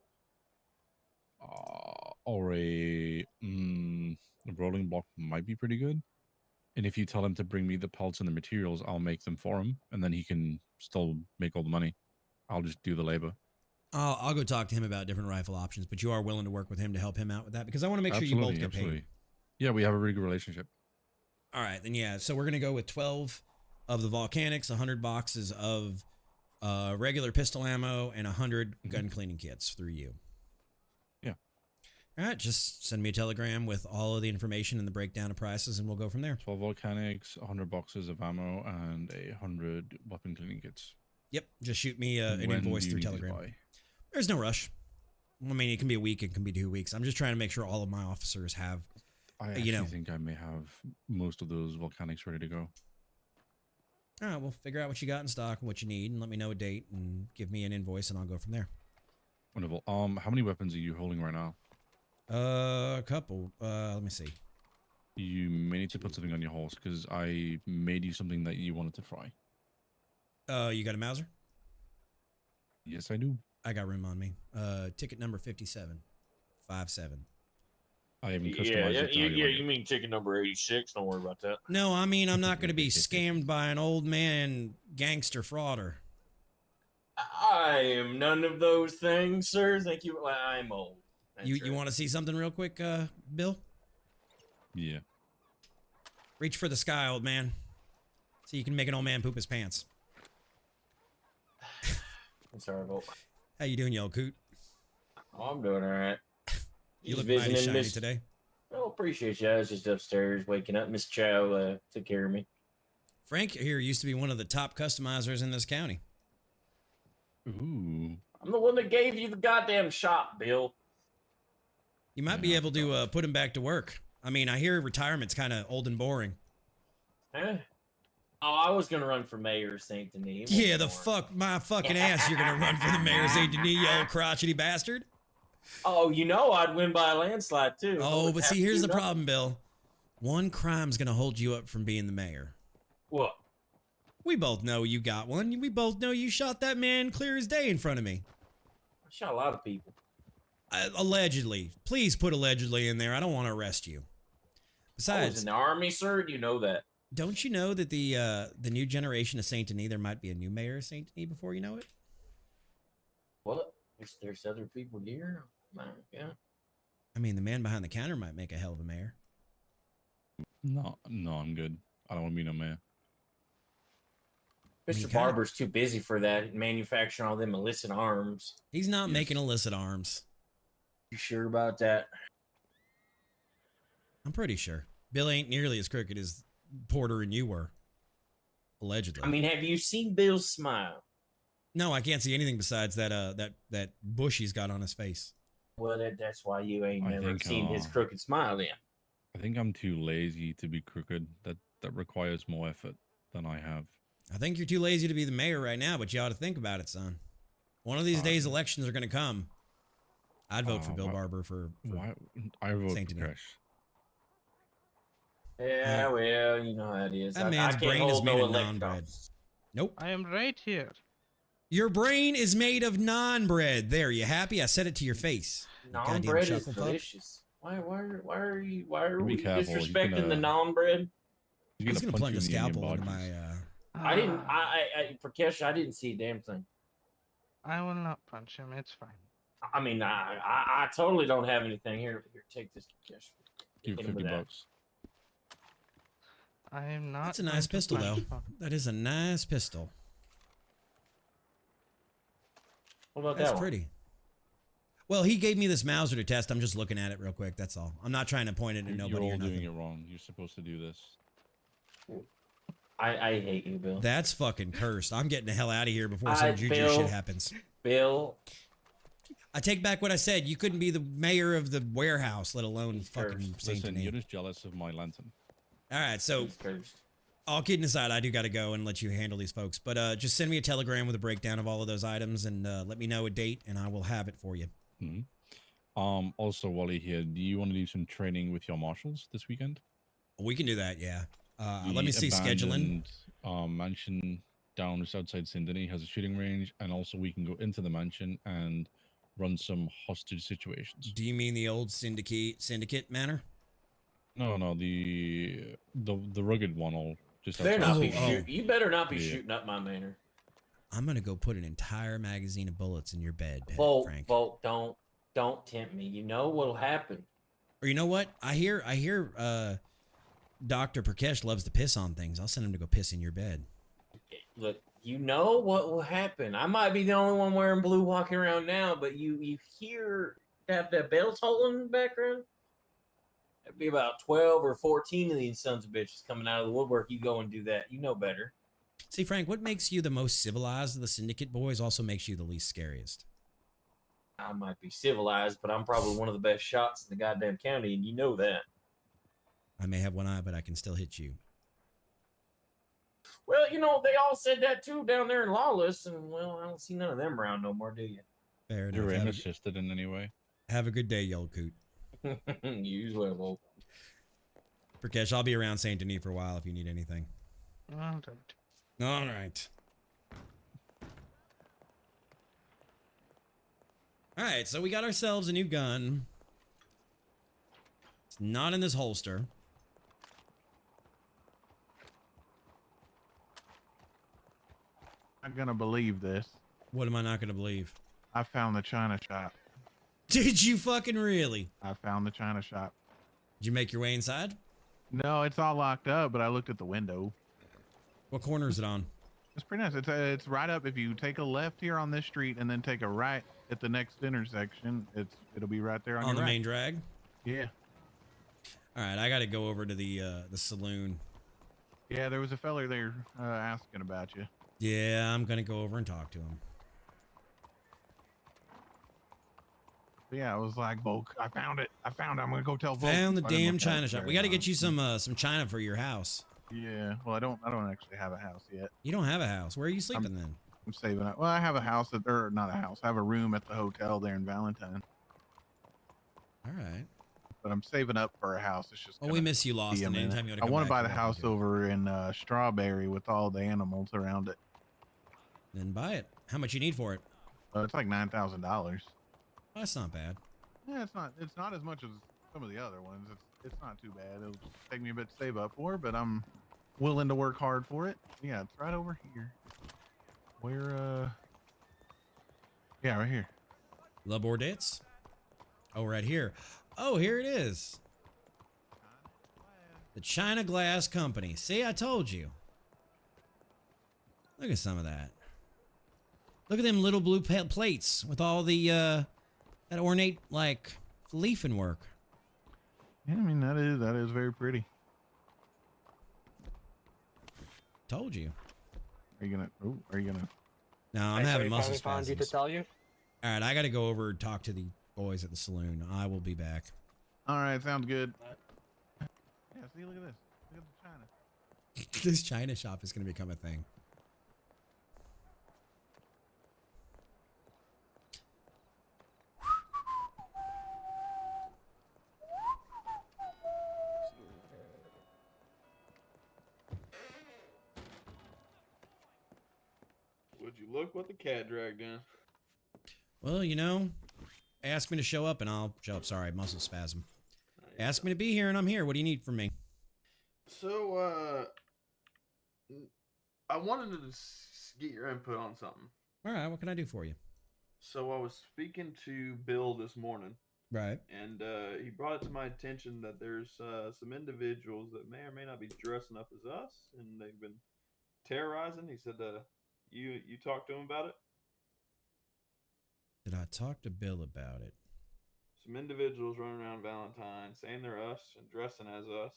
or a rolling block might be pretty good. And if you tell him to bring me the pelts and the materials, I'll make them for him, and then he can still make all the money. I'll just do the labor. I'll go talk to him about different rifle options, but you are willing to work with him to help him out with that because I want to make sure you both get paid. Yeah, we have a really good relationship. All right, then yeah. So we're gonna go with 12 of the volcanics, 100 boxes of regular pistol ammo, and 100 gun cleaning kits through you. Yeah. All right, just send me a telegram with all of the information and the breakdown of prices, and we'll go from there. 12 volcanics, 100 boxes of ammo, and 100 weapon cleaning kits. Yep, just shoot me an invoice through Telegram. There's no rush. I mean, it can be a week, it can be 2 weeks. I'm just trying to make sure all of my officers have, I actually think I may have most of those volcanics ready to go. All right, well, figure out what you got in stock and what you need, and let me know a date, and give me an invoice, and I'll go from there. Wonderful. How many weapons are you holding right now? A couple. Let me see. You may need to put something on your horse because I made you something that you wanted to fry. You got a Mauser? Yes, I do. I got room on me. Ticket number 57. 57. I haven't customized it. You mean ticket number 86? Don't worry about that. No, I mean, I'm not going to be scammed by an old man gangster frauder. I am none of those things, sir. Thank you. I'm old. You want to see something real quick, Bill? Yeah. Reach for the sky, old man. So you can make an old man poop his pants. It's horrible. How you doing, you old coot? Oh, I'm doing all right. You look mighty shiny today. Oh, appreciate you. I was just upstairs waking up. Miss Chow took care of me. Frank here used to be one of the top customizers in this county. Ooh. I'm the one that gave you the goddamn shop, Bill. You might be able to put him back to work. I mean, I hear retirement's kind of old and boring. Eh? Oh, I was gonna run for mayor of Saint Denis. Yeah, my fucking ass. You're gonna run for the mayor of Saint Denis, you old crotchety bastard. Oh, you know I'd win by a landslide too. Oh, but see, here's the problem, Bill. One crime's gonna hold you up from being the mayor. What? We both know you got one. We both know you shot that man clear as day in front of me. I shot a lot of people. Allegedly. Please put allegedly in there. I don't want to arrest you. Besides, I was in the army, sir. You know that. Don't you know that the new generation of Saint Denis, there might be a new mayor of Saint Denis before you know it? What? There's other people here? Yeah. I mean, the man behind the counter might make a hell of a mayor. No, I'm good. I don't want to be no mayor. mean, Mr. Barber's too busy for that, manufacturing all them illicit arms. He's not making illicit arms. You sure about that? I'm pretty sure. Bill ain't nearly as crooked as Porter and you were. Allegedly. I mean, have you seen Bill's smile? No, I can't see anything besides that bush he's got on his face. Well, that's why you ain't I never think, seen his crooked smile then. I think I'm too lazy to be crooked. That requires more effort than I have. I think you're too lazy to be the mayor right now, but you ought to think about it, son. One of these days, elections are going to come. I'd vote for Bill Barber for why? I vote Saint for Denis. Crash. Yeah, well, you know how it is. That I man's can't brain is hold made no of elected non-bread. office. Nope. I am right here. Your brain is made of non-bread. There, you happy? I said it to your face. You goddamn Non-bread is chuckle fuck. delicious. Why are Be we careful, you disrespecting can, the non-bread? He's gonna plunge a scalpel into my. I didn't. Prakesh, I didn't see a damn thing. I will not punch him. It's fine. I mean, I totally don't have anything here. Here, take this, Prakesh. Give Hit him with $50. that. I am not. That's a going nice to pistol, though. punch him. That is a nice pistol. What about That's that one? pretty. Well, he gave me this Mauser to test. I'm just looking at it real quick. That's all. I'm not trying to point it at You're nobody all or nothing. doing it wrong. You're supposed to do this. I hate you, Bill. That's fucking cursed. I'm getting the hell out of here before some juju Bill, shit happens. Bill, I take back what I said. You couldn't be the mayor of the warehouse, let alone fucking Saint Listen, Denis. you're just jealous of my lantern. All right, so all kidding aside, I do got to go and let you handle these folks. But just send me a telegram with a breakdown of all of those items and let me know a date, and I will have it for you. Mm-hmm. Also, Wally here, do you want to do some training with your marshals this weekend? We can do that, yeah. The Let me see scheduling. Mansion down just outside Saint Denis has a shooting range, and also we can go into the mansion and run some hostage situations. Do you mean the old syndicate manor? No, the rugged one. All just better not be Oh. shoot. You better not be Yeah. shooting up my manor. I'm gonna go put an entire magazine of bullets in your bed, Frank. Volk, don't tempt me. You know what'll happen. Or you know what? I hear Dr. Prakesh loves to piss on things. I'll send him to go piss in your bed. Look, you know what will happen. I might be the only one wearing blue walking around now, but you hear that bell tolling in the background? That'd be about 12 or 14 of these sons of bitches coming out of the woodwork. You go and do that. You know better. See, Frank, what makes you the most civilized of the syndicate boys also makes you the least scariest. I might be civilized, but I'm probably one of the best shots in the goddamn county, and you know that. I may have one eye, but I can still hit you. Well, you know, they all said that too down there in Lawless, and well, I don't see none of them around no more, do you? Fair Your enough. aim assisted in any way? Have a good day, you old coot. You as well, Volk. Prakesh, I'll be around Saint Denis for a while if you need anything. All right. All right. All right, so we got ourselves a new gun. It's not in this holster. I'm gonna believe this. What am I not gonna believe? I found the China shop. Did you fucking really? I found the China shop. Did you make your way inside? No, it's all locked up, but I looked at the window. What corner is it on? It's pretty nice. It's right up. If you take a left here on this street and then take a right at the next intersection, it'll be right there on On your the right. main drag? Yeah. All right, I got to go over to the saloon. Yeah, there was a feller there asking about you. Yeah, I'm gonna go over and talk to him. But yeah, I was like, Volk, I found it. I found it. I'm gonna go tell Volk. Found the I didn't damn look at China it shop. very We got to long. get you some China for your house. Yeah. Well, I don't actually have a house yet. You don't have a house. Where are you sleeping then? I'm saving up. Well, I have a house or not a house. I have a room at the hotel there in Valentine. All right. But I'm saving up for a house. It's just. Well, we miss you, be Lost. a And minute. anytime you want I to come want back, to buy you're the welcome house to. over in Strawberry with all the animals around it. Then buy it. How much you need for it? It's like $9,000. That's not bad. Yeah, it's not. It's not as much as some of the other ones. It's not too bad. It'll just take me a bit to save up for, but I'm willing to work hard for it. Yeah, it's right over here. Where? Yeah, right here. La Bordettes? Oh, right here. Oh, here it is. The China Glass Company. See, I told you. Look at some of that. Look at them little blue plates with all the that ornate like leafing work. Yeah, I mean that is very pretty. Told you. Are you gonna? No, I'm Hey, so having he muscle finally found you to spasms. tell you? All right, I got to go over and talk to the boys at the saloon. I will be back. All right, sounds good. Yeah, see, look at this. Look at the China. This China shop is going to become a thing. Would you look what the cat dragged in? Well, you know, ask me to show up and I'll show up. Sorry, muscle spasm. Ask me to be here and I'm here. What do you need from me? So, I wanted to get your input on something. All right, what can I do for you? So I was speaking to Bill this morning. Right. And he brought it to my attention that there's some individuals that may or may not be dressing up as us, and they've been terrorizing. He said, you talked to him about it? Did I talk to Bill about it? Some individuals running around Valentine saying they're us and dressing as us.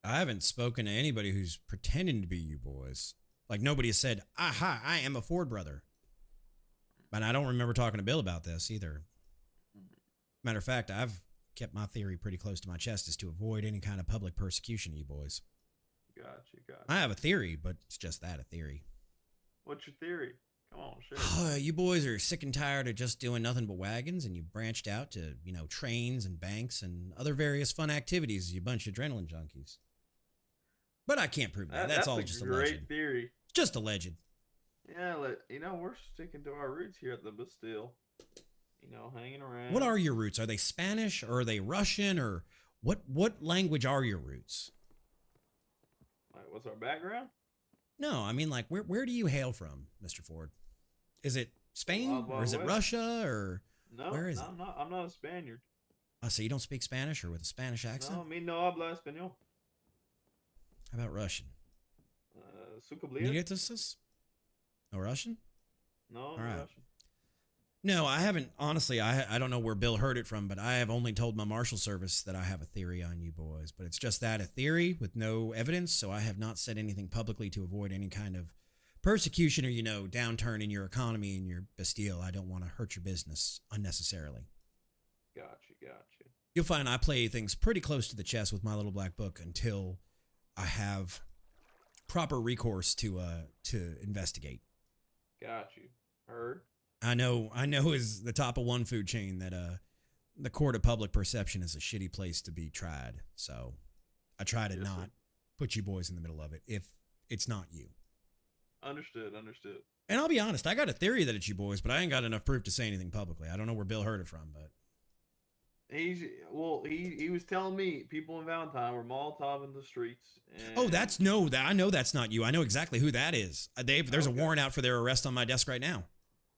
I haven't spoken to anybody who's pretending to be you boys. Like nobody has said, aha, I am a Ford brother. And I don't remember talking to Bill about this either. Matter of fact, I've kept my theory pretty close to my chest as to avoid any kind of public persecution of you boys. Gotcha. I have a theory, but it's just that, a theory. What's your theory? Come on, share. You boys are sick and tired of just doing nothing but wagons, and you've branched out to, you know, trains and banks and other various fun activities, you bunch of adrenaline junkies. But I can't prove that. That's all just a alleged. great theory. Just alleged. Yeah, you know, we're sticking to our roots here at the Bastille. You know, hanging around. What are your roots? Are they Spanish or are they Russian or what language are your roots? Like, what's our background? No, I mean like where do you hail from, Mr. Ford? Is it Spain Wild, Wild or is it West. Russia or No, where is no, it? I'm not a Spaniard. Oh, so you don't speak Spanish or with a Spanish accent? No, me no habla español. How about Russian? Suka Nietzsche? No Russian? No, All no right. Russian. No, I haven't. Honestly, I don't know where Bill heard it from, but I have only told my Marshal service that I have a theory on you boys. But it's just that, a theory with no evidence, so I have not said anything publicly to avoid any kind of persecution or, you know, downturn in your economy and your Bastille. I don't want to hurt your business unnecessarily. Gotcha. You'll find I play things pretty close to the chest with my little black book until I have proper recourse to investigate. Got you. Heard. I know is the top of one food chain that the court of public perception is a shitty place to be tried. So I try to not put you boys in the middle of it if it's not you. Understood. And I'll be honest, I got a theory that it's you boys, but I ain't got enough proof to say anything publicly. I don't know where Bill heard it from, but He was telling me people in Valentine were Molotov in the streets. And I know that's not you. I know exactly who that is. There's a warrant out for their arrest on my desk right now.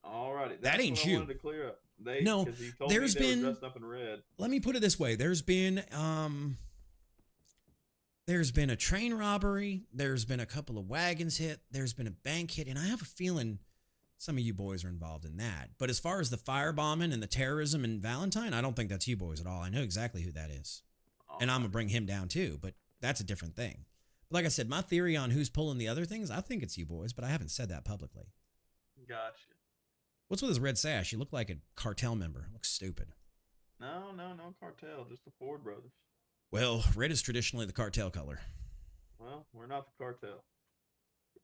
Alrighty, That ain't what I you. wanted to clear up. No, 'cause he told there's me they been- were dressed up in red. Let me put it this way. There's been a train robbery. There's been a couple of wagons hit. There's been a bank hit. And I have a feeling some of you boys are involved in that. But as far as the firebombing and the terrorism in Valentine, I don't think that's you boys at all. I know exactly who that is. And I'm going to bring him down too. But that's a different thing. But like I said, my theory on who's pulling the other things, I think it's you boys. But I haven't said that publicly. Gotcha. What's with his red sash? You look like a cartel member. Looks stupid. No cartel, just the Ford brothers. Well, red is traditionally the cartel color. Well, we're not the cartel.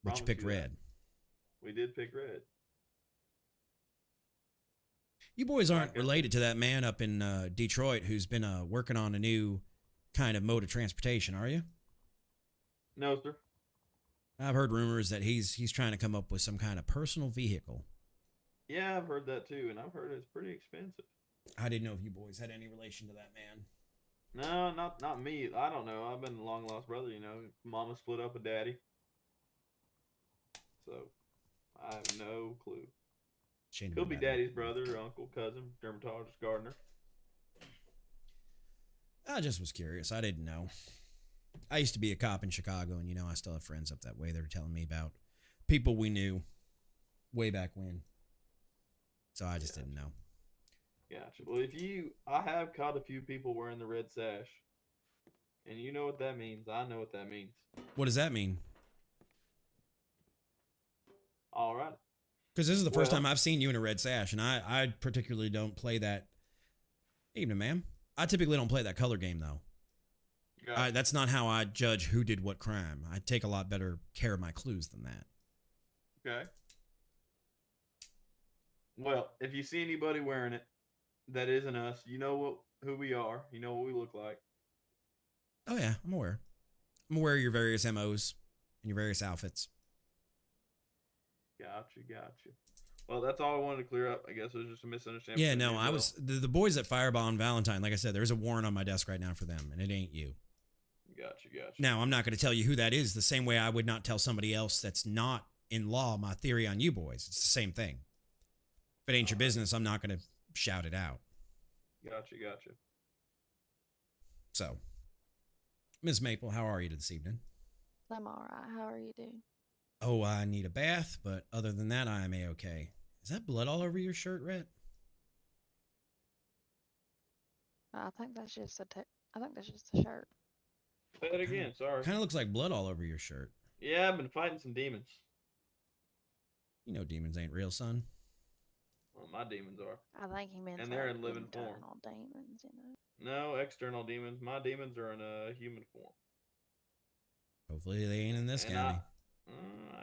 But you Promise picked that. red. We did pick red. You boys aren't related to that man up in Detroit who's been working on a new kind of mode of transportation, are you? No, sir. I've heard rumors that he's trying to come up with some kind of personal vehicle. Yeah, I've heard that too, and I've heard it's pretty expensive. I didn't know if you boys had any relation to that man. No, not me. I don't know. I've been a long lost brother, you know. Mama split up with daddy. So, I have no clue. He'll be daddy's brother, uncle, cousin, dermatologist, gardener. I just was curious. I didn't know. I used to be a cop in Chicago, and, you know, I still have friends up that way. They were telling me about people we knew way back when. So I just didn't know. Gotcha. Well, I have caught a few people wearing the red sash, and you know what that means. I know what that means. What does that mean? All right. Because this is the first time I've seen you in a red sash, and I particularly don't play that. Evening, ma'am. I typically don't play that color game, though. That's not how I judge who did what crime. I take a lot better care of my clues than that. Okay. Well, if you see anybody wearing it that isn't us, you know who we are. You know what we look like. Oh, yeah, I'm aware. I'm aware of your various MOs and your various outfits. Gotcha. Well, that's all I wanted to clear up. I guess it was just a misunderstanding. Yeah, no, I was the boys at Fireball and Valentine. Like I said, there's a warrant on my desk right now for them, and it ain't you. Gotcha. Now, I'm not going to tell you who that is the same way I would not tell somebody else that's not in law my theory on you boys. It's the same thing. If it ain't your business, I'm not going to shout it out. Gotcha. So, Ms. Maple, how are you this evening? I'm all right. How are you doing? Oh, I need a bath, but other than that, I am A-okay. Is that blood all over your shirt, Rhett? I think that's just a shirt. Say it again. Sorry. Kind of looks like blood all over your shirt. Yeah, I've been fighting some demons. You know demons ain't real, son. Well, my demons are. I think he meant and they're in living form. internal demons, you know. No, external demons. My demons are in a human form. Hopefully they ain't in this And county.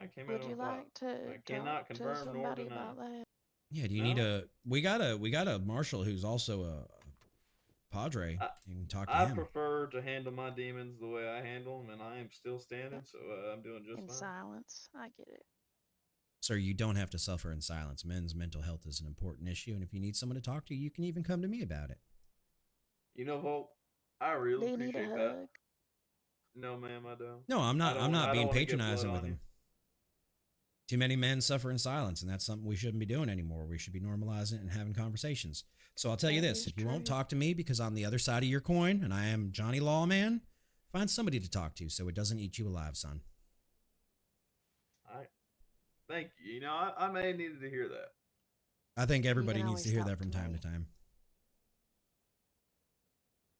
I came Would out you on like top. to I cannot talk to confirm nor somebody deny. about that? Yeah, do you need a we got a Marshal who's also a Padre. You can talk to I him. prefer to handle my demons the way I handle them, and I am still standing, so I'm doing just In fine. silence. I get it. Sir, you don't have to suffer in silence. Men's mental health is an important issue, and if you need someone to talk to, you can even come to me about it. You know, Volk, I really Do you need a appreciate that. hug? No, ma'am, I don't. No, I'm not. I'm not being patronizing with him. him. Too many men suffer in silence, and that's something we shouldn't be doing anymore. We should be normalizing it and having conversations. So I'll tell you this: if you won't talk to me because I'm the other side of your coin, and I am Johnny Lawman, find somebody to talk to so it doesn't eat you alive, son. All right. Thank you. You know, I may have needed to hear that. I think everybody can needs to always hear talk that from to time me. to time.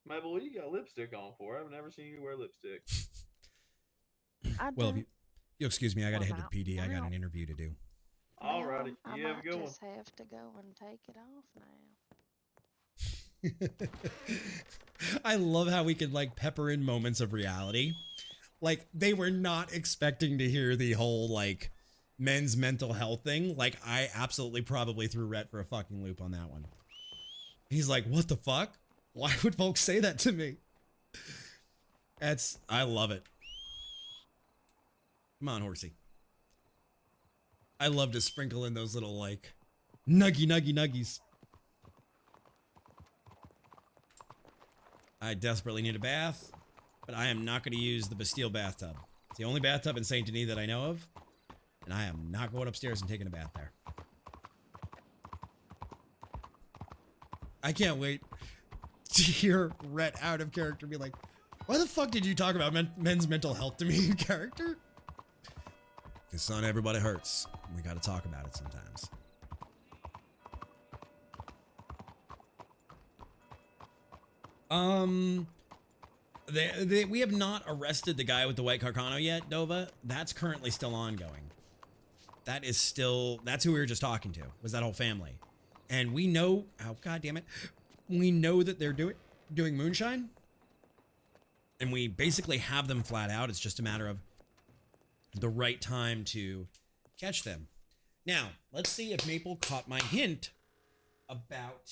Mabel, what you got lipstick on for? I've never seen you wear lipstick. Well, if you excuse me, I got to Well, head to the PD. I got now- an interview to do. Alrighty, I you have a might good one. just have to go and take it off now. I love how we could like pepper in moments of reality. Like they were not expecting to hear the whole like men's mental health thing. Like I absolutely probably threw Rhett for a fucking loop on that one. He's like, what the fuck? Why would folks say that to me? I love it. Come on, horsey. I love to sprinkle in those little like nuggies. I desperately need a bath, but I am not going to use the Bastille bathtub. It's the only bathtub in Saint Denis that I know of, and I am not going upstairs and taking a bath there. I can't wait to hear Rhett out of character be like, why the fuck did you talk about men's mental health to me in character? Because son, everybody hurts. We got to talk about it sometimes. We have not arrested the guy with the white Carcano yet, Nova. That's currently still ongoing. That's who we were just talking to, was that whole family. And we know, oh god damn it, we know that they're doing moonshine. And we basically have them flat out. It's just a matter of the right time to catch them. Now, let's see if Maple caught my hint about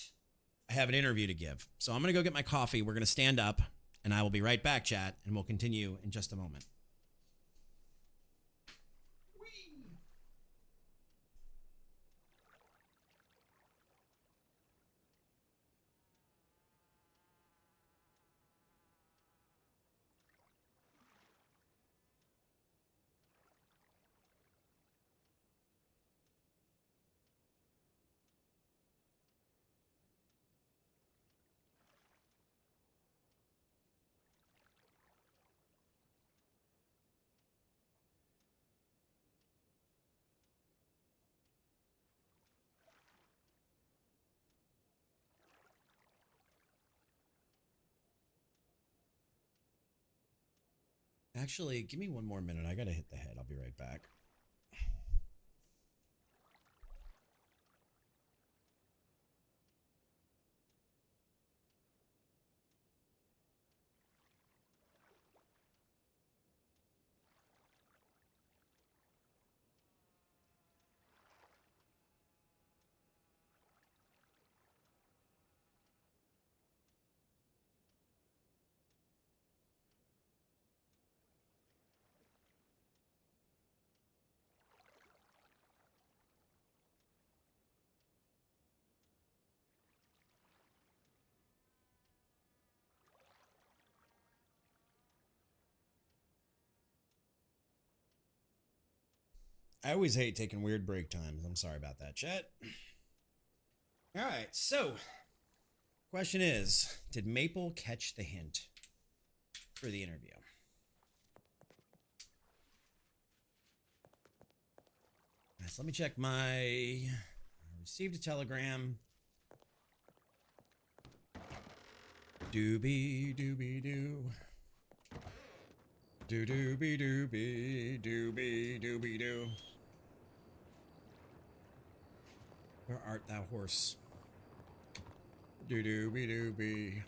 I have an interview to give. So I'm going to go get my coffee. We're going to stand up, and I will be right back, chat, and we'll continue in just a moment. Actually, give me one more minute. I gotta hit the head. I'll be right back. I always hate taking weird break times. I'm sorry about that, chat. All right, so question is, did Maple catch the hint for the interview? Right, so let me check I received a telegram. Doobie doobie doo. Doo doobie doobie doobie doobie doo. Where art thou, horse? Doo doobie doobie.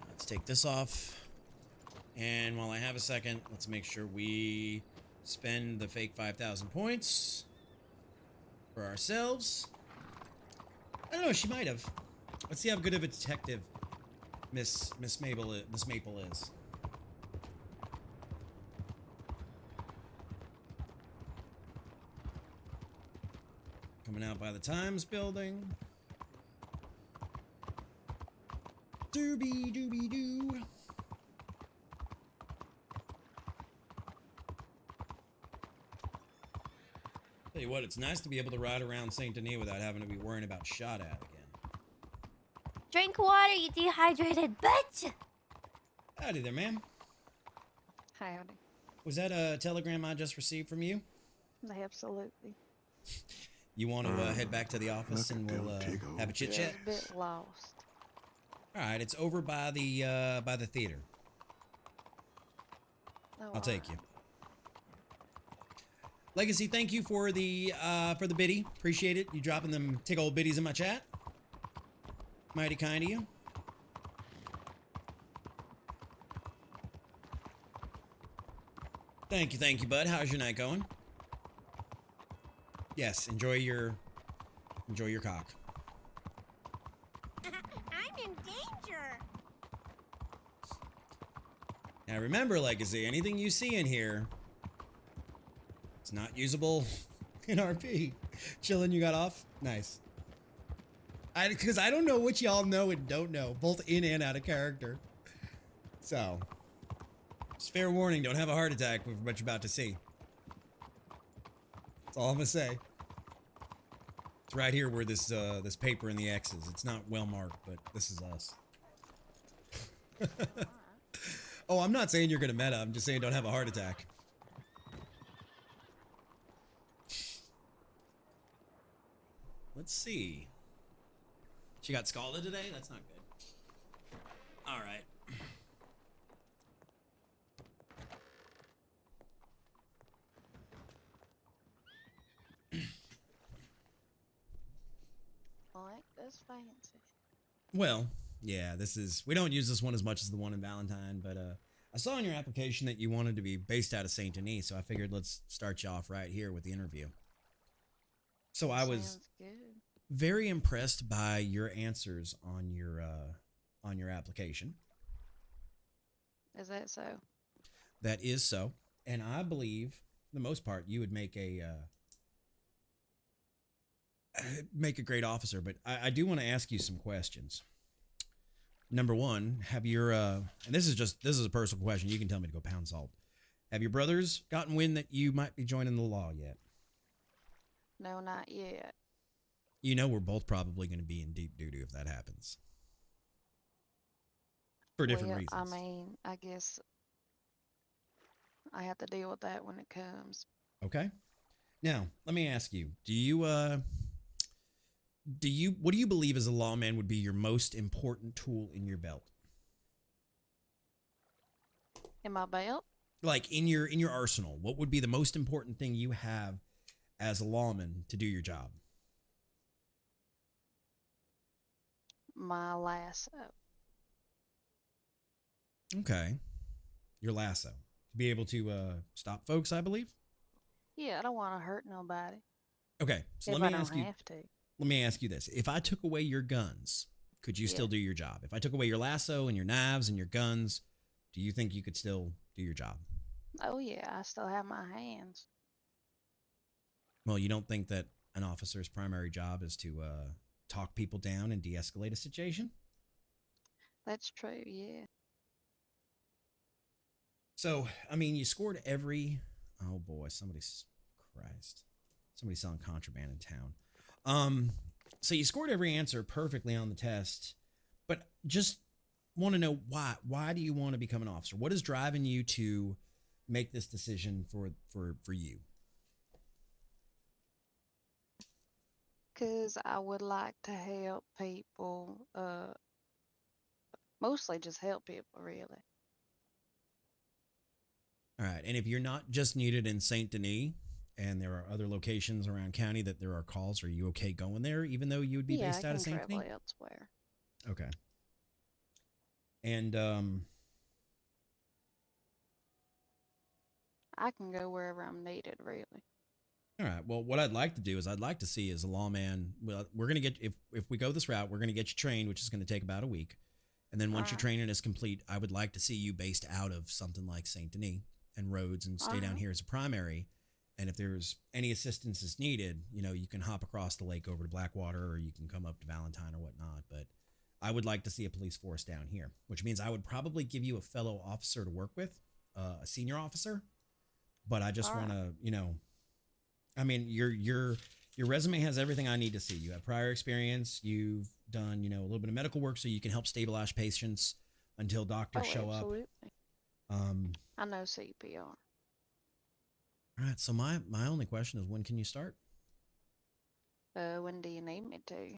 Let's take this off. And while I have a second, let's make sure we spend the fake 5,000 points for ourselves. I don't know, she might have. Let's see how good of a detective Miss Maple is. Coming out by the Times building. Doobie doobie doo. Tell you what, it's nice to be able to ride around Saint Denis without having to be worrying about shot at again. Drink water, you dehydrated bitch! Howdy there, ma'am. Howdy. Was that a telegram I just received from you? Absolutely. You want to head back to the office and we'll have a chit chat? A bit lost. All right, it's over by the theater. Oh, I'll take you. Legacy, thank you for the biddy. Appreciate it. You dropping them tick old biddies in my chat. Mighty kind of you. Thank you, bud. How's your night going? Yes, enjoy your cock. I'm in danger. Now remember, Legacy, anything you see in here, it's not usable in RP. Chillin', you got off? Nice. Because I don't know what y'all know and don't know, both in and out of character. So, just fair warning, don't have a heart attack with what you're about to see. That's all I'm gonna say. It's right here where this paper and the X's. It's not well marked, but this is us. Oh, I'm not saying you're gonna meta. I'm just saying don't have a heart attack. Let's see. She got scalded today? That's not good. All right. Like this fancy. Well, yeah, we don't use this one as much as the one in Valentine, but I saw in your application that you wanted to be based out of Saint Denis, so I figured let's start you off right here with the interview. So I was Sounds good. very impressed by your answers on your application. Is that so? That is so, and I believe, for the most part, you would make a great officer. But I do want to ask you some questions. Number one, have your and this is a personal question. You can tell me to go pound salt. Have your brothers gotten wind that you might be joining the law yet? No, not yet. You know we're both probably going to be in deep doo-doo if that happens. For different reasons. I mean, I guess I have to deal with that when it comes. Okay. Now, let me ask you, what do you believe as a lawman would be your most important tool in your belt? In my belt? Like in your arsenal, what would be the most important thing you have as a lawman to do your job? My lasso. Okay. Your lasso. To be able to stop folks, I believe. Yeah, I don't want to hurt nobody. Okay. So If let I me don't ask you. have to. Let me ask you this. If I took away your guns, could you still do your job? If I took away your lasso and your knives and your guns, do you think you could still do your job? Oh yeah, I still have my hands. Well, you don't think that an officer's primary job is to talk people down and de-escalate a situation? That's true, yeah. So, I mean, you scored every. Oh boy, somebody's selling contraband in town. So you scored every answer perfectly on the test, but just want to know why. Why do you want to become an officer? What is driving you to make this decision for you? Because I would like to help people, mostly just help people, really. All right, and if you're not just needed in Saint Denis, and there are other locations around county that there are calls, are you okay going there, even though you would be Yeah, based I out can of Saint travel Denis? elsewhere. Okay. And I can go wherever I'm needed, really. all right. Well, what I'd like to do is I'd like to see as a lawman. Well, we're gonna get if we go this route, we're gonna get you trained, which is gonna take about a week, and then once your training is complete, I would like to see you based out of something like Saint Denis and Rhodes and stay down here as a primary. And if there's any assistance is needed, you can hop across the lake over to Blackwater, or you can come up to Valentine or whatnot. But I would like to see a police force down here, which means I would probably give you a fellow officer to work with, a senior officer. But I just want to, I mean, your resume has everything I need to see. You have prior experience. You've done, a little bit of medical work, so you can help stabilize patients until doctors show absolutely. up. I know CPR. All right. So my only question is, when can you start? When do you need me to?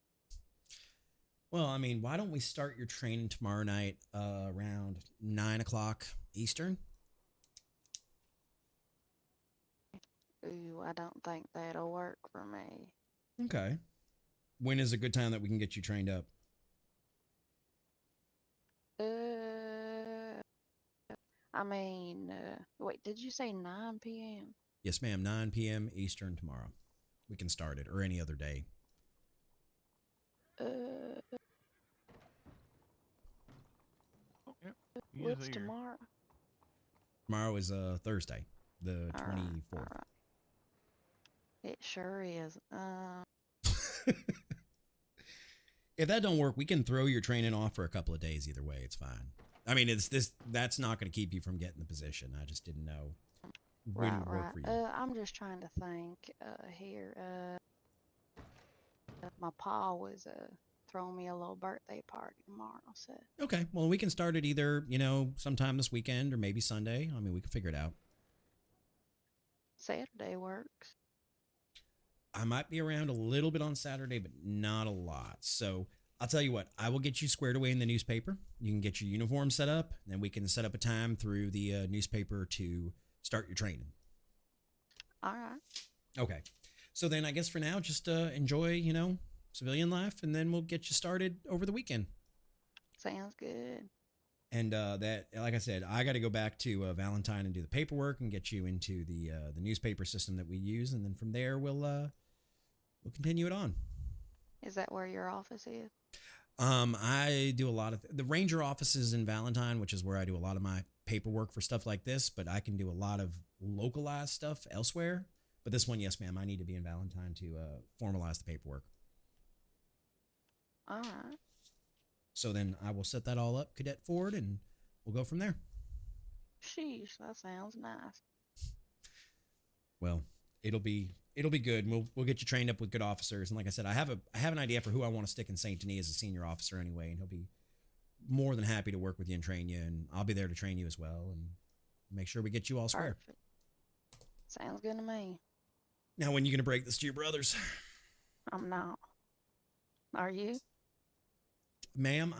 Well, I mean, why don't we start your training tomorrow night around 9:00 Eastern? Ooh, I don't think that'll work for me. Okay. When is a good time that we can get you trained up? I mean, wait, did you say 9 p.m.? Yes, ma'am. 9 p.m. Eastern tomorrow. We can start it, or any other day. What's tomorrow? Tomorrow is Thursday, the 24th. It sure is. If that don't work, we can throw your training off for a couple of days. Either way, it's fine. I mean, that's not going to keep you from getting the position. I just didn't know when would work for you. I'm just trying to think here. My pa was throwing me a little birthday party tomorrow, so. Okay, well, we can start it either, sometime this weekend or maybe Sunday. I mean, we can figure it out. Saturday works. I might be around a little bit on Saturday, but not a lot. So I'll tell you what, I will get you squared away in the newspaper. You can get your uniform set up, then we can set up a time through the newspaper to start your training. All right. Okay. So then I guess for now, just enjoy, civilian life, and then we'll get you started over the weekend. Sounds good. And that, like I said, I got to go back to Valentine and do the paperwork and get you into the newspaper system that we use, and then from there we'll continue it on. Is that where your office is? I do a lot of the ranger offices in Valentine, which is where I do a lot of my paperwork for stuff like this. But I can do a lot of localized stuff elsewhere. But this one, yes, ma'am, I need to be in Valentine to formalize the paperwork. All right. So then I will set that all up, Cadet Ford, and we'll go from there. Sheesh, that sounds nice. Well, it'll be good. We'll get you trained up with good officers. And like I said, I have an idea for who I want to stick in Saint Denis as a senior officer anyway, and he'll be more than happy to work with you and train you, and I'll be there to train you as well and make sure we get you all square. Perfect. Sounds good to me. Now, when are you going to break this to your brothers? I'm not. Are you? Ma'am,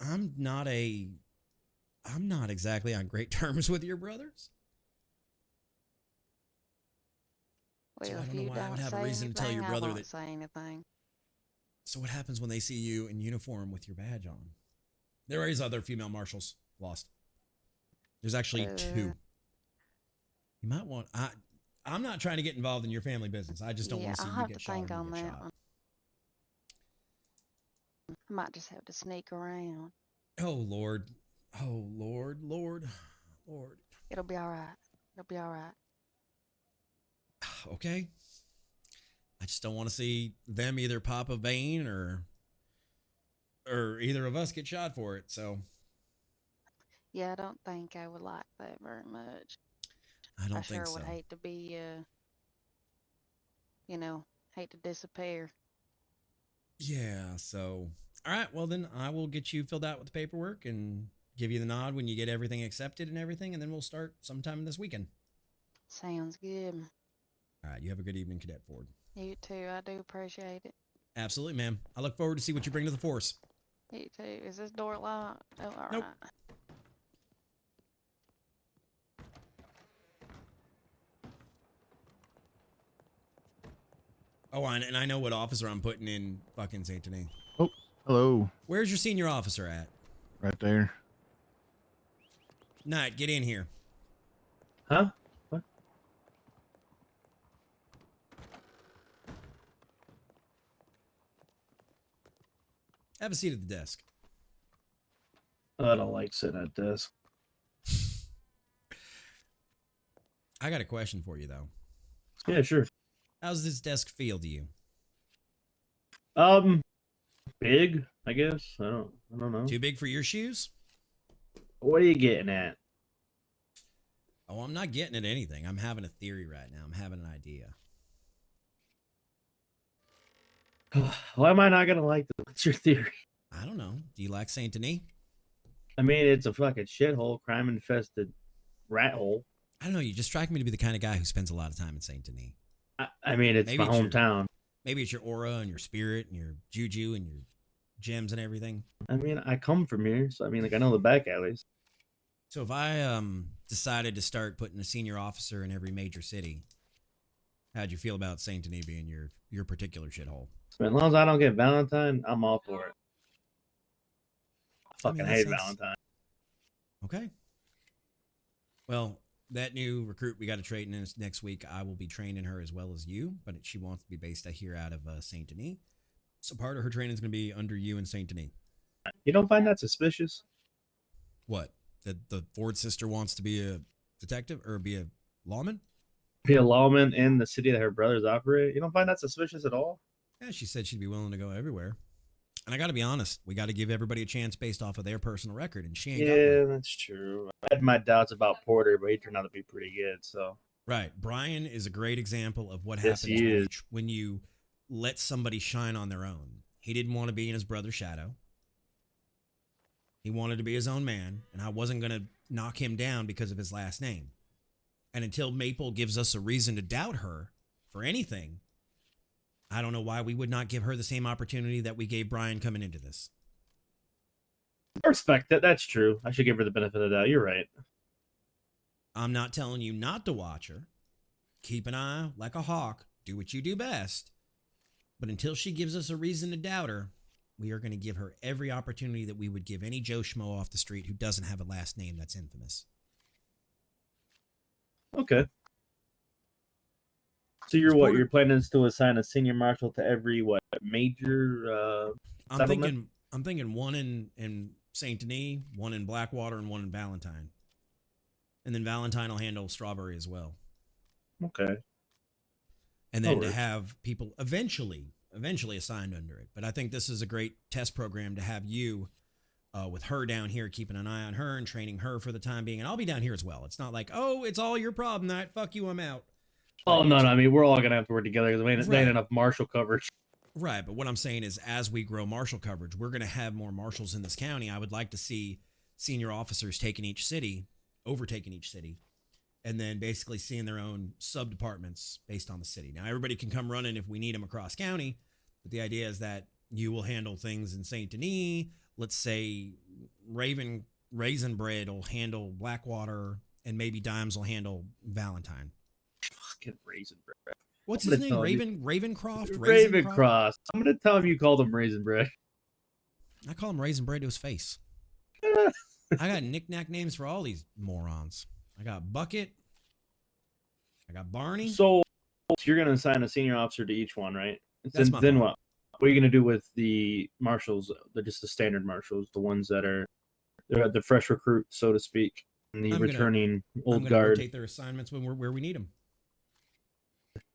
I'm not a I'm not exactly on great terms with your brothers. Well, So I if don't know you why I would don't have a say reason to tell anything, your I brother won't that. say anything. So what happens when they see you in uniform with your badge on? There is other female marshals lost. There's actually two. You might want. I'm not trying to get involved in your family business. I just don't Yeah, want to see I'll you have get to shot think or me on get that shot. one. I might just have to sneak around. Oh Lord. Oh Lord. Lord. Lord. It'll be all right. It'll be all right. Okay. I just don't want to see them either pop a vein or either of us get shot for it. So Yeah, I don't think I would like that very much. I don't I think sure would so. hate to be, hate to disappear. Yeah. So all right. Well then I will get you filled out with the paperwork and give you the nod when you get everything accepted and everything, and then we'll start sometime this weekend. Sounds good. All right. You have a good evening, Cadet Ford. You too. I do appreciate it. Absolutely, ma'am. I look forward to see what you bring to the force. You too. Is this door locked? Oh, all Nope. right. Oh, and I know what officer I'm putting in fucking St. Denis. Oh, hello. Where's your senior officer at? Right there. Knight, get in here. Huh? What? Have a seat at the desk. I don't like sitting at desk. I got a question for you, though. Yeah, sure. How's this desk feel to you? Big, I guess. I don't know. Too big for your shoes? What are you getting at? Oh, I'm not getting at anything. I'm having a theory right now. I'm having an idea. Why am I not gonna like this? What's your theory? I don't know. Do you like Saint Denis? I mean, it's a fucking shithole, crime-infested rat hole. I don't know. You just strike me to be the kind of guy who spends a lot of time in Saint Denis. I mean, it's my hometown. Maybe it's your aura and your spirit and your juju and your gems and everything. I mean, I come from here, so I mean, like, I know the back alleys. So if I decided to start putting a senior officer in every major city, how'd you feel about Saint Denis being your particular shithole? As long as I don't get Valentine, I'm all for it. I fucking that hate sounds- Valentine. Okay. Well, that new recruit we got to train in next week, I will be training her as well as you, but she wants to be based here out of Saint Denis. So part of her training is going to be under you in Saint Denis. You don't find that suspicious? What? That the Ford sister wants to be a detective or be a lawman? Be a lawman in the city that her brothers operate? You don't find that suspicious at all? Yeah, she said she'd be willing to go everywhere. And I got to be honest, we got to give everybody a chance based off of their personal record, and she ain't got one. Yeah, that's true. I had my doubts about Porter, but he turned out to be pretty good. So Right. Brian is a great example of what Yes, happens he is. when you let somebody shine on their own. He didn't want to be in his brother's shadow. He wanted to be his own man, and I wasn't going to knock him down because of his last name. And until Maple gives us a reason to doubt her for anything, I don't know why we would not give her the same opportunity that we gave Brian coming into this. I respect that. That's true. I should give her the benefit of the doubt. You're right. I'm not telling you not to watch her. Keep an eye like a hawk. Do what you do best. But until she gives us a reason to doubt her, we are going to give her every opportunity that we would give any Joe Schmo off the street who doesn't have a last name that's infamous. Okay. So you're It's what? Porter- You're planning to assign a senior marshal to every major settlement? I'm thinking one in Saint Denis, one in Blackwater, and one in Valentine. And then Valentine will handle Strawberry as well. Okay. And then That to works. have people eventually assigned under it. But I think this is a great test program to have you with her down here, keeping an eye on her and training her for the time being. And I'll be down here as well. It's not like, oh, it's all your problem, Knight. Fuck you, I'm out. Oh no, I mean we're all gonna have to work together because there Right. ain't enough marshal coverage. Right, but what I'm saying is as we grow marshal coverage, we're going to have more marshals in this county. I would like to see senior officers overtaking each city, and then basically seeing their own sub-departments based on the city. Now, everybody can come running if we need them across county, but the idea is that you will handle things in St. Denis. Let's say Raven Raisin Bread will handle Blackwater, and maybe Dimes will handle Valentine. Fucking Raisin Bread. What's I'm his gonna name? tell him Ravencroft? Ravencroft. I'm gonna tell him you called him Raisin Bread. I call him Raisin Bread to his face. I got knick-knack names for all these morons. I got Bucket. I got Barney. So you're gonna assign a senior officer to each one, right? That's my Then plan. what? What are you gonna do with the marshals? They're just the standard marshals, the ones that are they're the fresh recruit, so to speak, and the returning I'm old gonna guard. rotate their assignments where we need them.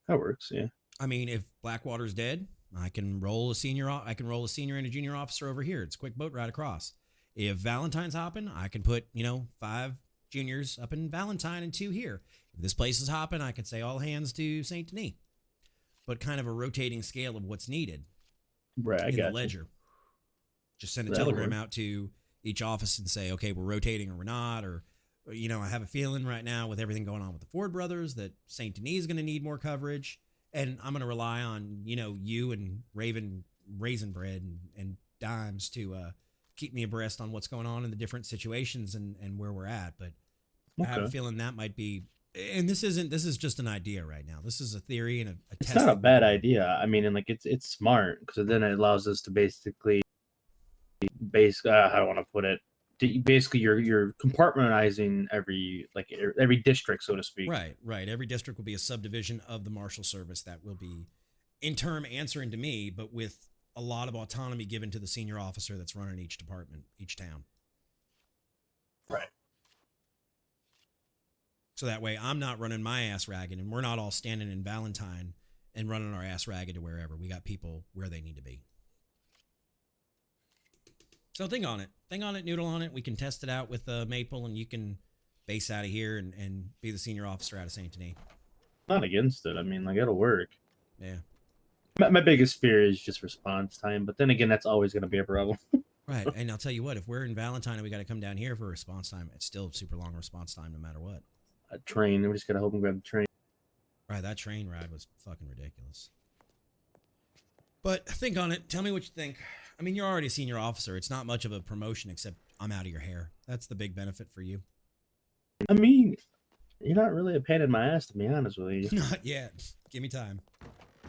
That works, yeah. I mean, if Blackwater's dead, I can roll a senior and a junior officer over here. It's a quick boat ride across. If Valentine's hopping, I can put 5 juniors up in Valentine and 2 here. If this place is hopping, I could say all hands to Saint Denis. But kind of a rotating scale of what's needed. Right, I in got the you. ledger. Just send a That'll telegram work. out to each office and say, okay, we're rotating or we're not, or I have a feeling right now with everything going on with the Ford brothers that Saint Denis is going to need more coverage, and I'm going to rely on you and Raisin Bread and Dimes to keep me abreast on what's going on in the different situations and where we're at. But I have a Okay. feeling that might be, and this is just an idea right now. This is a theory and a It's test. not a that we bad can do. idea. I mean, and it's smart because then it allows us to basically I don't want to put it. Basically, you're compartmentalizing every district, so to speak. Right. Every district will be a subdivision of the Marshal Service that will be, in turn, answering to me, but with a lot of autonomy given to the senior officer that's running each department, each town. Right. So that way I'm not running my ass ragged, and we're not all standing in Valentine and running our ass ragged to wherever. We got people where they need to be. So think on it, noodle on it. We can test it out with Maple, and you can base out of here and be the senior officer out of Saint Denis. Not against it. I mean, it'll work. Yeah. My biggest fear is just response time, but then again, that's always going to be a problem. Right. And I'll tell you what, if we're in Valentine and we got to come down here for response time, it's still super long response time no matter what. A train. We just got to hope and grab the train. Right. That train ride was fucking ridiculous. But think on it. Tell me what you think. I mean, you're already a senior officer. It's not much of a promotion except I'm out of your hair. That's the big benefit for you. I mean, you're not really a pain in my ass, to be honest with you. Not yet. Give me time.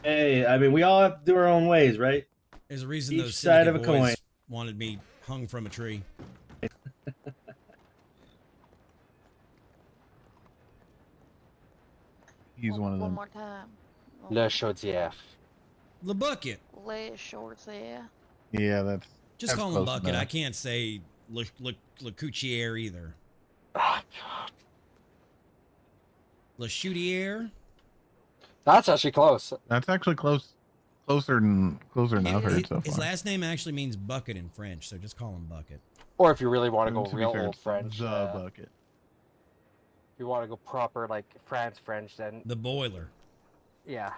Hey, I mean, we all have to do our own ways, right? There's a reason Each those side syndicate of a coin. boys wanted me hung from a tree. He's one of One them. more time. Le Chaudière. The Bucket. Les shorts, yeah. Yeah, that's Just that's call him close Bucket. enough. I can't say Le Coutier either. Le Choutier. That's actually close. That's actually closer than I've heard so His far. last name actually means bucket in French, so just call him Bucket. Or if you really want to go To be real fair, old it's French, the bucket. if you want to go proper like France French, then The boiler. yeah.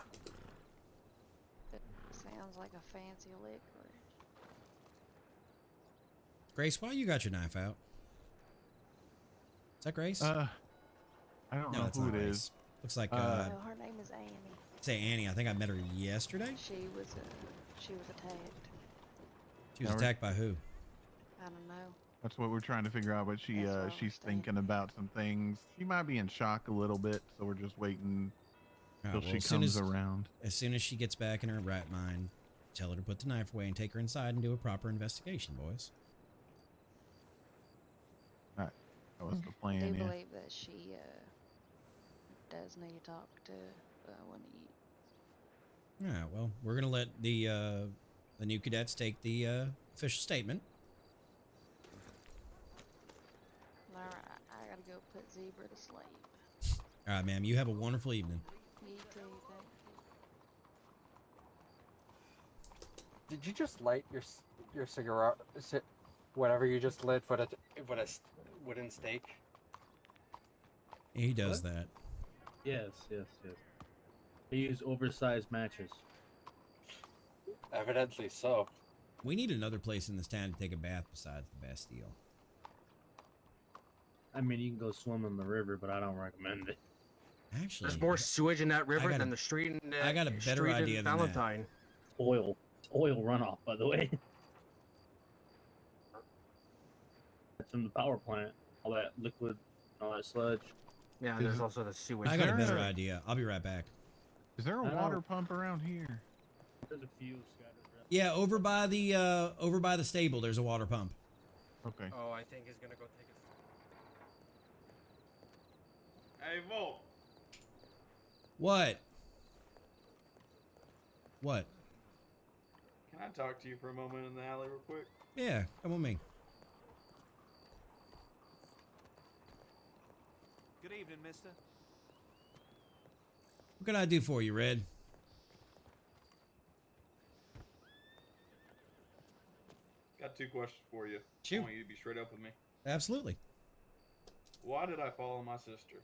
Sounds like a fancy liquor. Grace, why you got your knife out? Is that Grace? I don't No, know that's who not it Grace. is. Looks like No, her name is Annie. say Annie. I think I met her yesterday. She was attacked. She was Alright. attacked by who? I don't know. That's what we're trying to figure out. But she's thinking about some things. She might be in shock a little bit, so we're just waiting till she comes around. As soon as she gets back in her right mind, tell her to put the knife away and take her inside and do a proper investigation, boys. All right, that was the I plan. do Yeah. believe that she does need to talk to one of you. All right. Well, we're gonna let the new cadets take the official statement. Alright, I gotta go put Zebra to sleep. All right, ma'am. You have a wonderful evening. You too, thank you. Did you just light your cigarette? Whatever you just lit for the wooden stake. He does that. Yes. They use oversized matches. Evidently so. We need another place in this town to take a bath besides the Bastille. I mean, you can go swim in the river, but I don't recommend it. Actually, There's more sewage in that river got than a- the street in I got a better street in idea than that. Valentine. Oil runoff, by the way. from the power plant. All that liquid, all that sludge. Yeah, Is there's it- also the sewage. I got a there better a- idea. I'll be right back. Is there a I know. water pump around here? There's a few scattered around. Yeah, over by the stable, there's a water pump. Okay. Oh, I think he's gonna go take a. Hey, Volk. What? What? Can I talk to you for a moment in the alley real quick? Yeah, come on me. Good evening, mister. What can I do for you, Red? Got 2 questions for you. Shoot. I want you to be straight up with me. Absolutely. Why did I follow my sister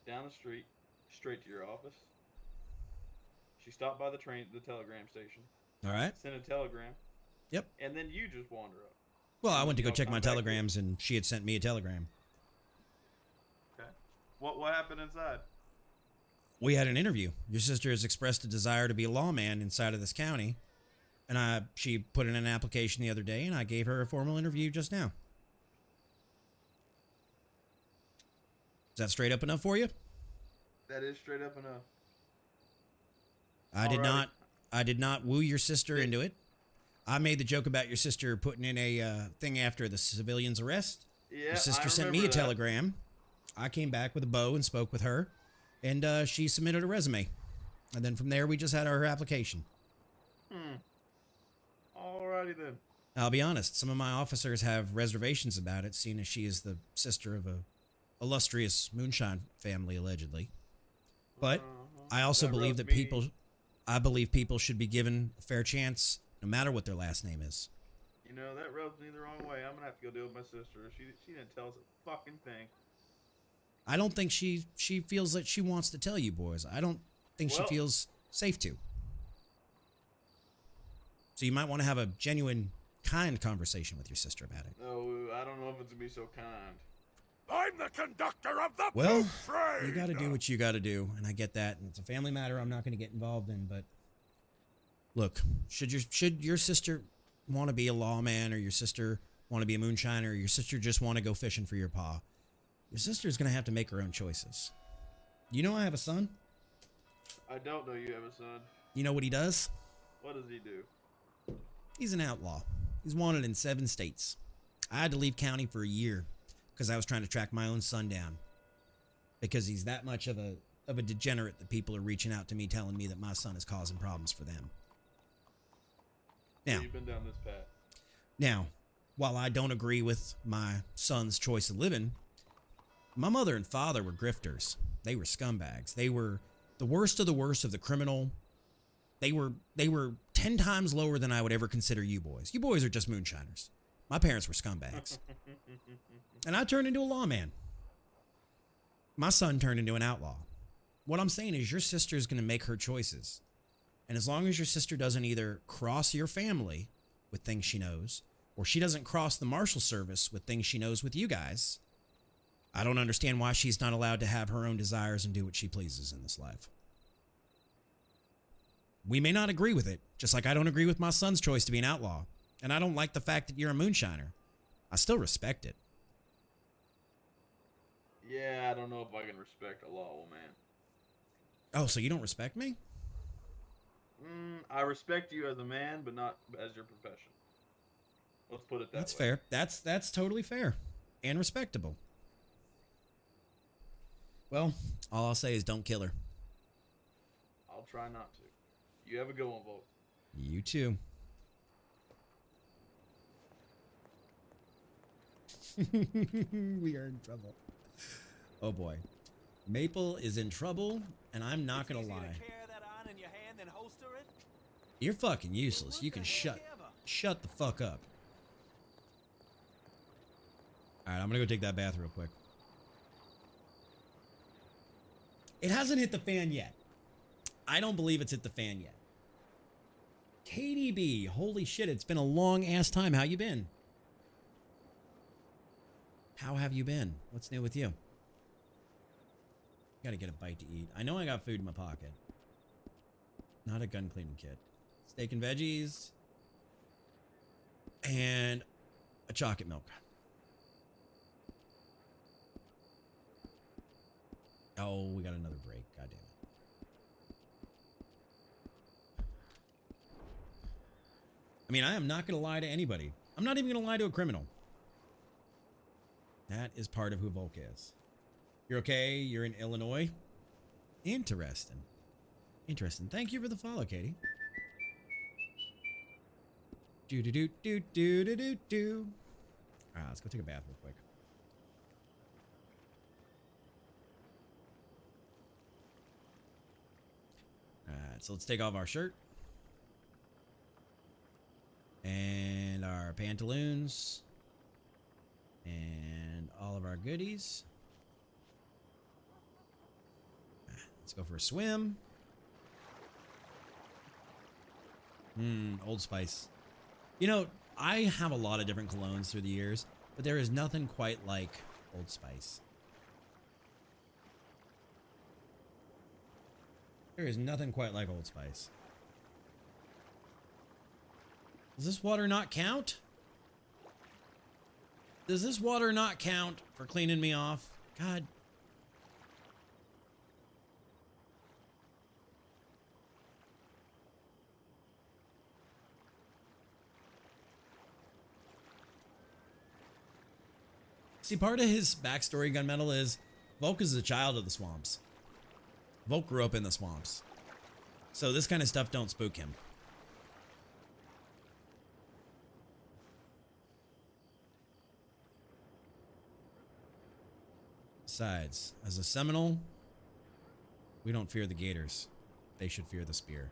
down the street, straight to your office? She stopped by the telegram station. All right. Sent a telegram. Yep. And then you just wander up. Well, I went to go Y'all check my come back telegrams, and she had sent me a telegram. Okay. What happened inside? We had an interview. Your sister has expressed a desire to be a lawman inside of this county, and she put in an application the other day, and I gave her a formal interview just now. Is that straight up enough for you? That is straight up enough. I did not woo your sister into it. I made the joke about your sister putting in a thing after the civilian's arrest. Yeah, Your sister I sent me a remember that. telegram. I came back with a bow and spoke with her, and she submitted a resume. And then from there, we just had her application. Alrighty then. I'll be honest, some of my officers have reservations about it, seeing as she is the sister of a illustrious moonshine family, allegedly. But I also That believe rubs that me- I believe people should be given a fair chance, no matter what their last name is. You know, that rubs me the wrong way. I'm gonna have to go deal with my sister. She didn't tell us a fucking thing. I don't think she feels that she wants to tell you boys. I don't think Well- she feels safe to. So you might want to have a genuine, kind conversation with your sister about it. No, I don't know if it's gonna be so kind. I'm the conductor of the Well, boat train. you got to do what you got to do, and I get that, and it's a family matter I'm not going to get involved in, but look, should your sister want to be a lawman, or your sister want to be a moonshiner, or your sister just want to go fishing for your pa, your sister's going to have to make her own choices. You know I have a son? I don't know you have a son. You know what he does? What does he do? He's an outlaw. He's wanted in 7 states. I had to leave county for a year because I was trying to track my own son down. Because he's that much of a degenerate that people are reaching out to me telling me that my son is causing problems for them. So Now, you've been down this path. Now, while I don't agree with my son's choice of living, my mother and father were grifters. They were scumbags. They were the worst of the criminal. They were 10 times lower than I would ever consider you boys. You boys are just moonshiners. My parents were scumbags. And I turned into a lawman. My son turned into an outlaw. What I'm saying is your sister's going to make her choices. And as long as your sister doesn't either cross your family with things she knows, or she doesn't cross the Marshal service with things she knows with you guys, I don't understand why she's not allowed to have her own desires and do what she pleases in this life. We may not agree with it, just like I don't agree with my son's choice to be an outlaw. And I don't like the fact that you're a moonshiner. I still respect it. Yeah, I don't know if I can respect a law, man. Oh, so you don't respect me? I respect you as a man, but not as your profession. Let's put it that That's way. fair. That's totally fair and respectable. Well, all I'll say is don't kill her. I'll try not to. You have a good one, Volk. You too. We are in trouble. Oh boy. Maple is in trouble, and I'm not gonna lie. You're fucking useless. You can shut the fuck up. Alright, I'm gonna go take that bath real quick. It hasn't hit the fan yet. I don't believe it's hit the fan yet. KDB, holy shit, it's been a long ass time. How you been? How have you been? What's new with you? Gotta get a bite to eat. I know I got food in my pocket. Not a gun cleaning kit. Steak and veggies. And a chocolate milk. Oh, we got another break. God damn it. I mean, I am not going to lie to anybody. I'm not even going to lie to a criminal. That is part of who Volk is. You're okay? You're in Illinois? Interesting. Interesting. Thank you for the follow, Katie. Do-do-do-do-do-do-do-do. All right, let's go take a bath real quick. All right, so let's take off our shirt. And our pantaloons. And all of our goodies. Let's go for a swim. Old Spice. You know, I have a lot of different colognes through the years, but there is nothing quite like Old Spice. There is nothing quite like Old Spice. Does this water not count? Does this water not count for cleaning me off? God. See, part of his backstory, Gunmetal, is Volk is a child of the swamps. Volk grew up in the swamps. So this kind of stuff don't spook him. Besides, as a Seminole, we don't fear the gators. They should fear the spear.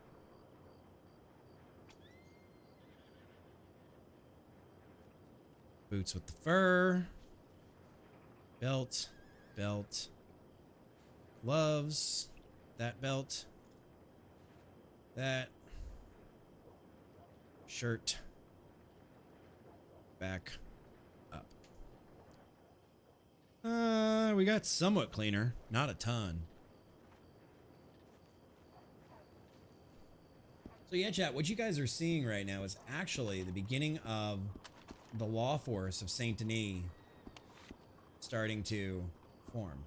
Boots with the fur. Belt. Belt. Gloves. That belt. That. Shirt. Back up. We got somewhat cleaner. Not a ton. So yeah, chat, what you guys are seeing right now is actually the beginning of the law force of Saint Denis starting to form.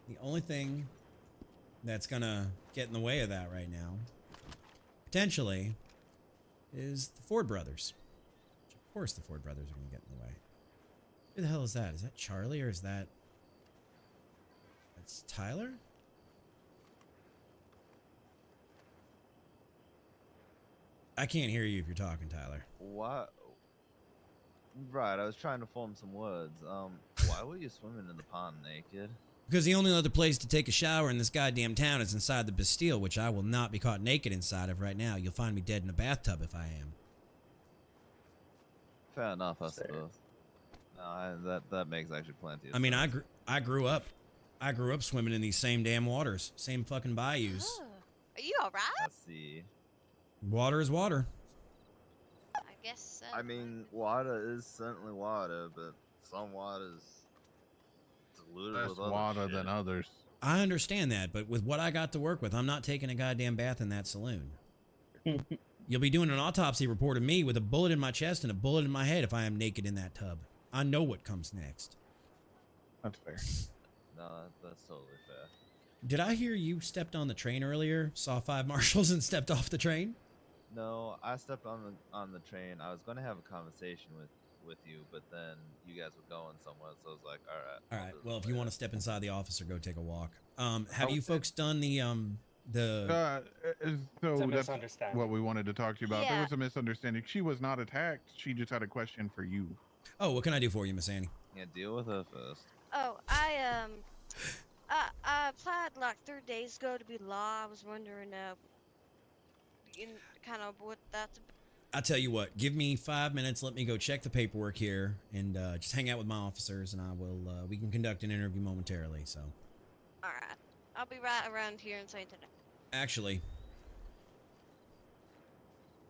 The only thing that's gonna get in the way of that right now, potentially, is the Ford brothers. Which of course the Ford brothers are gonna get in the way. Who the hell is that? Is that Charlie or is that... That's Tyler? I can't hear you if you're talking, Tyler. What? Right, I was trying to form some words. Why were you swimming in the pond naked? Because the only other place to take a shower in this goddamn town is inside the Bastille, which I will not be caught naked inside of right now. You'll find me dead in a bathtub if I am. Fair enough, I suppose. No, that makes actually plenty of I mean, sense. I grew up swimming in these same damn waters, same fucking bayous. Oh, are you alright? Let's see. Water is water. I guess so. I mean, water is certainly water, but some water's diluted Less with other water shit. than others. I understand that, but with what I got to work with, I'm not taking a goddamn bath in that saloon. You'll be doing an autopsy report of me with a bullet in my chest and a bullet in my head if I am naked in that tub. I know what comes next. That's fair. No, that's totally fair. Did I hear you stepped on the train earlier, saw 5 marshals, and stepped off the train? No, I stepped on the train. I was gonna have a conversation with you, but then you guys were going somewhere, so I was like, all right. All right. Well, if you want to step inside the office or go take a walk, have Oh, you folks done the So It's a that's misunderstanding. what we wanted to talk to you about. There Yeah. was a misunderstanding. She was not attacked. She just had a question for you. Oh, what can I do for you, Miss Annie? Yeah, deal with her first. Oh, I applied like 3 days ago to be law. I was wondering, kind of what that's about. I'll tell you what. Give me 5 minutes. Let me go check the paperwork here and just hang out with my officers, and I will. We can conduct an interview momentarily. So. All right, I'll be right around here in Saint Denis. Actually.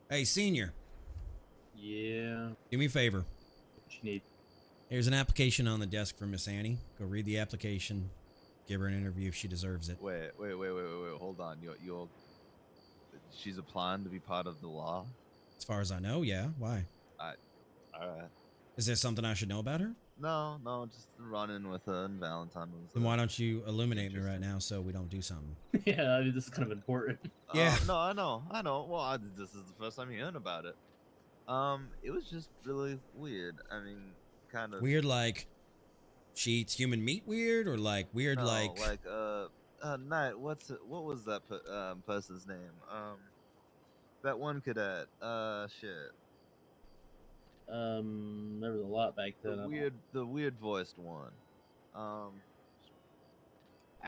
Hey, senior. Yeah. Do me a favor. What you need? Here's an application on the desk for Miss Annie. Go read the application. Give her an interview if she deserves it. Wait. Hold on. You're. She's applying to be part of the law. As far as I know, yeah. Why? All right. Is there something I should know about her? No, just running with her and Valentine was. Then why don't you illuminate me right now so we don't do something? Yeah, I mean, this is kind of important. Yeah. No, I know. Well, this is the first time hearing about it. It was just really weird. I mean, kind of Weird, like she eats human meat. Weird, or like weird, No, like Knight. What was that person's name? That one cadet. Shit. There was a lot back then. The weird voiced one. Um,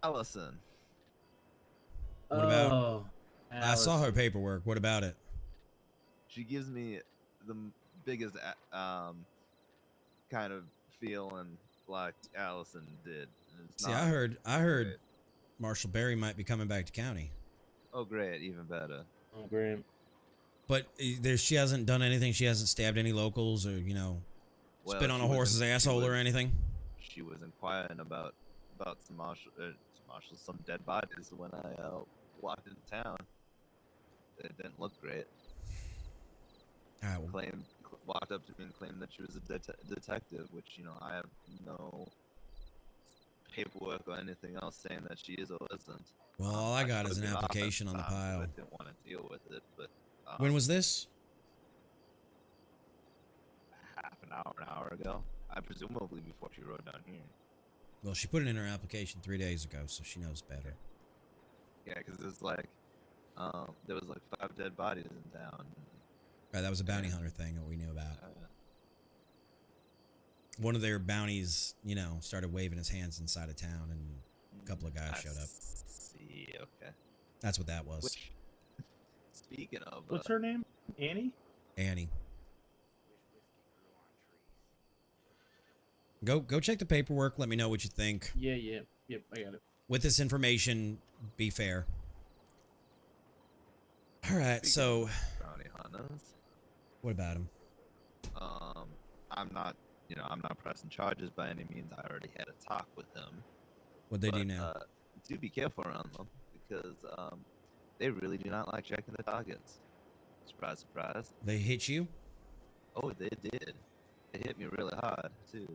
Allison. What about? Oh, I saw her Allison. paperwork. What about it? She gives me the biggest kind of feeling like Allison did. And it's See, not I heard great. Marshal Berry might be coming back to county. Oh, great! Even better. Oh, great. But she hasn't done anything. She hasn't stabbed any locals, or spit on a horse's asshole or anything. She was inquiring about some some dead bodies when I walked into town. It didn't look great. Walked up to me and claimed that she was a detective, which I have no paperwork or anything else saying that she is or isn't. Well, all I got is an took it off at application on the time 'cause pile. I didn't want to deal with it, but When was this? half an hour ago. I presumably before she rode down here. Well, she put it in her application 3 days ago, so she knows better. Yeah, because it's like there was like 5 dead bodies in town. Right, that was a bounty hunter thing that we knew about. One of their bounties, started waving his hands inside of town, and a couple of guys showed up. See, okay. That's what that was. Speaking of, What's her name? Annie? Annie. Go check the paperwork. Let me know what you think. Yeah. Yep, I got it. With this information, be fair. All right, so bounty hunters. What about him? I'm not pressing charges by any means. I already had a talk with him. What'd they do now? Do be careful around them because they really do not like checking the targets. Surprise, surprise. They hit you? Oh, they did. They hit me really hard too.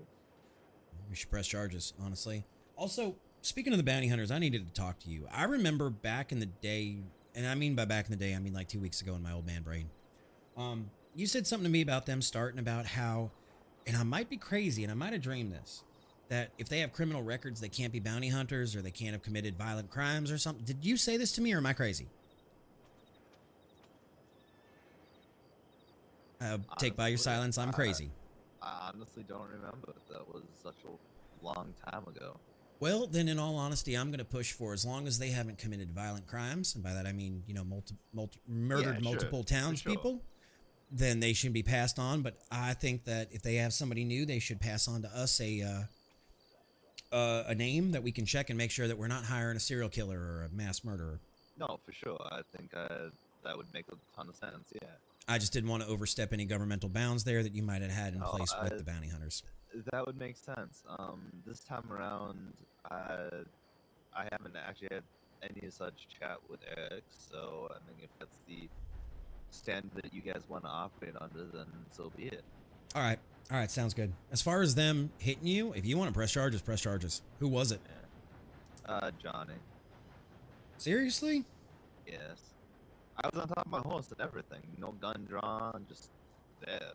We should press charges, honestly. Also, speaking of the bounty hunters, I needed to talk to you. I remember back in the day, and I mean by back in the day, I mean like 2 weeks ago in my old man brain. You said something to me about them starting about how, and I might be crazy, and I might have dreamed this, that if they have criminal records, they can't be bounty hunters, or they can't have committed violent crimes or something. Did you say this to me, or am I crazy? Take by your silence, I'm crazy. I honestly don't remember. That was such a long time ago. Well, then, in all honesty, I'm going to push for, as long as they haven't committed violent crimes, and by that I mean, murdered multiple townspeople, then they should be passed on. But I think that if they have somebody new, they should pass on to us a name that we can check and make sure that we're not hiring a serial killer or a mass murderer. No, for sure. I think that would make a ton of sense. Yeah. I just didn't want to overstep any governmental bounds there that you might have had in place with the bounty hunters. That would make sense. This time around, I haven't actually had any such chat with Eric, so I mean, if that's the standard that you guys want to operate under, then so be it. All right, sounds good. As far as them hitting you, if you want to press charges, press charges. Who was it? Johnny. Seriously? Yes. I was on top of my horse and everything. No gun drawn, just there.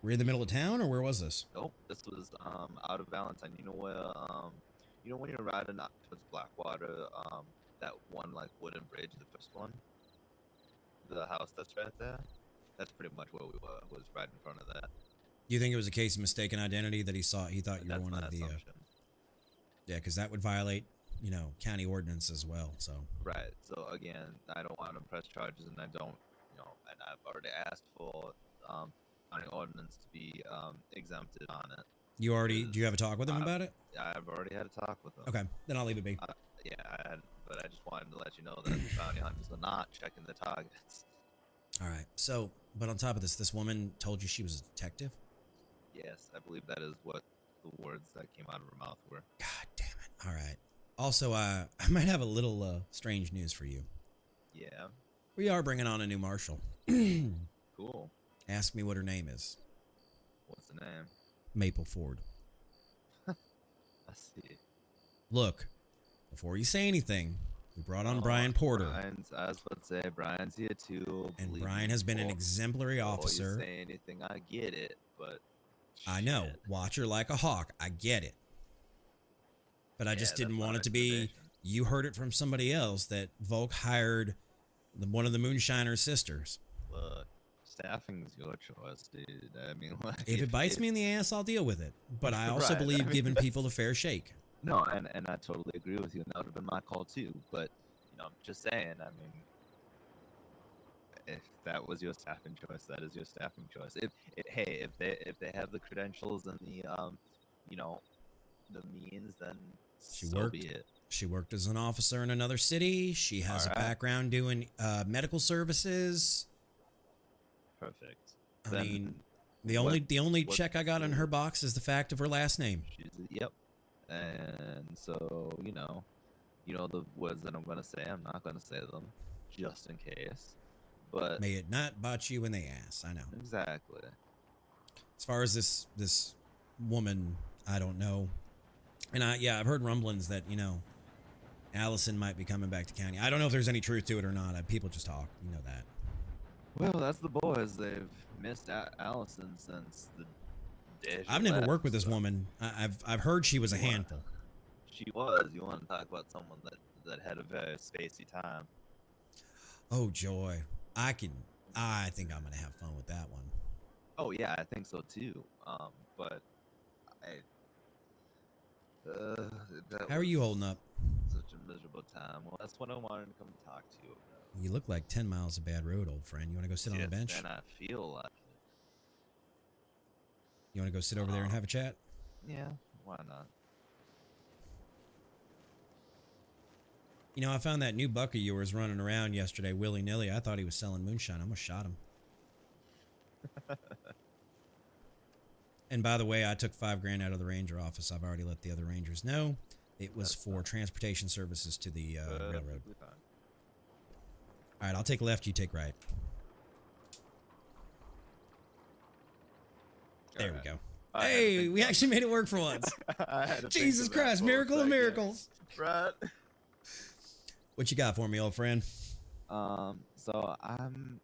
Were you in the middle of town, or where was this? Nope, this was out of Valentine. You know where when you're riding up towards Blackwater, that one like wooden bridge, the first one, the house that's right there. That's pretty much where we were. Was right in front of that. You think it was a case of mistaken identity that he thought you were one of the? Yeah, because that would violate, county ordinance as well. So. Right. So again, I don't want to press charges, and I don't, and I've already asked for county ordinance to be exempted on it. Do you have a talk with him about it? I've already had a talk with him. Okay, then I'll leave it be. But I just wanted to let you know that the bounty hunters are not checking the targets. All right. So, but on top of this woman told you she was a detective? Yes, I believe that is what the words that came out of her mouth were. God damn it. All right. Also, I might have a little strange news for you. Yeah. We are bringing on a new marshal. Cool. Ask me what her name is. What's the name? Maple Ford. see. Look, before you say anything, we brought on Oh, Brian Porter. I was about to say, Brian's here too. And believe Brian me, has been an before- exemplary before officer. you say anything, I get it, but I know. Watch her like a hawk. I get it. But I just Yeah, didn't that's my want it to be, you heard it from somebody else that Volk hired one of the Moonshiner's sisters. look, staffing's your choice, dude. I mean, like, If it bites me in the ass, I'll deal with it. But I also Right, I believe mean, giving that's- people a fair shake. No, and I totally agree with you, and that would have been my call too. But I'm just saying. I mean, if that was your staffing choice, that is your staffing choice. If they have the credentials and the the means, then She so worked. be it. She worked as an officer in another city. She has a Alright. background doing medical services. Perfect. I Then mean, the what- only what's check I got on the- her box is the fact of her last name. Yep. And so the words that I'm gonna say. I'm not gonna say them, just in case. But May it not bite you in the ass. I know. exactly. As far as this woman, I don't know. And I've heard rumblings that Allison might be coming back to county. I don't know if there's any truth to it or not. People just talk. You know that. Well, that's the boys. They've missed Allison since the day she I've never left, worked with this so- woman. I've heard she was a You wanna- handful. She was. You want to talk about someone that had a very spacey time? Oh joy, I think I'm gonna have fun with that one. Oh yeah, I think so too. But that How are you was holding up? Such a miserable time. Well, that's what I wanted to come talk to you about. You look like 10 miles of bad road, old friend. You want to go sit on the Yes, bench? and I feel like it. You want to go sit over there and have a chat? Yeah, why not? I found that new buck of yours running around yesterday willy-nilly. I thought he was selling moonshine. I almost shot him. And by the way, I took $5,000 out of the ranger office. I've already let the other rangers know. It was for transportation services to the railroad. Perfectly fine. All right, I'll take left. You take right. There we go. I had to Hey, think we about actually made it work for once. I had to think Jesus of that Christ, for a miracle of second. miracles. Right. What you got for me, old friend? So I'm.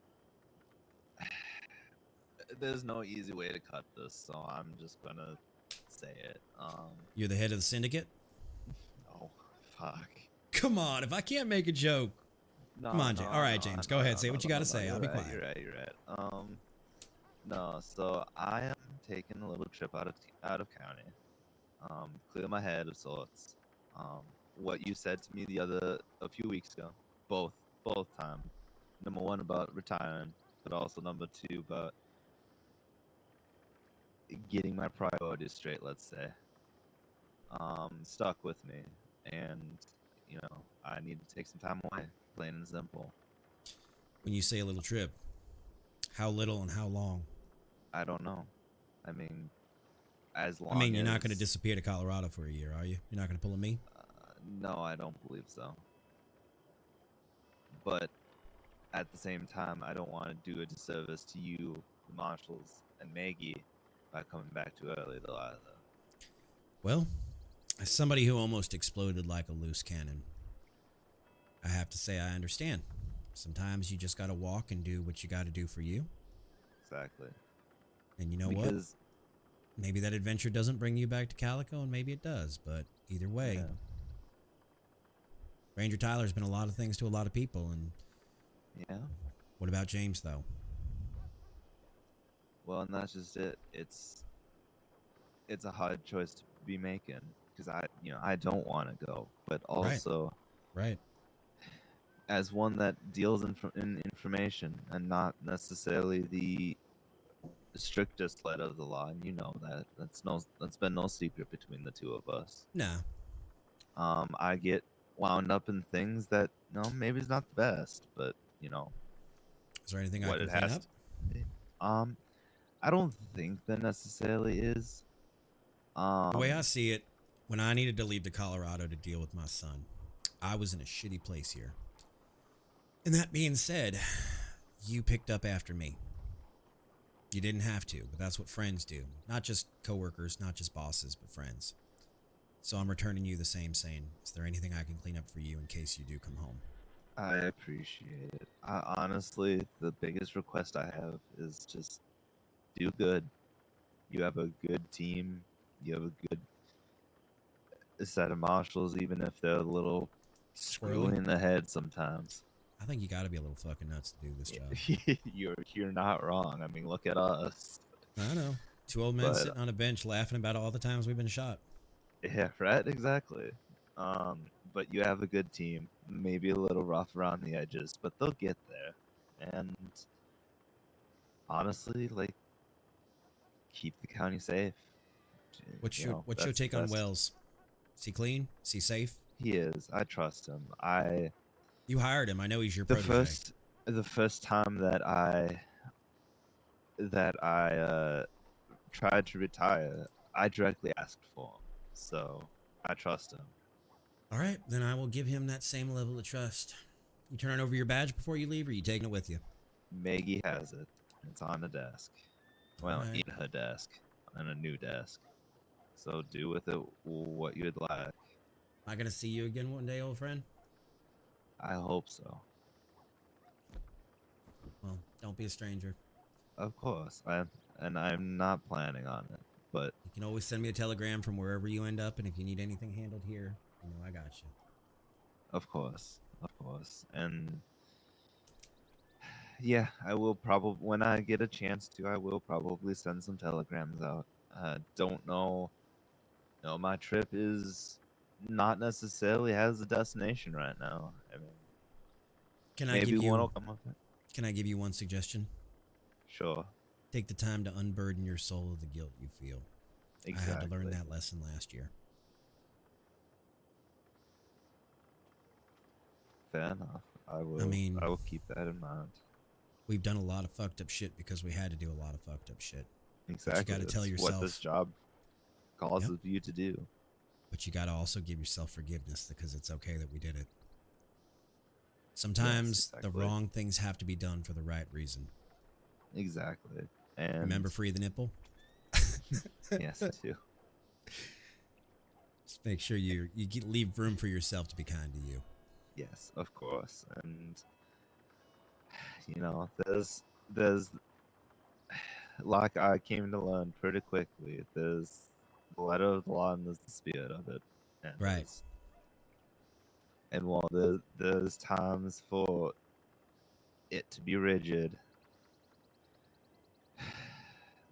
There's no easy way to cut this, so I'm just gonna say it. You're the head of the syndicate? Oh, fuck. Come on, if I can't make a joke. No, Come on, James. no, All right, no, James, no, go ahead. no, Say no, what you no, got to no, say. you're I'll be right, quiet. You're right. No, so I am taking a little trip out of county. Clear my head of sorts. What you said to me a few weeks ago, both times. Number one about retiring, but also number two about getting my priorities straight. Let's say, stuck with me, and I need to take some time away, plain and simple. When you say a little trip, how little and how long? I don't know. I mean, as long. I mean, you're not as- going to disappear to Colorado for a year, are you? You're not going to pull a me? No, I don't believe so. But at the same time, I don't want to do a disservice to you, the Marshals, and Maggie by coming back too early, though, either. Well, as somebody who almost exploded like a loose cannon, I have to say I understand. Sometimes you just got to walk and do what you got to do for you. Exactly. And you know what? Maybe that adventure doesn't bring you back to Calico, and maybe it does. But either way, Yeah. Ranger Tyler's been a lot of things to a lot of people. And Yeah. what about James, though? Well, and that's just it. It's a hard choice to be making because I don't want to go, but also Right. as one that deals in information and not necessarily the strictest letter of the law, and that's been no secret between the two of us. Nah. I get wound up in things that maybe it's not the best, but Is there anything I what can it clean has up? to be. I don't think there necessarily is. The way I see it, when I needed to leave to Colorado to deal with my son, I was in a shitty place here. And that being said, you picked up after me. You didn't have to, but that's what friends do. Not just coworkers, not just bosses, but friends. So I'm returning you the same same. Is there anything I can clean up for you in case you do come home? I appreciate it. Honestly, the biggest request I have is just do good. You have a good team. You have a good set of marshals, even if they're a little screwy Squirrely? in the head sometimes. I think you got to be a little fucking nuts to do this job. You're not wrong. I mean, look at us. I know. Two old men But sitting on a bench laughing about all the times we've been shot. yeah, right, exactly. But you have a good team. Maybe a little rough around the edges, but they'll get there. And honestly, like, keep the county safe. What's You your know, what's your that's the take on best. Wells? Is he clean? Is he safe? He is. I trust him. You hired him. I know he's your the protege. first time that I tried to retire, I directly asked for him. So I trust him. All right, then I will give him that same level of trust. You turning over your badge before you leave, or you taking it with you? Maggie has it. It's on the desk. Well, Alright. in her desk. On a new desk. So do with it what you'd like. Am I gonna see you again one day, old friend? I hope so. Well, don't be a stranger. Of course. I'm not planning on it. But You can always send me a telegram from wherever you end up, and if you need anything handled here, you know I got you. of course. And yeah, I will probably, when I get a chance to, I will probably send some telegrams out. Don't know. No, my trip is not necessarily has a destination right now. I mean, Can I maybe give one you? will come with it. Can I give you one suggestion? Sure. Take the time to unburden your soul of the guilt you feel. Exactly. I had to learn that lesson last year. Fair enough. I will keep that in mind. We've done a lot of fucked up shit because we had to do a lot of fucked up shit. Exactly. But you got to tell It's yourself what this job causes you to do. But you got to also give yourself forgiveness because it's okay that we did it. Sometimes the wrong things have to be done for the right reason. Exactly. And remember, free the nipple. Yes, too. Just make sure you leave room for yourself to be kind to you. Yes, of course. And you know, there's like I came to learn pretty quickly. There's the letter of the law and there's the spirit of it. And Right. And while there's times for it to be rigid,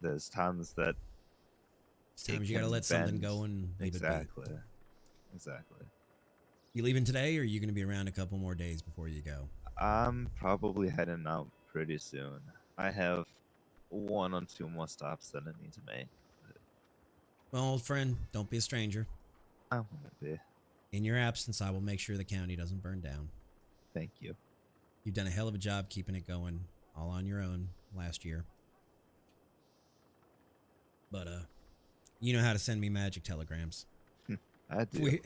there's times that Sometimes you got to let something go and leave it be. Exactly. You leaving today, or are you going to be around a couple more days before you go? I'm probably heading out pretty soon. I have 1 or 2 more stops that I need to make. Well, old friend, don't be a stranger. I won't be. In your absence, I will make sure the county doesn't burn down. Thank you. You've done a hell of a job keeping it going all on your own last year. But, you know how to send me magic telegrams. I do.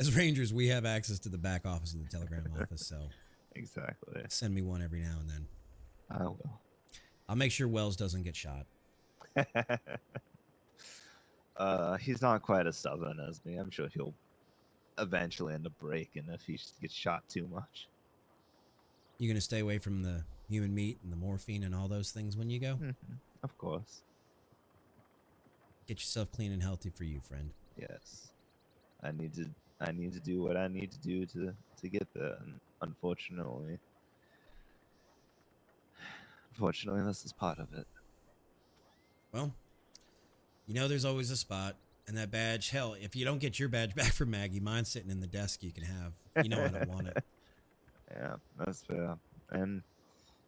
As Rangers, we have access to the back office of the telegram office, so... Exactly. Send me one every now and then. I will. I'll make sure Wells doesn't get shot. He's not quite as stubborn as me. I'm sure he'll eventually end up breaking if he gets shot too much. You gonna stay away from the human meat and the morphine and all those things when you go? Mm-hmm. Of course. Get yourself clean and healthy for you, friend. Yes. I need to do what I need to do to get there, and unfortunately this is part of it. Well, you know there's always a spot, and that badge, hell, if you don't get your badge back from Maggie, mine's sitting in the desk you can have. You know I don't want it. Yeah, that's fair. And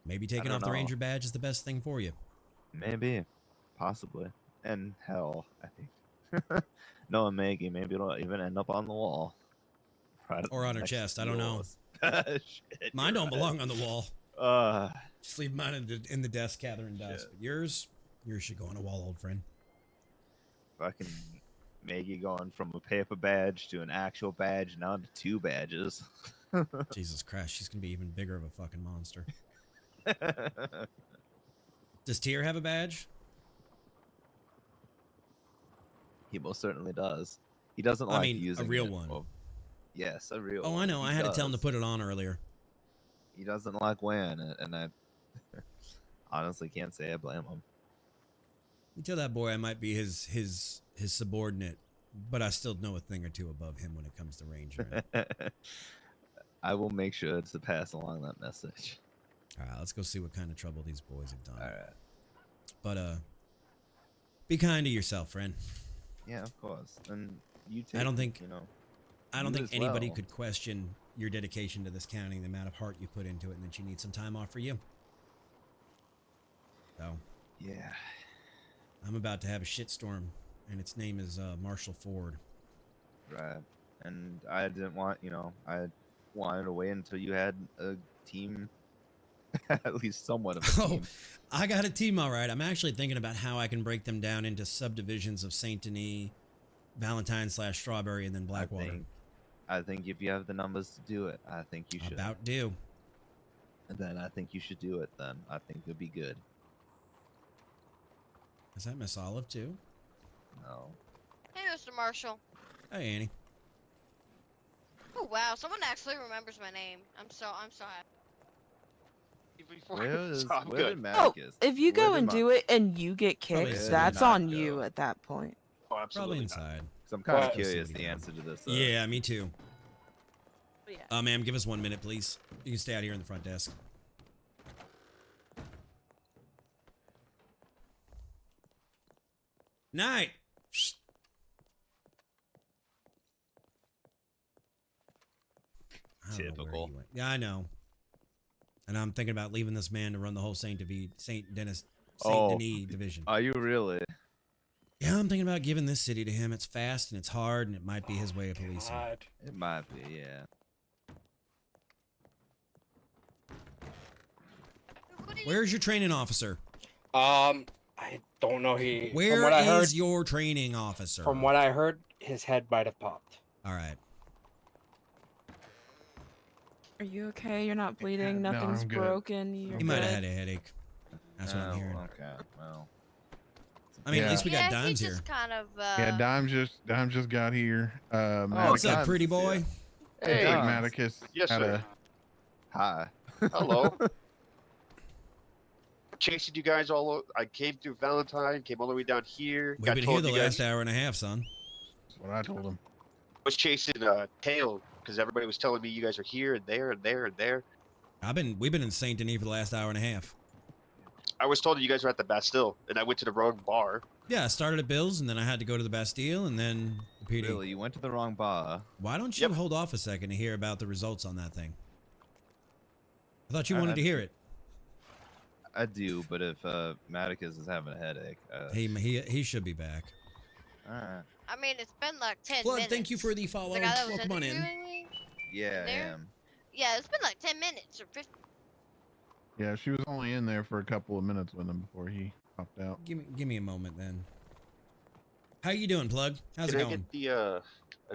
maybe taking off the Ranger badge is the best thing for you. Maybe. Possibly. And hell, I think. Knowing Maggie, maybe it'll even end up on the wall. Right or on her chest, I don't know. Shit, mine don't belong on the wall. Uh, Just leave mine in the desk gathering dust. But yours should go on a wall, old friend. Fucking Maggie going from a paper badge to an actual badge, now to 2 badges. Jesus Christ, she's gonna be even bigger of a fucking monster. Does Tyr have a badge? He most certainly does. He doesn't I like mean, using a real it. one. Well, yes, a real Oh, one. I know. He I had to tell him to does. put it on earlier. He doesn't like wearing it, and I honestly can't say I blame him. You tell that boy I might be his subordinate, but I still know a thing or two above him when it comes to ranger. I will make sure to pass along that message. All right, let's go see what kind of trouble these boys have done. All right. But be kind to yourself, friend. Yeah, of course. And you take, I don't think you think as anybody well. could question your dedication to this county, the amount of heart you put into it, and that you need some time off for you. So yeah, I'm about to have a shitstorm, and its name is Marshal Ford. Right. And I didn't want, I wanted to wait until you had a team, at least somewhat of a team. I got a team, all right. I'm actually thinking about how I can break them down into subdivisions of Saint Denis, Valentine/Strawberry, and then Blackwater. I think if you have the numbers to do it, I think you should. About due. And then I think you should do it then. I think it'd be good. Is that Miss Olive too? No. Hey, Mr. Marshall. Hey, Annie. Oh wow, someone actually remembers my name. I'm so happy. Where did Matt Oh, is? if you Where go did and Ma- do it and you get Probably kicked, inside. that's Not on go. you at that point. Oh, absolutely. Probably inside. So I'm kind of But- curious the answer to this. Yeah, me too. Yeah. Ma'am, give us 1 minute, please. You can stay out here in the front desk. Night. Shh. I don't know where Typical. you went. Yeah, I know. And I'm thinking about leaving this man to run the whole Saint Denis division. Are you really? Yeah, I'm thinking about giving this city to him. It's fast and it's hard, and it might be his way of policing. It might be, yeah. Where's your training officer? I don't know. Where from what I heard, is your training officer? From what I heard, his head might have popped. All right. Are you okay? You're not bleeding. No, Nothing's I'm good. broken. You're He might have good? had a headache. That's what I'm hearing. Okay, well. I mean, Yeah. at least we got Yeah, he Dimes just here. kind of. Yeah, Dime just got here. What's up, pretty boy? Hey, Hey. Maticus Yes, had sir. Hi. Hello. Chasing you guys I came through Valentine, came all the way down here. We've got been here told the you last guys hour and a half, son. That's what I told him. was chasing Tail because everybody was telling me you guys are here and there and there and there. We've been in Saint Denis for the last hour and a half. I was told that you guys were at the Bastille, and I went to the wrong bar. Yeah, I started at Bill's, and then I had to go to the Bastille, and then the PD. Really, you went to the wrong bar. Why don't you hold off a second to hear about the results on that thing? I thought you wanted to hear it. I do, but if Maticus is having a headache, He should be back. all right. I mean, it's been like 10 Plug, minutes. thank you for the follow. The guy that was Welcome on in. interviewing me? Yeah, I There? am. Yeah, it's been like 10 minutes or 15. Yeah, she was only in there for a couple of minutes with him before he popped out. Give me a moment then. How you doing, Plug? How's Can it I going? get the an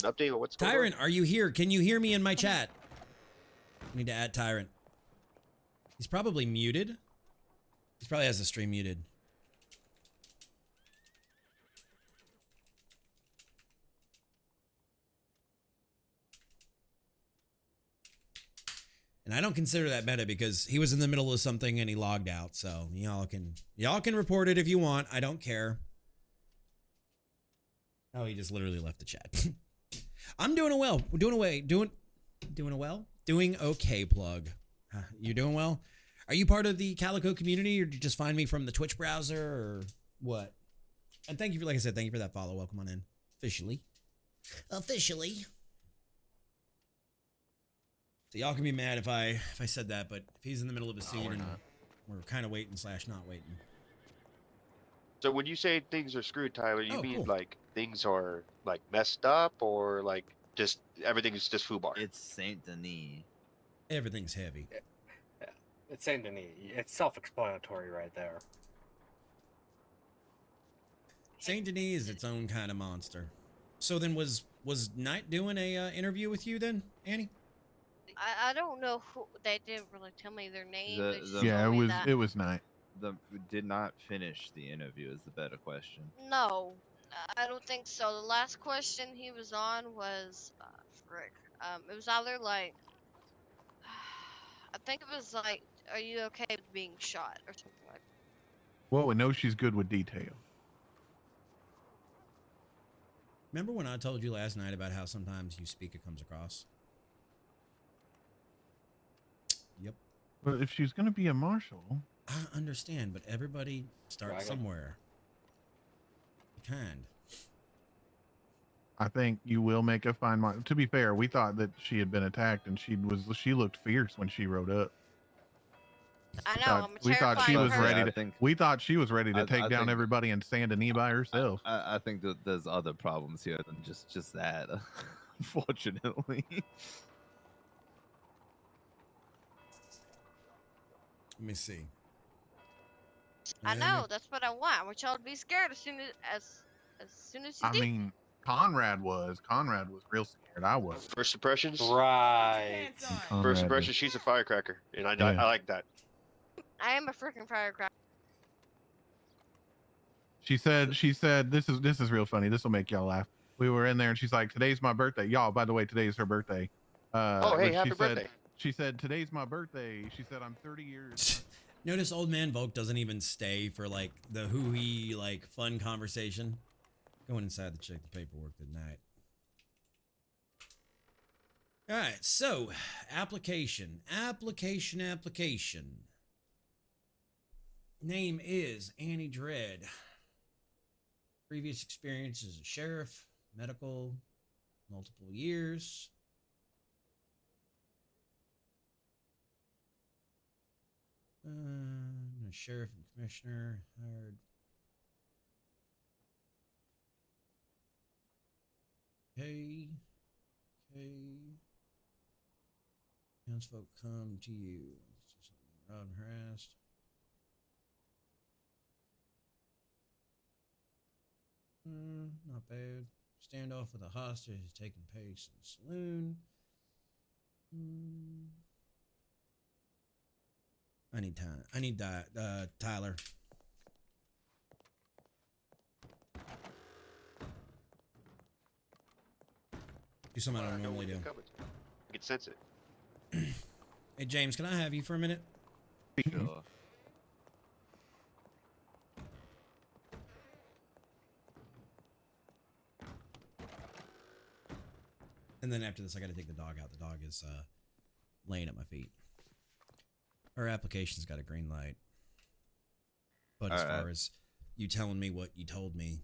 update on what's going Tyrant, on? are you here? Can you hear me in my chat? I need to add Tyrant. He's probably muted. He probably has the stream muted. And I don't consider that meta because he was in the middle of something and he logged out. So y'all can report it if you want. I don't care. Oh, he just literally left the chat. I'm doing well. We're doing away. Doing well? Doing okay, Plug. You doing well? Are you part of the Calico community, or did you just find me from the Twitch browser, or what? And thank you for, like I said, thank you for that follow. Welcome on in. Officially. So y'all can be mad if I said that, but if he's in the middle of a scene and we're kind of waiting / not waiting. So when you say things are screwed, Tyler, you Oh, mean cool. like things are like messed up, or like just everything is just foobar? It's Saint Denis. Everything's heavy. Yeah, it's Saint Denis. It's self-explanatory right there. Saint Denis is its own kind of monster. So then was Knight doing a interview with you then, Annie? I don't know who. They didn't really tell me their name. They just Yeah, told it me was that. it was Night. We did not finish the interview is the better question. No. I don't think so. The last question he was on was, frick. It was either like, I think it was like, are you okay with being shot or something like that. Well, we know she's good with detail. Remember when I told you last night about how sometimes you speak, it comes across? Yep. But if she's going to be a marshal, I understand, but everybody starts somewhere. Kind. I think you will make a fine marshal. To be fair, we thought that she had been attacked, and she looked fierce when she rode up. I know. I'm a We thought she terrifying was ready person. to. We thought she was ready to take I down think- everybody in Saint Denis by herself. I think that there's other problems here than just that. Unfortunately. Let me see. I know. That's what I want. I want y'all to be scared as soon as you I do. mean, Conrad was real scared. I was. First impressions. Right. First Conrad impression. was- She's a firecracker, and I Yeah. like that. I am a freaking firecracker. She said this is real funny. This will make y'all laugh. We were in there and she's like, "Today's my birthday, y'all. By the way, today is her birthday." Oh, hey, but happy birthday. She said, "Today's my birthday." She said, "I'm 30 years." Notice old man Volk doesn't even stay for like the hoo-hee like fun conversation. Going inside to check the paperwork tonight. All right, so application. Name is Annie Dredd. Previous experience as a sheriff, medical, multiple years. A sheriff and commissioner hired. Okay. Townsfolk come to you. Robbed and harassed. Not bad. Standoff with a hostage is taking place in the saloon. I need time. I need Tyler. Do something I don't normally do. I can sense it. Hey James, can I have you for a minute? Sure. And then after this, I got to take the dog out. The dog is laying at my feet. Our application's got a green light. But as far as you telling me what you told me,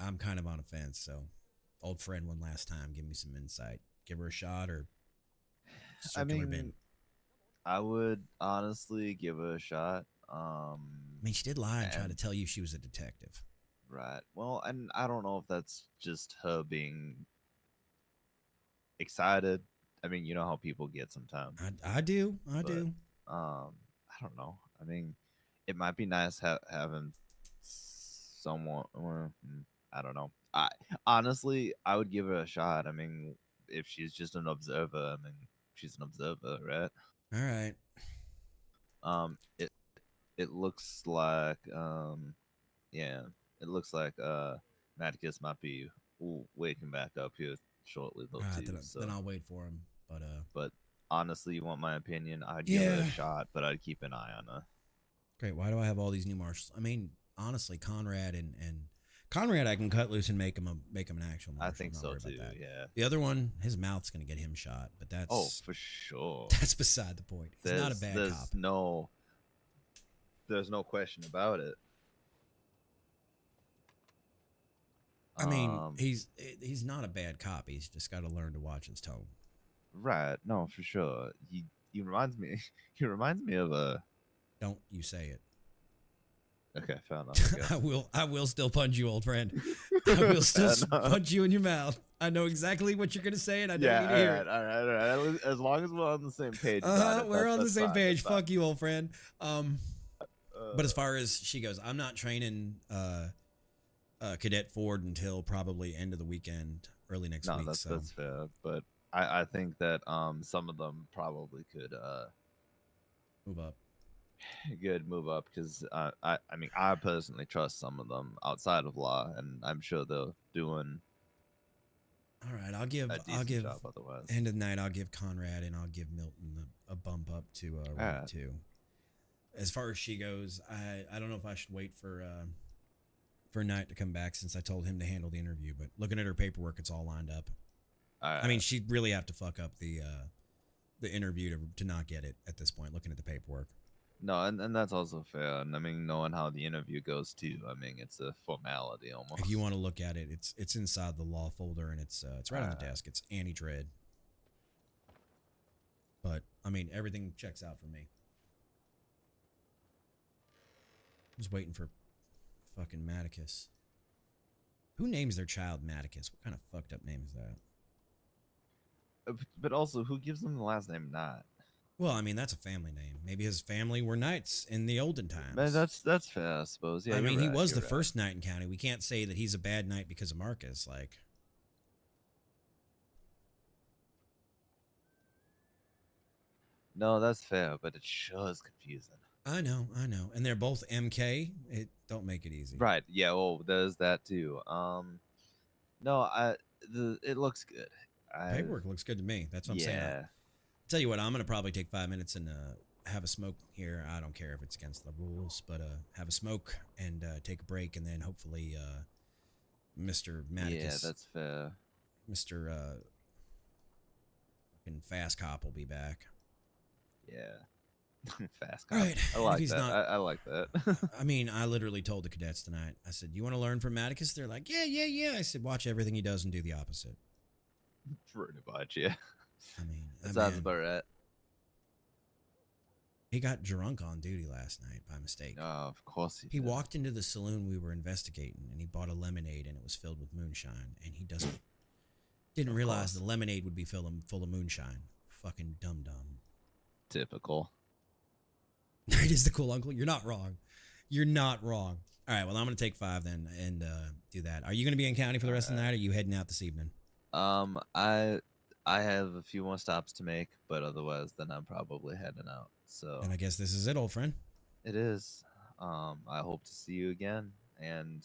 I'm kind of on a fence. So, old friend, one last time, give me some insight. Give her a shot, or circular bin. I would honestly give her a shot. I mean, she did lie and try to tell you she was a detective. Right. Well, and I don't know if that's just her being excited. I mean, you know how people get sometimes. I do. I do. I don't know. I mean, it might be nice having someone. I don't know. Honestly, I would give her a shot. I mean, if she's just an observer, I mean, she's an observer, right? All right. It looks like yeah, it looks like Maticus might be waking back up here shortly though too. Then I'll wait for him. But honestly, you want my opinion? I'd give her a shot, but I'd keep an eye on her. Great. Why do I have all these new marshals? I mean, honestly, Conrad and Conrad, I can cut loose and make him an actual marshal. I think so too. Yeah. The other one, his mouth's gonna get him shot, but that's for sure. That's beside the point. He's not a bad cop. There's no question about it. I mean, he's not a bad cop. He's just got to learn to watch his tone. Right. No, for sure. He reminds me. He reminds me of a. Don't you say it. Okay, fair enough. I will still punch you, old friend. I will still punch you in your mouth. I know exactly what you're gonna say, and I don't need to hear it. All right. As long as we're on the same page. We're on the same page. Fuck you, old friend. But as far as she goes, I'm not training Cadet Ford until probably end of the weekend, early next week. That's fair. But I think that some of them probably could move up. good move up because I mean I personally trust some of them outside of law, and I'm sure they're doing All right, I'll a give decent job otherwise. end of the night. I'll give Conrad and I'll give Milton a bump up to rank Alright. 2. As far as she goes, I don't know if I should wait for Knight to come back since I told him to handle the interview. But looking at her paperwork, it's all lined up. I mean, she'd really have to fuck up the interview to not get it at this point. Looking at the paperwork. No, and that's also fair. And I mean, knowing how the interview goes too, I mean, it's a formality almost. If you want to look at it, it's inside the law folder and it's right on the desk. It's Annie Dread. But I mean, everything checks out for me. Just waiting for fucking Maticus. Who names their child Maticus? What kind of fucked up name is that? But also, who gives them the last name Knott? Well, I mean, that's a family name. Maybe his family were knights in the olden times. Man, that's fair, I suppose. Yeah, I mean, he was the right. first knight in county. We can't say that he's a bad knight because of Marcus. Like, No, that's fair, but it sure is confusing. I know, and they're both MK. It don't make it easy. Right? Yeah. Well, there's that too. No, it looks good. Paperwork looks good to me. That's what I'm saying. Yeah. Tell you what, I'm gonna probably take 5 minutes and have a smoke here. I don't care if it's against the rules, but have a smoke and take a break, and then hopefully Mr. Maticus. Yeah, that's fair. Mr. Fucking Fast Cop will be back. Yeah. Fast All cop. right. I like if he's that. Not, I like that. I mean, I literally told the cadets tonight. I said, "You want to learn from Maticus?" They're like, "Yeah." I said, "Watch everything he does and do the opposite." Pretty much, yeah. I mean, that sounds about right. He got drunk on duty last night by mistake. Oh, of course he walked into the saloon we were investigating, and he bought a lemonade, and it was filled with moonshine, and he didn't realize the lemonade would be full of moonshine. Fucking dum. Typical. It is the cool uncle. You're not wrong. You're not wrong. All right, well, I'm going to take 5 then and do that. Are you going to be in county for the rest of the night, or are you heading out this evening? I have a few more stops to make, but otherwise, then I'm probably heading out. So. And I guess this is it, old friend. It is. I hope to see you again, and.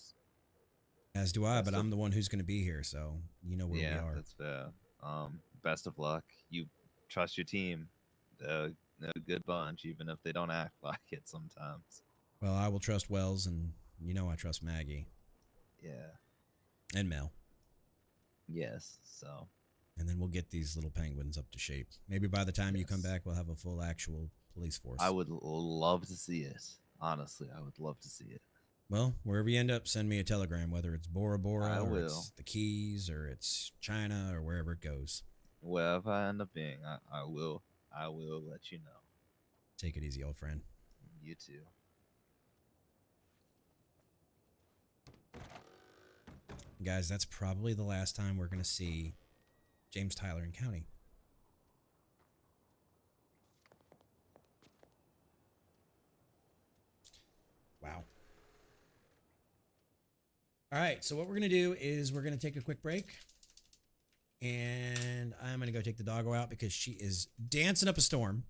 As do I, but I'm the one who's going to be here, so you know where we are. Yeah, that's fair. Best of luck. You trust your team. They're a good bunch, even if they don't act like it sometimes. Well, I will trust Wells, and you know I trust Maggie. Yeah. And Mel. Yes, so. And then we'll get these little penguins up to shape. Maybe by the time you come back, we'll have a full actual police force. I would love to see it. Honestly, I would love to see it. Well, wherever you end up, send me a telegram, whether it's Bora Bora or will. it's the Keys or it's China or wherever it goes. Wherever I end up being, I will let you know. Take it easy, old friend. You too. Guys, that's probably the last time we're going to see James Tyler in county. Wow. All right, so what we're going to do is we're going to take a quick break. And I'm going to go take the doggo out because she is dancing up a storm.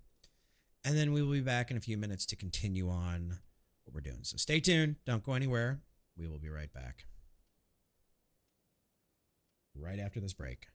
And then we will be back in a few minutes to continue on what we're doing. So stay tuned. Don't go anywhere. We will be right back. Right after this break.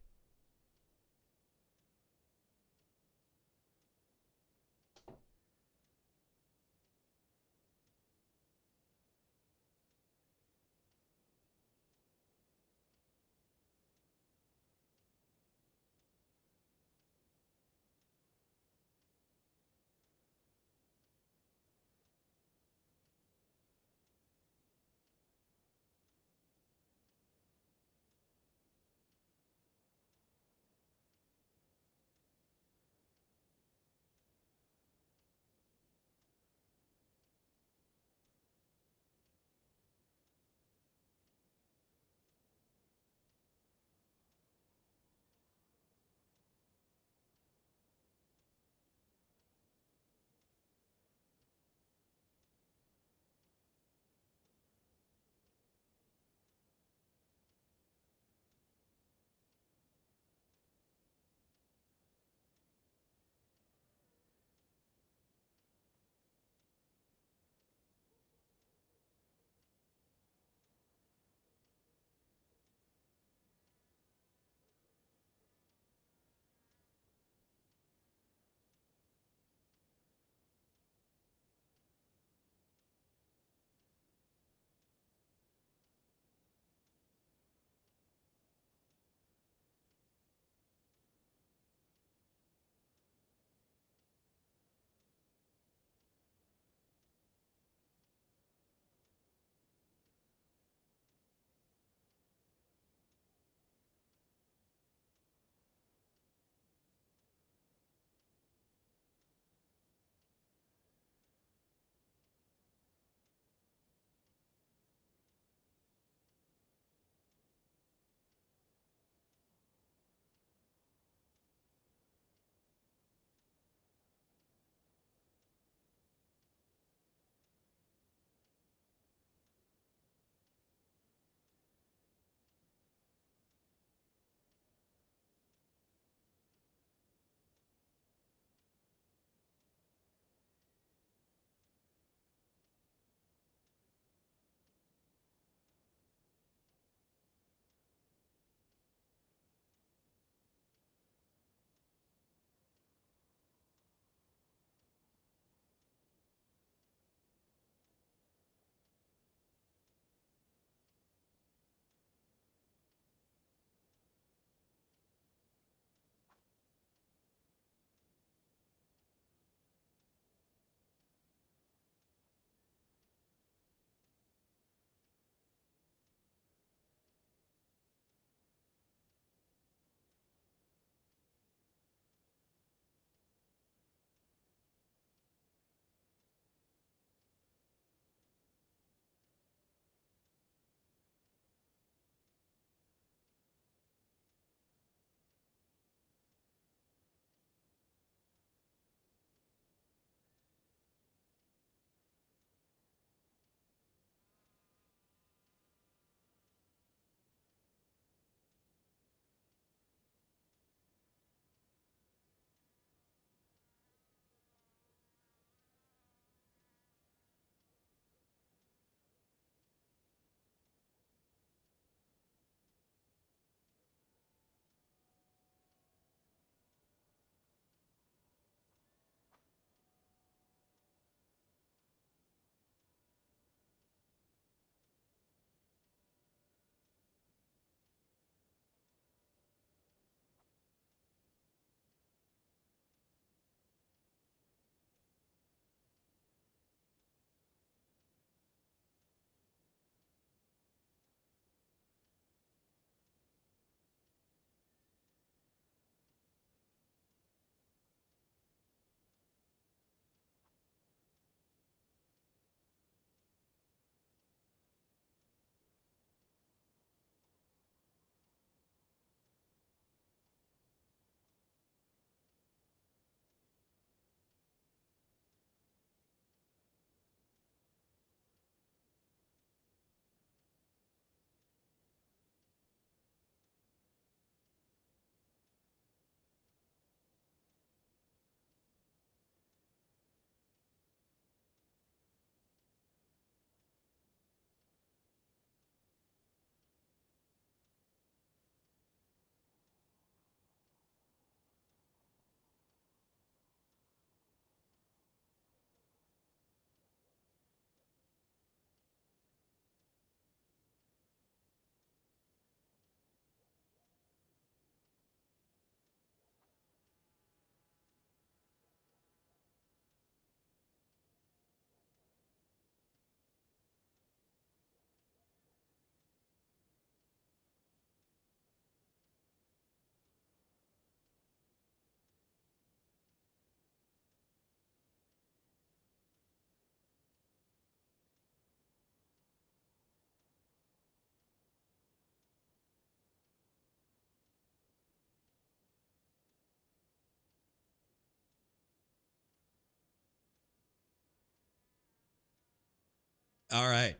All right.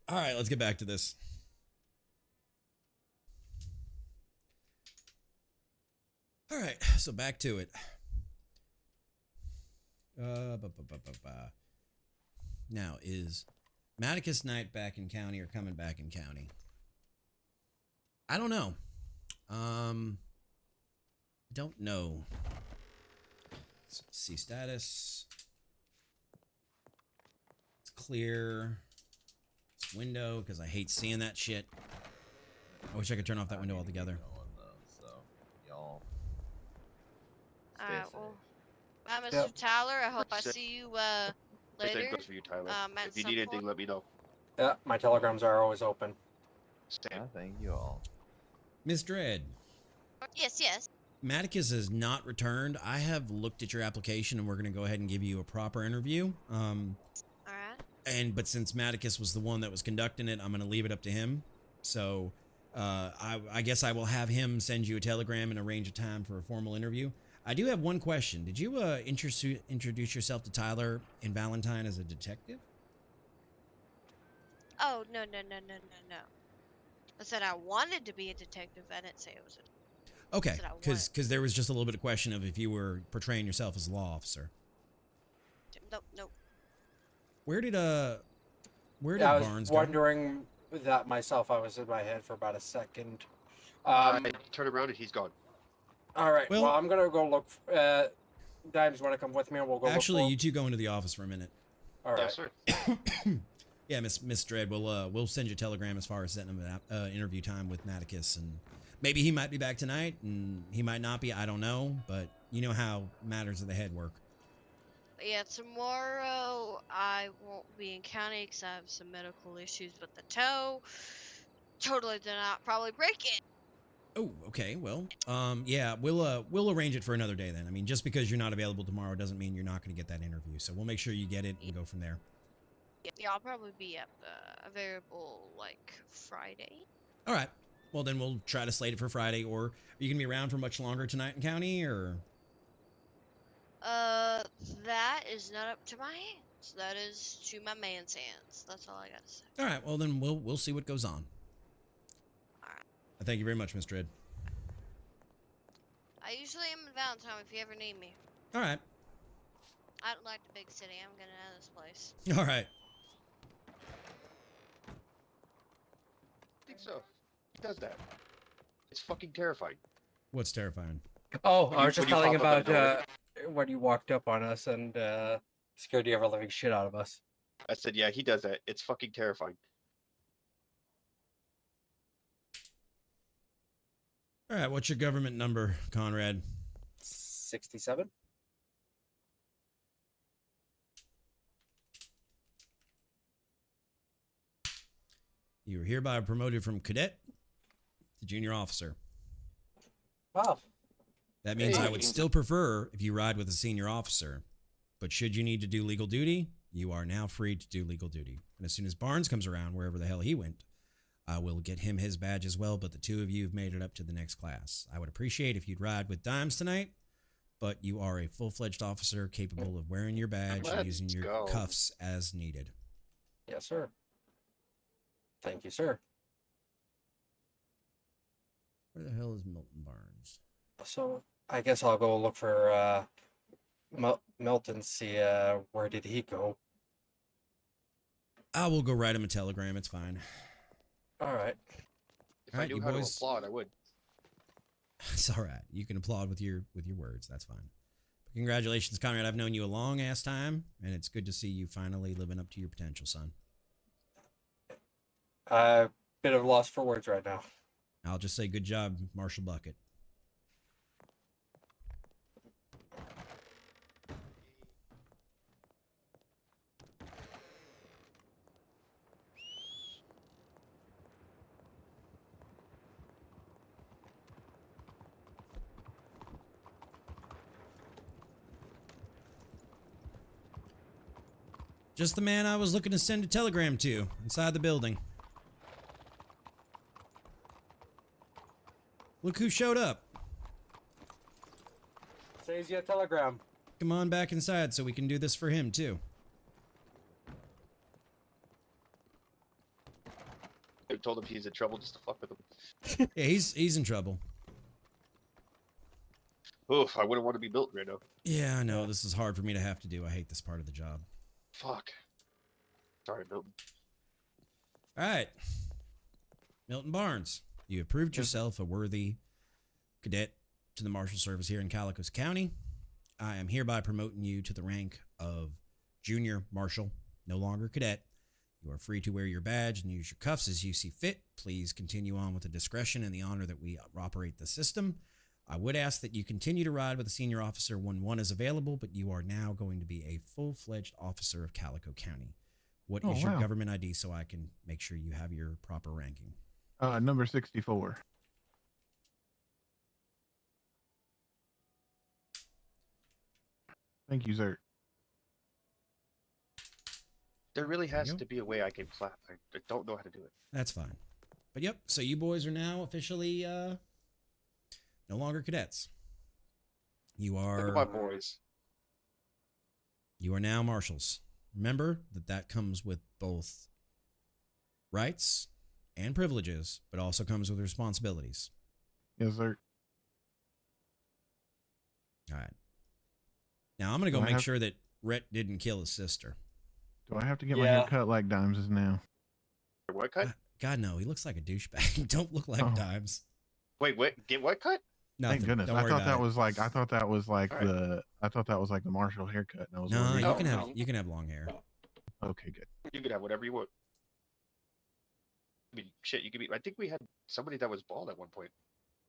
All right, let's get back to this. All right, so back to it. Now, is Maticus Knight back in county or coming back in county? I don't know. Don't know. Let's see status. It's clear. It's window, because I hate seeing that shit. I wish I could turn off that window altogether. So, y'all. Alright, safe. well, bye, Mr. Yep. Tyler. I hope I Same see you thing later. goes for you, Tyler. At If you some need anything, point. let me know. Yeah, my telegrams are always open. Same. Thank you all. Miss Dredd, Yes, yes. Maticus has not returned. I have looked at your application, and we're going to go ahead and give you a proper interview. Alright. But since Maticus was the one that was conducting it, I'm going to leave it up to him. So I guess I will have him send you a telegram and arrange a time for a formal interview. I do have one question. Did you introduce yourself to Tyler in Valentine as a detective? Oh, no. I said I wanted to be a detective. I didn't say it was a... Okay, I said I wanted... because there was just a little bit of question of if you were portraying yourself as a law officer. Nope. Where did I Barnes was wondering that myself. I was in my head for about a second. I turn around and he's gone. All right. Well, I'm gonna go look. Dimes, want to come with me, and we'll go. Actually, look you two go into the office for a minute. All right. Yes, sir. Yeah, Miss Dredd, we'll send you a telegram as far as setting an interview time with Maticus, and maybe he might be back tonight, and he might not be. I don't know, but you know how matters of the head work. Yeah, tomorrow I won't be in county because I have some medical issues with the toe. Totally did not probably break it. Oh, okay. Well, yeah, we'll arrange it for another day then. I mean, just because you're not available tomorrow doesn't mean you're not going to get that interview. So we'll make sure you get it and go from there. Yeah, I'll probably be available like Friday. All right. Well, then we'll try to slate it for Friday. Or are you going to be around for much longer tonight in county, or? That is not up to my hands. That is to my man's hands. That's all I gotta say. All right. Well, then we'll see what goes on. All right. Thank you very much, Miss Dredd. I usually am in Valentine if you ever need me. All right. I don't like the big city. I'm getting out of this place. All right. I think so. He does that. It's fucking terrifying. What's terrifying? Oh, I was just When you telling pop up about out of when you walked up on us and scared the ever-living shit out of us. I said, yeah, he does that. It's fucking terrifying. All right. What's your government number, Conrad? 67. You were hereby promoted from cadet to junior officer. Wow. That means I Hey. would still prefer if you ride with a senior officer. But should you need to do legal duty, you are now free to do legal duty. And as soon as Barnes comes around, wherever the hell he went, I will get him his badge as well. But the two of you have made it up to the next class. I would appreciate if you'd ride with Dimes tonight, but you are a full-fledged officer capable of wearing your badge and using Let's your go. cuffs as needed. Yes, sir. Thank you, sir. Where the hell is Milton Barnes? So I guess I'll go look for Milton. See where did he go? I will go write him a telegram. It's fine. All right. If All I right, knew you how boys- to applaud, I would. It's all right. You can applaud with your words. That's fine. But congratulations, Conrad. I've known you a long ass time, and it's good to see you finally living up to your potential, son. Bit of loss for words right now. I'll just say good job, Marshal Bucket. Just the man I was looking to send a telegram to inside the building. Look who showed up. Says you a telegram. Come on back inside so we can do this for him, too. have told him he's in trouble just to fuck with him. Yeah, he's in trouble. Oof, I wouldn't want to be Milton right now. Yeah, I know. This is hard for me to have to do. I hate this part of the job. Fuck. Sorry, Milton. All right. Milton Barnes, you have proved yourself a worthy cadet to the Marshal Service here in Calico County. I am hereby promoting you to the rank of Junior Marshal, no longer cadet. You are free to wear your badge and use your cuffs as you see fit. Please continue on with the discretion and the honor that we operate the system. I would ask that you continue to ride with a senior officer when one is available, but you are now going to be a full-fledged officer of Calico County. What is your government ID so I can make sure you have your proper ranking? Number 64. Thank you, sir. There really has to be a way I can clap. I don't know how to do it. That's fine. But yep, so you boys are now officially no longer cadets. You are... Look at my boys. You are now marshals. Remember that comes with both rights and privileges, but also comes with responsibilities. Yes, sir. All right. Now I'm going to go make sure that Rhett didn't kill his sister. Do I have to get my hair cut like Dimes is now? What cut? God, no. He looks like a douchebag. He don't look like Dimes. Wait, get what cut? Nothing. Thank goodness. Don't I worry thought about that it. was like Right. I thought that was like the Marshall haircut. And I was No, wondering- you can have long hair. Okay, good. You can have whatever you want. I mean, shit, you could be. I think we had somebody that was bald at one point.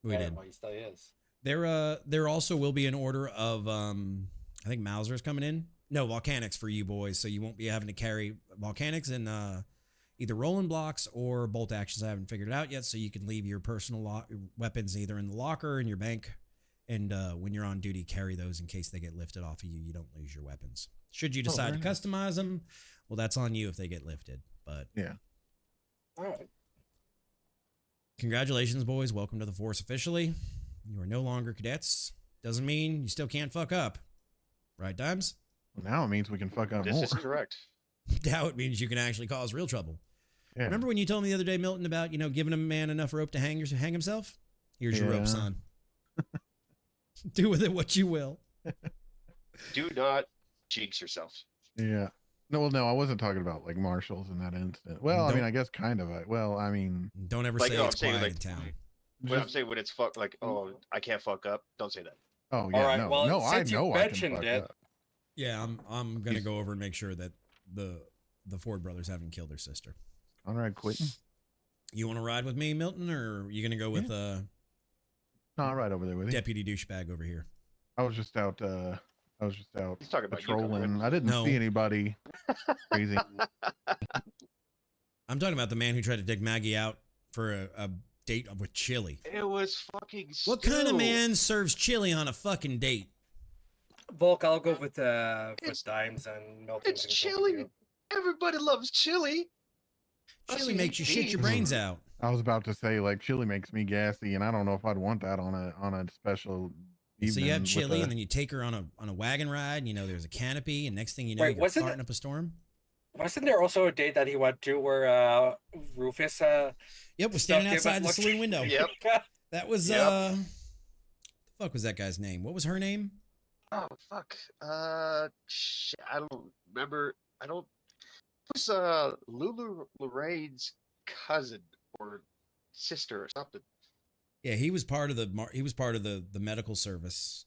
We did. Well, he still is. There also will be an order of I think Mauser's coming in. No, volcanics for you boys, so you won't be having to carry volcanics and either rolling blocks or bolt actions. I haven't figured it out yet, so you can leave your personal weapons either in the locker or in your bank, and when you're on duty, carry those in case they get lifted off of you. You don't lose your weapons. Should you decide to customize them, well, that's on you if they get lifted. But yeah. All right. Congratulations, boys. Welcome to the force officially. You are no longer cadets. Doesn't mean you still can't fuck up. Right, Dimes? Well, now it means we can fuck up This more. is correct. Now it means you can actually cause real trouble. Yeah. Remember when you told me the other day, Milton, about, giving a man enough rope to hang himself? Here's your rope, son. Do with it what you will. Do not jinx yourself. Yeah. No, I wasn't talking about like marshals in that instant. Well, I mean, I guess kind of. Don't ever Like, say no, it's I'm saying, quiet like, in town. When I'm saying when it's fuck, like, oh, I can't fuck up. Don't say that. Oh yeah, All right, no, well, no, I since you know I can mentioned fuck it- up. Yeah, I'm gonna go over and make sure that the Ford brothers haven't killed their sister. All right, quitting. You want to ride with me, Milton, or are you gonna go with No, I'll ride over there with you. deputy douchebag over here? I was just out. He's talking about you coming patrolling. with. I didn't No. see anybody crazy. I'm talking about the man who tried to dig Maggie out for a date with chili. It was fucking. What kind of stew. man serves chili on a fucking date? Volk, I'll go with Dimes and Milton. It's chili. Everybody loves chili. Chili makes you shit your brains out. I was about to say like chili makes me gassy, and I don't know if I'd want that on a special. So you have evening with chili, a- and then you take her on a wagon ride. And, there's a canopy, and next thing you know, Wait, you're wasn't starting up a storm. Wasn't there also a date that he went to where Rufus? Yep, we're standing stuck him outside and the looked- saloon window. Yep. That was Yep. the fuck was that guy's name? What was her name? Oh fuck. Shit, I don't remember. It was Lulu Lorraine's cousin or sister or something. Yeah, he was part of the medical service.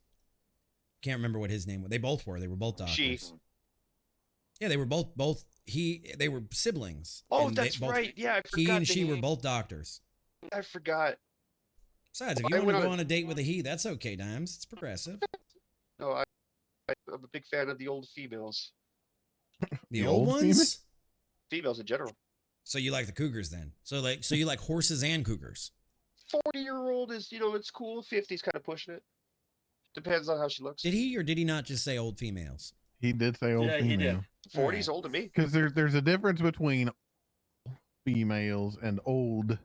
Can't remember what his name was. They both were. They were both doctors. She. Yeah, they were both they were siblings. Oh, and that's both, right. Yeah, I He forgot. and the she were name. both doctors. I forgot. Besides, if Well, you I want to went go on on a date with a he, that's okay, Dimes. It's progressive. No, I'm a big fan of the old females. The old ones? Females in general. So you like the cougars then? So you like horses and cougars? 40-year-old is, it's cool. 50's kind of pushing it. Depends on how she looks. Did he or did he not just say old females? He did say old Yeah, he female. did. 40's old to me. Because there's a difference between females and old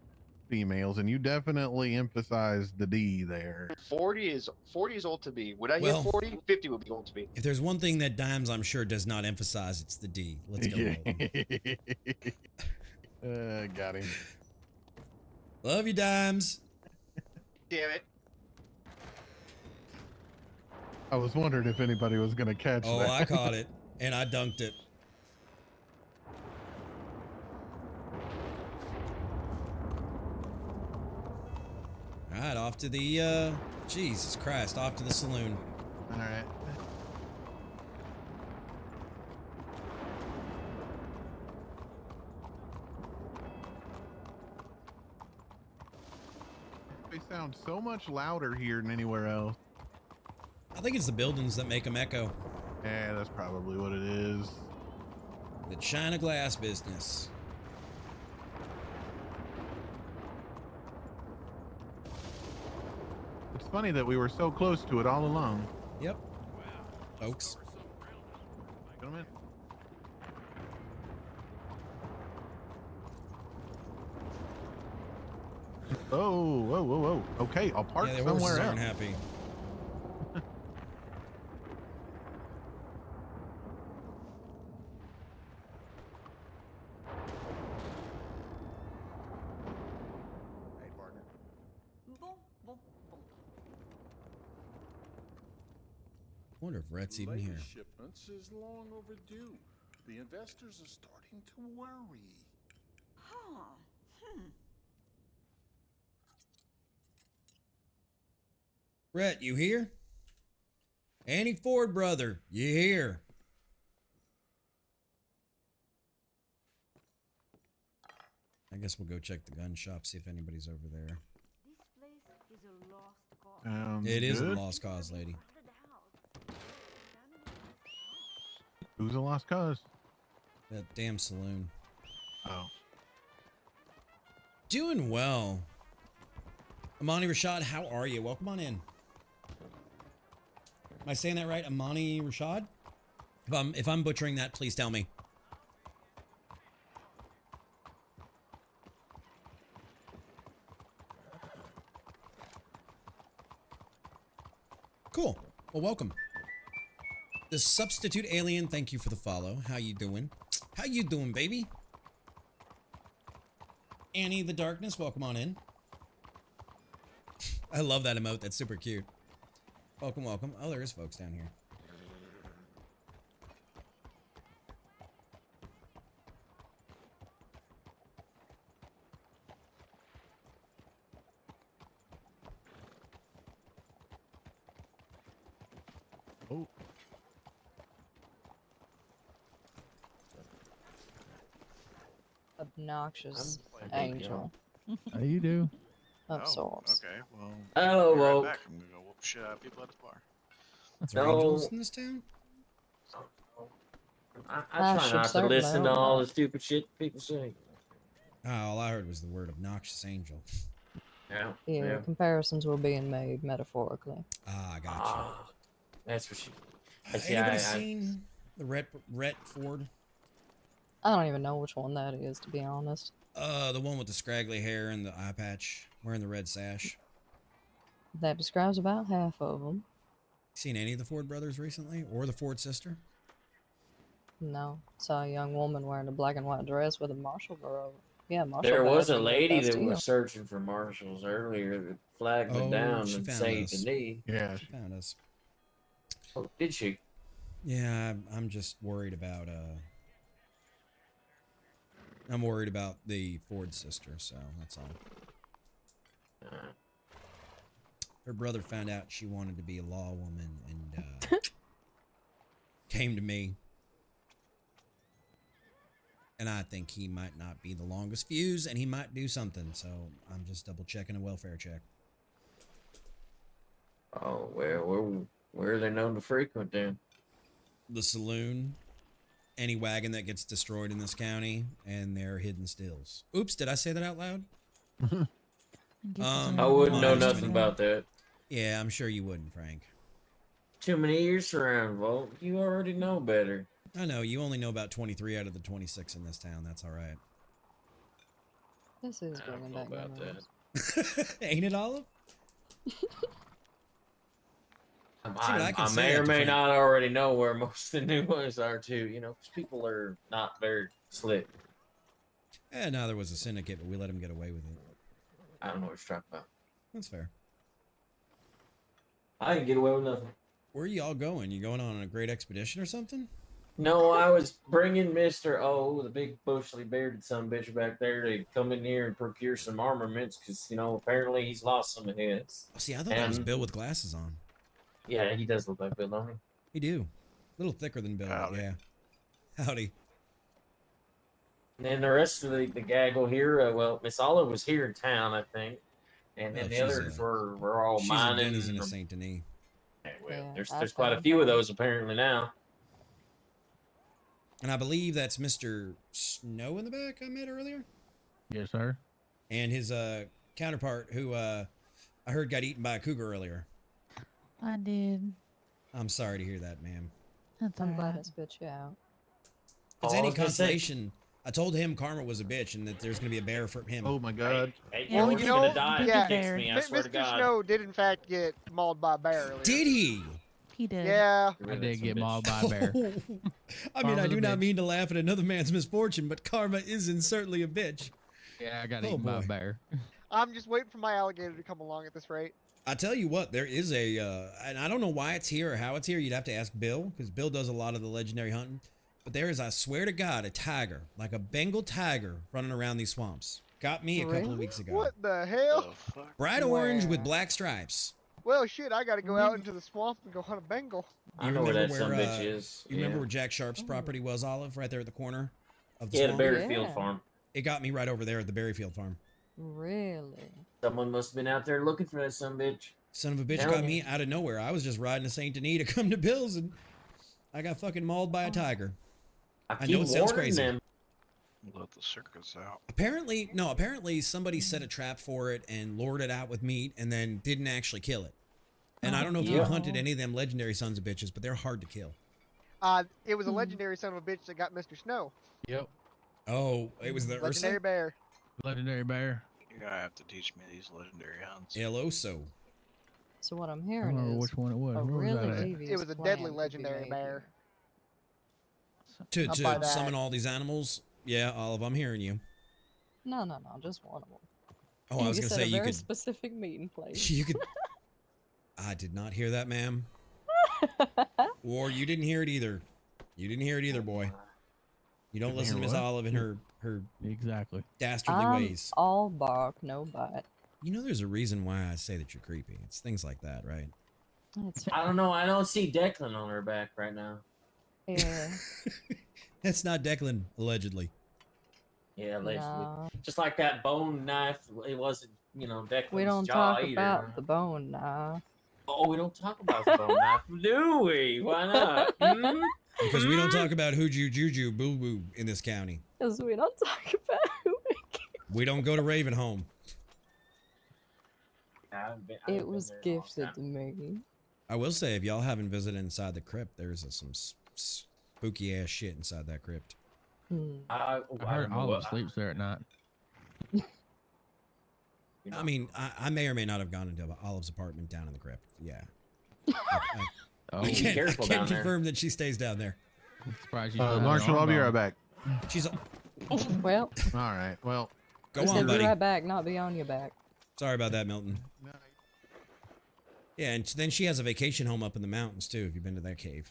females, and you definitely emphasized the D there. 40 is old to me. When I Well- hit 40, 50 will be old to me. If there's one thing that Dimes, I'm sure, does not emphasize, it's the D. Let's go. Milton. Got him. Love you, Dimes. Damn it. I was wondering if anybody was gonna catch Oh, that. I caught it, and I dunked it. All right, off to the, Jesus Christ, off to the saloon. All right. They sound so much louder here than anywhere else. I think it's the buildings that make them echo. Yeah, that's probably what it is. The China glass business. It's funny that we were so close to it all along. Yep. Folks. Gentlemen. Oh, whoa, whoa, whoa. Okay, I'll park Yeah, the somewhere horses else. aren't happy. Hey, partner. Wonder if Rhett's even here. Latest shipments is long overdue. The investors are starting to worry. Huh. Rhett, you here? Annie Ford, brother, you here? I guess we'll go check the gun shop, see if anybody's over there. It is a Good. lost cause, lady. Who's a lost cause? That damn saloon. Oh. Doing well. Amani Rashad, how are you? Welcome on in. Am I saying that right? Amani Rashad? If I'm butchering that, please tell me. Cool. Well, welcome. The substitute alien, thank you for the follow. How you doing? How you doing, baby? Annie the Darkness, welcome on in. I love that emote. That's super cute. Welcome, welcome. Oh, there is folks down here. Oh. Obnoxious angel. How you do? Of sorts. Okay, well. Oh, be right well. back. I'm gonna go whoop shit out of people at the bar. Is there angels in this town? I try should not to certainly listen to hope all not. the stupid shit people say. All I heard was the word obnoxious angel. Yeah. Yeah, comparisons were being made metaphorically. Ah, I gotcha. That's what she. I see. Anybody seen the Rhett Ford? I don't even know which one that is, to be honest. The one with the scraggly hair and the eye patch, wearing the red sash. That describes about half of them. Seen any of the Ford brothers recently, or the Ford sister? No. Saw a young woman wearing a black and white dress with a Marshal girl. Yeah, Marshal. There was badge a in the lady that Bastille. was searching for Marshalls earlier that flagged me Oh, down she and found saved us. the knee. Yeah. She found us. Oh, did she? Yeah, I'm just worried about I'm worried about the Ford sister, so that's all. Her brother found out she wanted to be a law woman and came to me. And I think he might not be the longest fuse, and he might do something, so I'm just double checking a welfare check. Oh well, where are they known to frequent then? The saloon, any wagon that gets destroyed in this county, and their hidden stills. Oops, did I say that out loud? I wouldn't know honest, nothing about that. Yeah, I'm sure you wouldn't, Frank. Too many years around, Volk. You already know better. I know, you only know about 23 out of the 26 in this town. That's all right. This is bringing back about memories. Ain't it, Olive? I may or may not already know where most of the new ones are too. You know, because people are not very slick. No, there was a syndicate, but we let him get away with it. I don't know what you're talking about. That's fair. I can get away with nothing. Where are y'all going? You going on a great expedition or something? No, I was bringing Mr. O, the big bushly bearded son bitch back there, to come in here and procure some armaments because, you know, apparently he's lost some of his. Oh, see, I thought that was Bill with glasses on. Yeah, he does look like Bill, don't he? He do. A little thicker than Bill, but yeah. Howdy. And then the rest of the gaggle here, well, Miss Olive was here in town, I think. And then Oh, the she's others were all she's mining. a denizen of Saint Denis. Hey, well, Yeah, there's quite a few of those apparently now. And I believe that's Mr. Snow in the back I met earlier. Yes, sir. And his counterpart, who I heard got eaten by a cougar earlier. I did. I'm sorry to hear that, ma'am. That's I'm glad alright. I spit you out. If it's Oh, I any was gonna say- consolation, I told him Karma was a bitch and that there's going to be a bear for him. Oh my god. Hey, Yeah, George you gonna know, die if yeah, he kicks me, I swear to Mr. God. Snow did in fact get mauled by a bear earlier. Did he? He did. Yeah. I did get mauled by a bear. I mean, I Karma's do a not bitch. mean to laugh at another man's misfortune, but Karma isn't certainly a bitch. Yeah, I got Oh, eaten by a boy. bear. I'm just waiting for my alligator to come along at this rate. I tell you what, there is a, and I don't know why it's here or how it's here. You'd have to ask Bill, because Bill does a lot of the legendary hunting. But there is, I swear to God, a tiger, like a Bengal tiger, running around these swamps. Got me a couple of weeks ago. What the hell? Bright orange with black stripes. Well, shit, I gotta go out into the swamp and go hunt a Bengal. I know where that sumbitch is. You remember where Jack Sharp's property was, Olive? Right there at the corner of the Yeah, the swamp? Berryfield farm. It got me right over there at the Berryfield farm. Really? Someone must have been out there looking for that sumbitch. Son of a bitch Telling got you. me out of nowhere. I was just riding to Saint Denis to come to Bill's and I got fucking mauled by a tiger. I know it sounds crazy. Them. Let the circus out. Apparently somebody set a trap for it and lured it out with meat and then didn't actually kill it. And I don't know if you've hunted any of them legendary sons of bitches, but they're hard to kill. It was a legendary son of a bitch that got Mr. Snow. Yep. Oh, it was the Legendary Ursa? bear. Legendary bear. You're gonna have to teach me these legendary hunts. El Oso. So what I'm I hearing don't know is which one it was. a Where was really that at? devious It was a plan deadly could be legendary made bear. To I'll buy that. summon all these animals? Yeah, Olive, I'm hearing you. No, just one of them. Oh, I was You going to said say a you very could... specific meeting place. You could... I did not hear that, ma'am. Or you didn't hear it either. You didn't hear it either, boy. You don't Didn't listen to hear Miss what? Olive and her Exactly. dastardly I'm ways. all bark, no bite. You know there's a reason why I say that you're creepy. It's things like that, right? It's I don't know. I don't see Declan on her back right now. yeah. That's not Declan, allegedly. Yeah, allegedly. No. Just like that bone knife, it wasn't, Declan's We don't jaw talk either. about the bone knife. Oh, we don't talk about the bone knife, do we? Why not? Hmm? Because we don't talk about hooju juju boo boo in this county. Because we don't talk about who We don't go to Ravenholm. it was gifted to me. I will say, if y'all haven't visited inside the crypt, there's some spooky ass shit inside that crypt. I heard Olive sleeps there at night. I mean, I may or may not have gone into Olive's apartment down in the crypt. Yeah. Oh, I be can't, careful I can't down there. confirm that she stays down there. I'm surprised she's not in her Marshal, own I'll be bone. right back. She's. Well, All right. Well, Go we on, said buddy. be right back, not be on your back. Sorry about that, Milton. Yeah, and then she has a vacation home up in the mountains too. If you've been to that cave,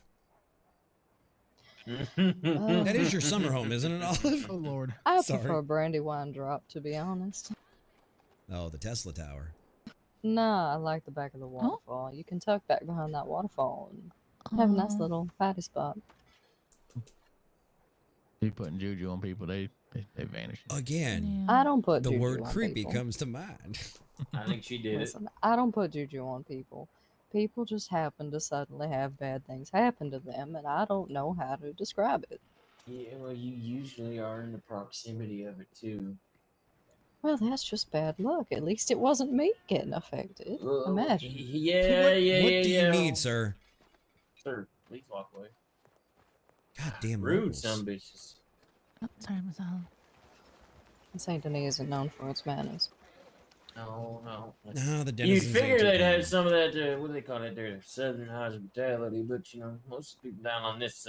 that is your summer home, isn't it, Olive? Oh Lord. I Sorry. prefer Brandywine Drop, to be honest. Oh, the Tesla Tower. Nah, I like the back of the waterfall. You can tuck back behind that waterfall and have a nice little patty spot. Keep putting juju on people, they vanish. Again, I don't put the juju word on creepy people. comes to mind. I think she did it. Listen, I don't put juju on people. People just happen to suddenly have bad things happen to them, and I don't know how to describe it. Yeah, well, you usually are in the proximity of it too. Well, that's just bad luck. At least it wasn't me getting affected. Imagine. Yeah, what, yeah, what yeah, do yeah. you need, sir? Sir, please walk away. God damn Rude, locals. some bitches. Oh, sorry, Miss Olive. Saint Denis isn't known for its manners. No. No, the You'd denizens figure ain't too they'd have bad. some of that, what do they call it there, southern hospitality, but most of the people down on this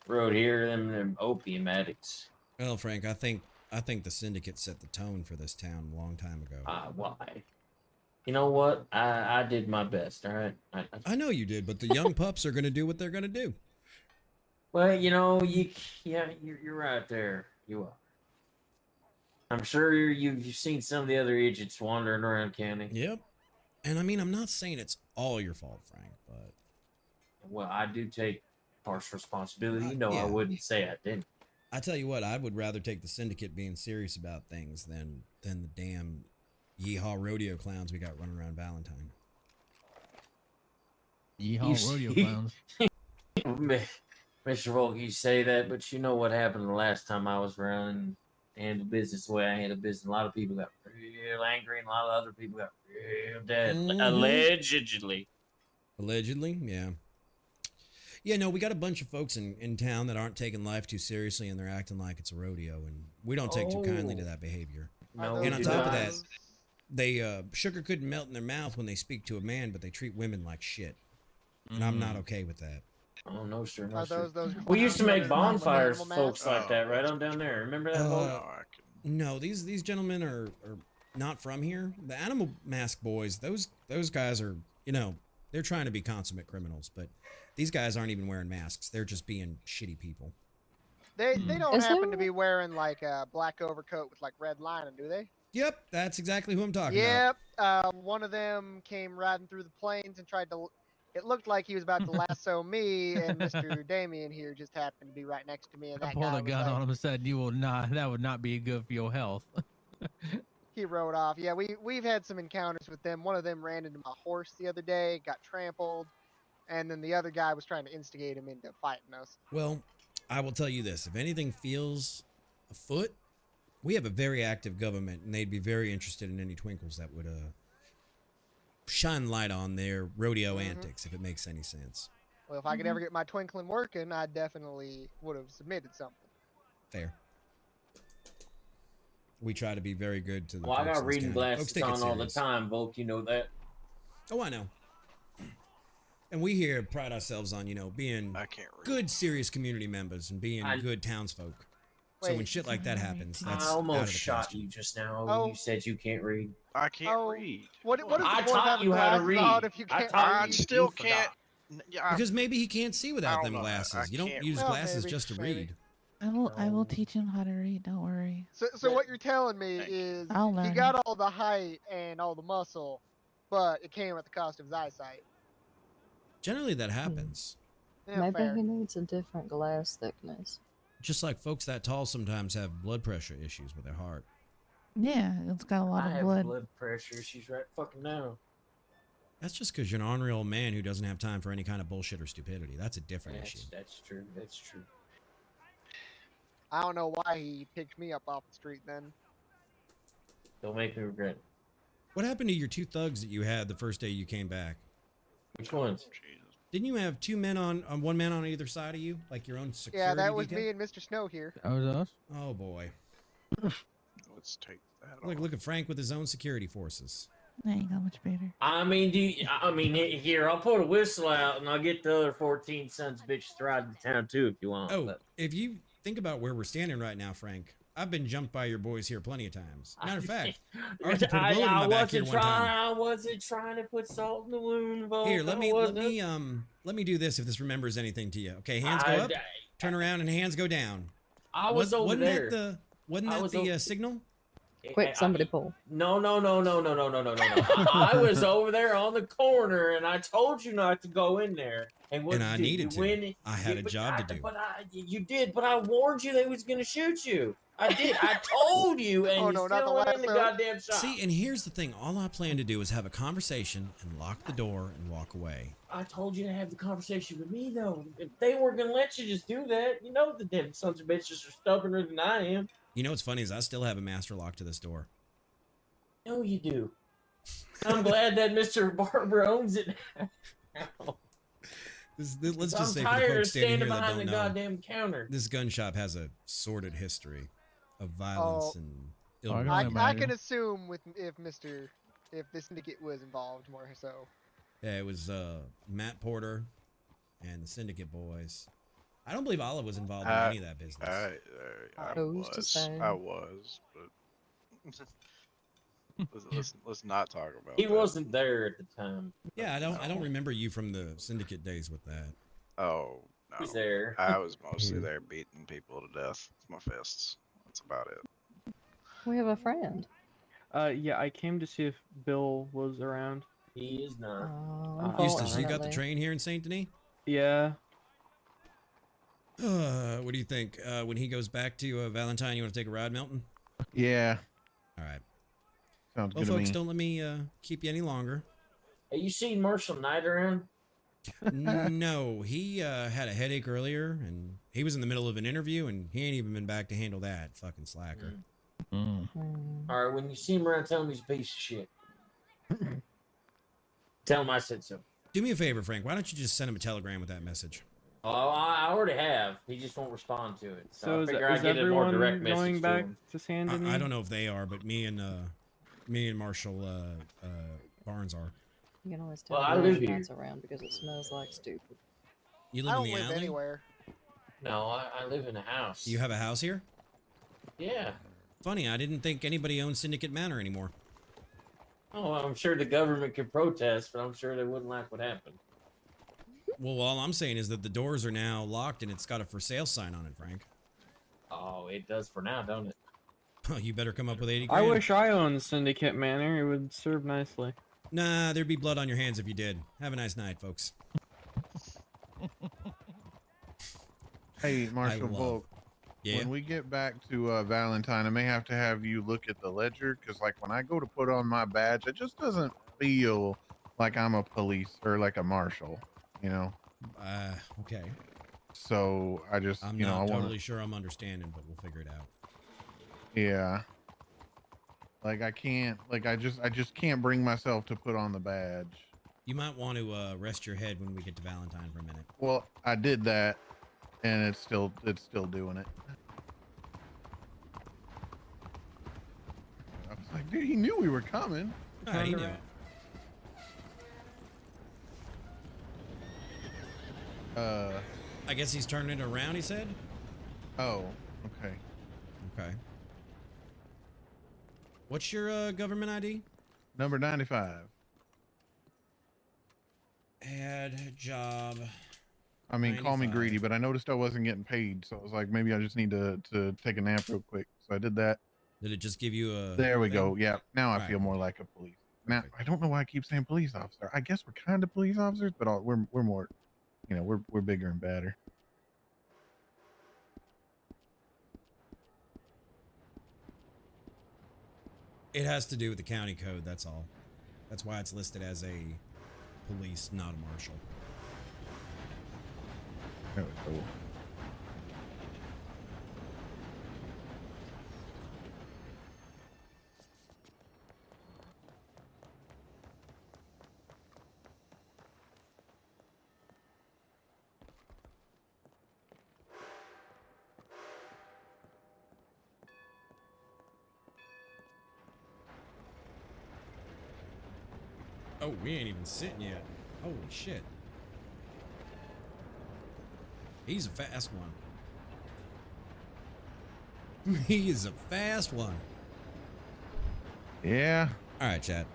road here, them opium addicts. Well, Frank, I think I think the syndicate set the tone for this town a long time ago. Why? You know what? I did my best. All right. I know you did, but the young pups are going to do what they're going to do. Well, you're right there. You are. I'm sure you've seen some of the other idiots wandering around county. Yep. And I mean, I'm not saying it's all your fault, Frank, but well, I do take partial responsibility. I yeah. wouldn't say I didn't. I tell you what, I would rather take the syndicate being serious about things than the damn yeehaw rodeo clowns we got running around Valentine. Yeehaw rodeo clowns. Mr. Volk, you say that, but you know what happened the last time I was running and handled business the way I handled business. A lot of people got real angry, and a lot of other people got real dead. Allegedly. Allegedly, yeah. Yeah, no, we got a bunch of folks in town that aren't taking life too seriously, and they're acting like it's a rodeo, and we don't take too kindly to that behavior. No, and we on do top of not. that, they sugar couldn't melt in their mouth when they speak to a man, but they treat women like shit, and I'm not okay with that. Oh no, sir, no, Are sir. those We used to make clowns bonfires with for animal folks masks? like that right on down there. Remember that, Volk? No, these gentlemen are not from here. The animal mask boys, those guys are, they're trying to be consummate criminals, but these guys aren't even wearing masks. They're just being shitty people. They don't Is happen there- to be wearing like a black overcoat with like red lining, do they? Yep, that's exactly who I'm talking about. Yep. One of them came riding through the plains and tried to. It looked like he was about to lasso me, and Mr. Damien here just happened to be right next to me, and I that pulled guy a was gun like, on him and said, "You will not. That would not be good for your health." he rode off. Yeah, we've had some encounters with them. One of them ran into my horse the other day, got trampled, and then the other guy was trying to instigate him into fighting us. Well, I will tell you this: if anything feels afoot, we have a very active government, and they'd be very interested in any twinkles that would shine light on their rodeo antics, if it makes any sense. Well, if I could ever get my twinkling working, I definitely would have submitted something. Fair. We try to be very good to the Well, I folks in got this reading county. glasses Folks take it on all the serious. time, Volk. You know that. Oh, I know. And we here pride ourselves on, being good, serious community members and being good townsfolk. So when shit like that happens, that's I out almost of the shot question. you just now. Oh. You said you can't read. I can't read. What is the I point of taught having you how to glasses read. on if you I can't taught read? you. Still You can't. forgot. Because maybe he can't see without I them don't know. I glasses. You don't can't use read. Well, glasses maybe, just to maybe. read. I will teach him how to read. Don't worry. So what you're telling me is I'll he learn got him. all the height and all the muscle, but it came at the cost of his eyesight. Generally, that happens. Yeah, Maybe fair. he needs a different glass thickness. Just like folks that tall sometimes have blood pressure issues with their heart. Yeah, it's got a lot I of have blood. blood pressure issues right fucking now. That's just because you're an ornery old man who doesn't have time for any kind of bullshit or stupidity. That's a different issue. That's true. That's true. I don't know why he picked me up off the street then. Don't make me regret it. What happened to your two thugs that you had the first day you came back? Which ones? Didn't you have two men on one man on either side of you, like your own security? Yeah, that was detail? me and Mr. Snow here. That was us. Oh boy. Let's take that. Look at Frank with his own security forces. That ain't got much better. I mean, here, I'll put a whistle out and I'll get the other 14 sons of bitches to ride to town too if you want. Oh, but- if you think about where we're standing right now, Frank, I've been jumped by your boys here plenty of times. Matter of fact, Arthur put a bullet in my back here one time. I wasn't trying to put salt in the wound, Volk. Here, let me I do this if this remembers anything to you. Okay, hands go I- up, turn around, and hands go down. I was over wasn't there. Wasn't I that was the o- signal? Quick, somebody pull. No. I was over there on the corner, and I told you not to go in there. And what And I did you needed to. win? I had a But job to do. You did, but I warned you they was gonna shoot you. I did. I told you, and Oh, you no, not still the went in the lasso. goddamn shop. See, and here's the thing. All I plan to do is have a conversation and lock the door and walk away. I told you to have the conversation with me, though. If they weren't gonna let you just do that, you know the damn sons of bitches are stubborner than I am. You know what's funny is I still have a master lock to this door. No, you do. I'm glad that Mr. Barber owns it now. Let's I'm just say for the tired of folks standing standing here that behind don't the know, goddamn counter. this gun shop has a sordid history of violence and ill will. I can assume if the syndicate was involved more so. Yeah, it was Matt Porter and the Syndicate boys. I don't believe Olive was involved in any of that business. I Who's to was. say? I was, but let's not talk about He that. wasn't there at the time. Yeah, I don't No. remember you from the syndicate days with that. Oh no. He was there. I was mostly there beating people to death with my fists. That's about it. We have a friend. Yeah, I came to see if Bill was around. He is not. Eustace, you got the Unfortunately. train here in Saint Denis? Yeah. What do you think? When he goes back to Valentine, you want to take a ride, Milton? Yeah. All right. Sounds Well, good folks, to me. don't let me keep you any longer. Have you seen Marshal Knight around? No, he had a headache earlier, and he was in the middle of an interview, and he ain't even been back to handle that. Fucking slacker. All right, when you see him around, tell him he's a piece of shit. Tell him I said so. Do me a favor, Frank. Why don't you just send him a telegram with that message? Oh, I already have. He just won't respond to it. So I is, figure I'd is get a more everyone direct message going to back him. to San Denis? I don't know if they are, but me and Marshall Barnes are. You can always tell Well, I when live there's here. nuts around because it smells like stupid. You I live in don't the live alley? anywhere. No, I live in a house. You have a house here? Yeah. Funny, I didn't think anybody owned Syndicate Manor anymore. Oh, I'm sure the government could protest, but I'm sure they wouldn't like what happened. Well, all I'm saying is that the doors are now locked and it's got a for sale sign on it, Frank. Oh, it does for now, don't it? You better come up with 80 I grand. wish I owned Syndicate Manor. It would serve nicely. Nah, there'd be blood on your hands if you did. Have a nice night, folks. Hey, Marshal love- Volk. Yeah? When we get back to Valentine, I may have to have you look at the ledger because, like, when I go to put on my badge, it just doesn't feel like I'm a police or like a marshal, you know. Okay. So I just, I'm you know, not I want totally sure I'm understanding, but we'll figure it out. Yeah. Like I can't, like I just can't bring myself to put on the badge. You might want to rest your head when we get to Valentine for a minute. Well, I did that, and it's still doing it. I was like, dude, he knew we were coming. All right, he knew. I guess he's turning it around, he said? Oh, okay. Okay. What's your government ID? Number 95. Add job. I mean, call me 95. greedy, but I noticed I wasn't getting paid, so I was like, maybe I just need to take a nap real quick. So I did that. Did it just give you a... There we thing? go. Yeah, now I All right, feel more like a police. Now I don't know why I keep saying police officer. I guess we're kind of police officers, but we're more, you know, we're bigger and badder. It has to do with the county code, that's all. That's why it's listed as a police, not a marshal. There we go. Oh, we ain't even sitting yet. Holy shit. He's a fast one. He is a fast one. Yeah. All right, chat.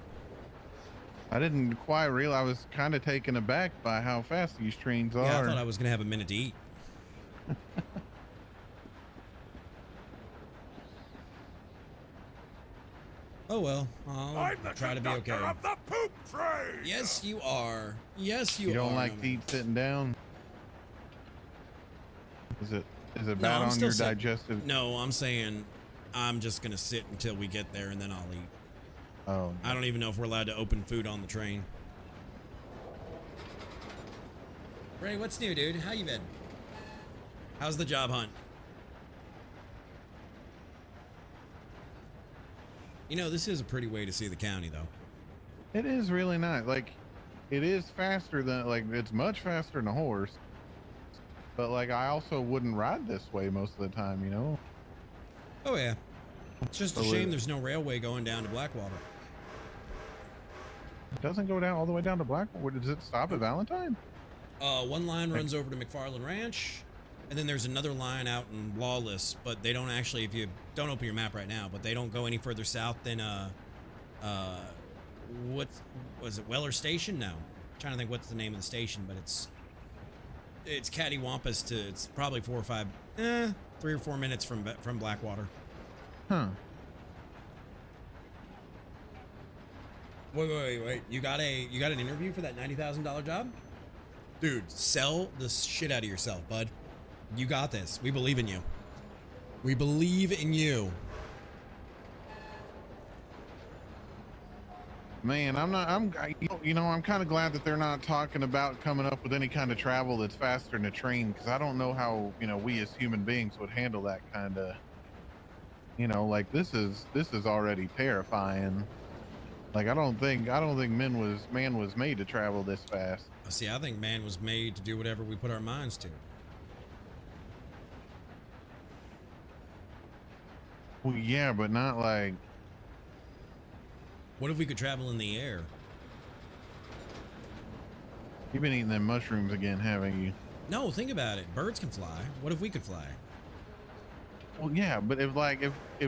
I didn't quite realize. I was kind of taken aback by how fast these trains are. Yeah, I thought I was gonna have a minute to eat. Oh well, I'll try to be okay. Of the poop train. Yes, you are. Yes, you, You don't are. like to eat sitting down? Is it No, bad I'm on still your sitting. digestive? No, I'm saying I'm just gonna sit until we get there and then I'll eat. Oh. I don't even know if we're allowed to open food on the train. Ray, what's new, dude? How you been? How's the job hunt? You know, this is a pretty way to see the county, though. It is really nice. Like, it is faster than, like, it's much faster than a horse. But, like, I also wouldn't ride this way most of the time, you know? Oh, yeah. It's just a So shame there's no railway going down to Blackwater. It doesn't go down all the way down to Blackwater. Does it stop at Valentine? One line runs over to McFarland Ranch, And then there's another line out in Lawless, but they don't actually, if you don't open your map right now, but they don't go any further south than, what was it, Weller Station? No. I'm trying to think what's the name of the station, but it's cattywampus to, it's probably 3 or 4 minutes from Blackwater. Huh. Wait. You got an interview for that $90,000 job? Dude, sell the shit out of yourself, bud. You got this. We believe in you. We believe in you. Man, I'm kind of glad that they're not talking about coming up with any kind of travel that's faster than a train, because I don't know how, we as human beings would handle that kind of, like this is already terrifying. Like I don't think man was made to travel this fast. See, I think man was made to do whatever we put our minds to. Well, yeah, but not like. What if we could travel in the air? You've been eating them mushrooms again, haven't you? No, think about it. Birds can fly. What if we could fly? Well, yeah, but if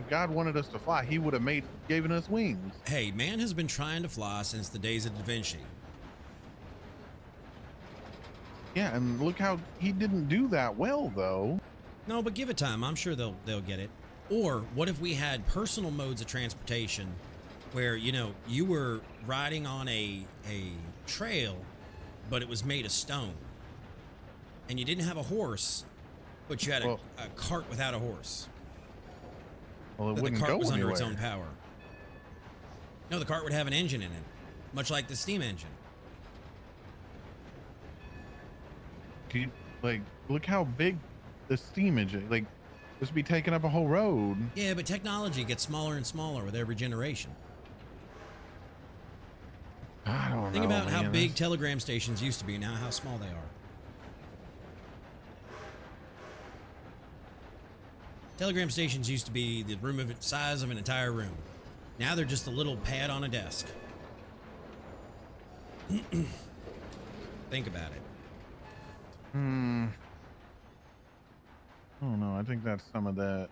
God wanted us to fly, he would have given us wings. Hey, man has been trying to fly since the days of Da Vinci. Yeah, and look how he didn't do that well, though. No, but give it time. I'm sure they'll get it. Or what if we had personal modes of transportation where, you were riding on a trail, but it was made of stone. And you didn't have a horse, but you had a cart without a horse. Well, it but wouldn't the cart go was anywhere. under its own power. No, the cart would have an engine in it, much like the steam engine. Look how big the steam engine, this would be taking up a whole road. Yeah, but technology gets smaller and smaller with every generation. I don't know. Think about how man. big telegram stations used to be, now how small they are. Telegram stations used to be the size of an entire room. Now they're just a little pad on a desk. Think about it. I don't know. I think that's some of that.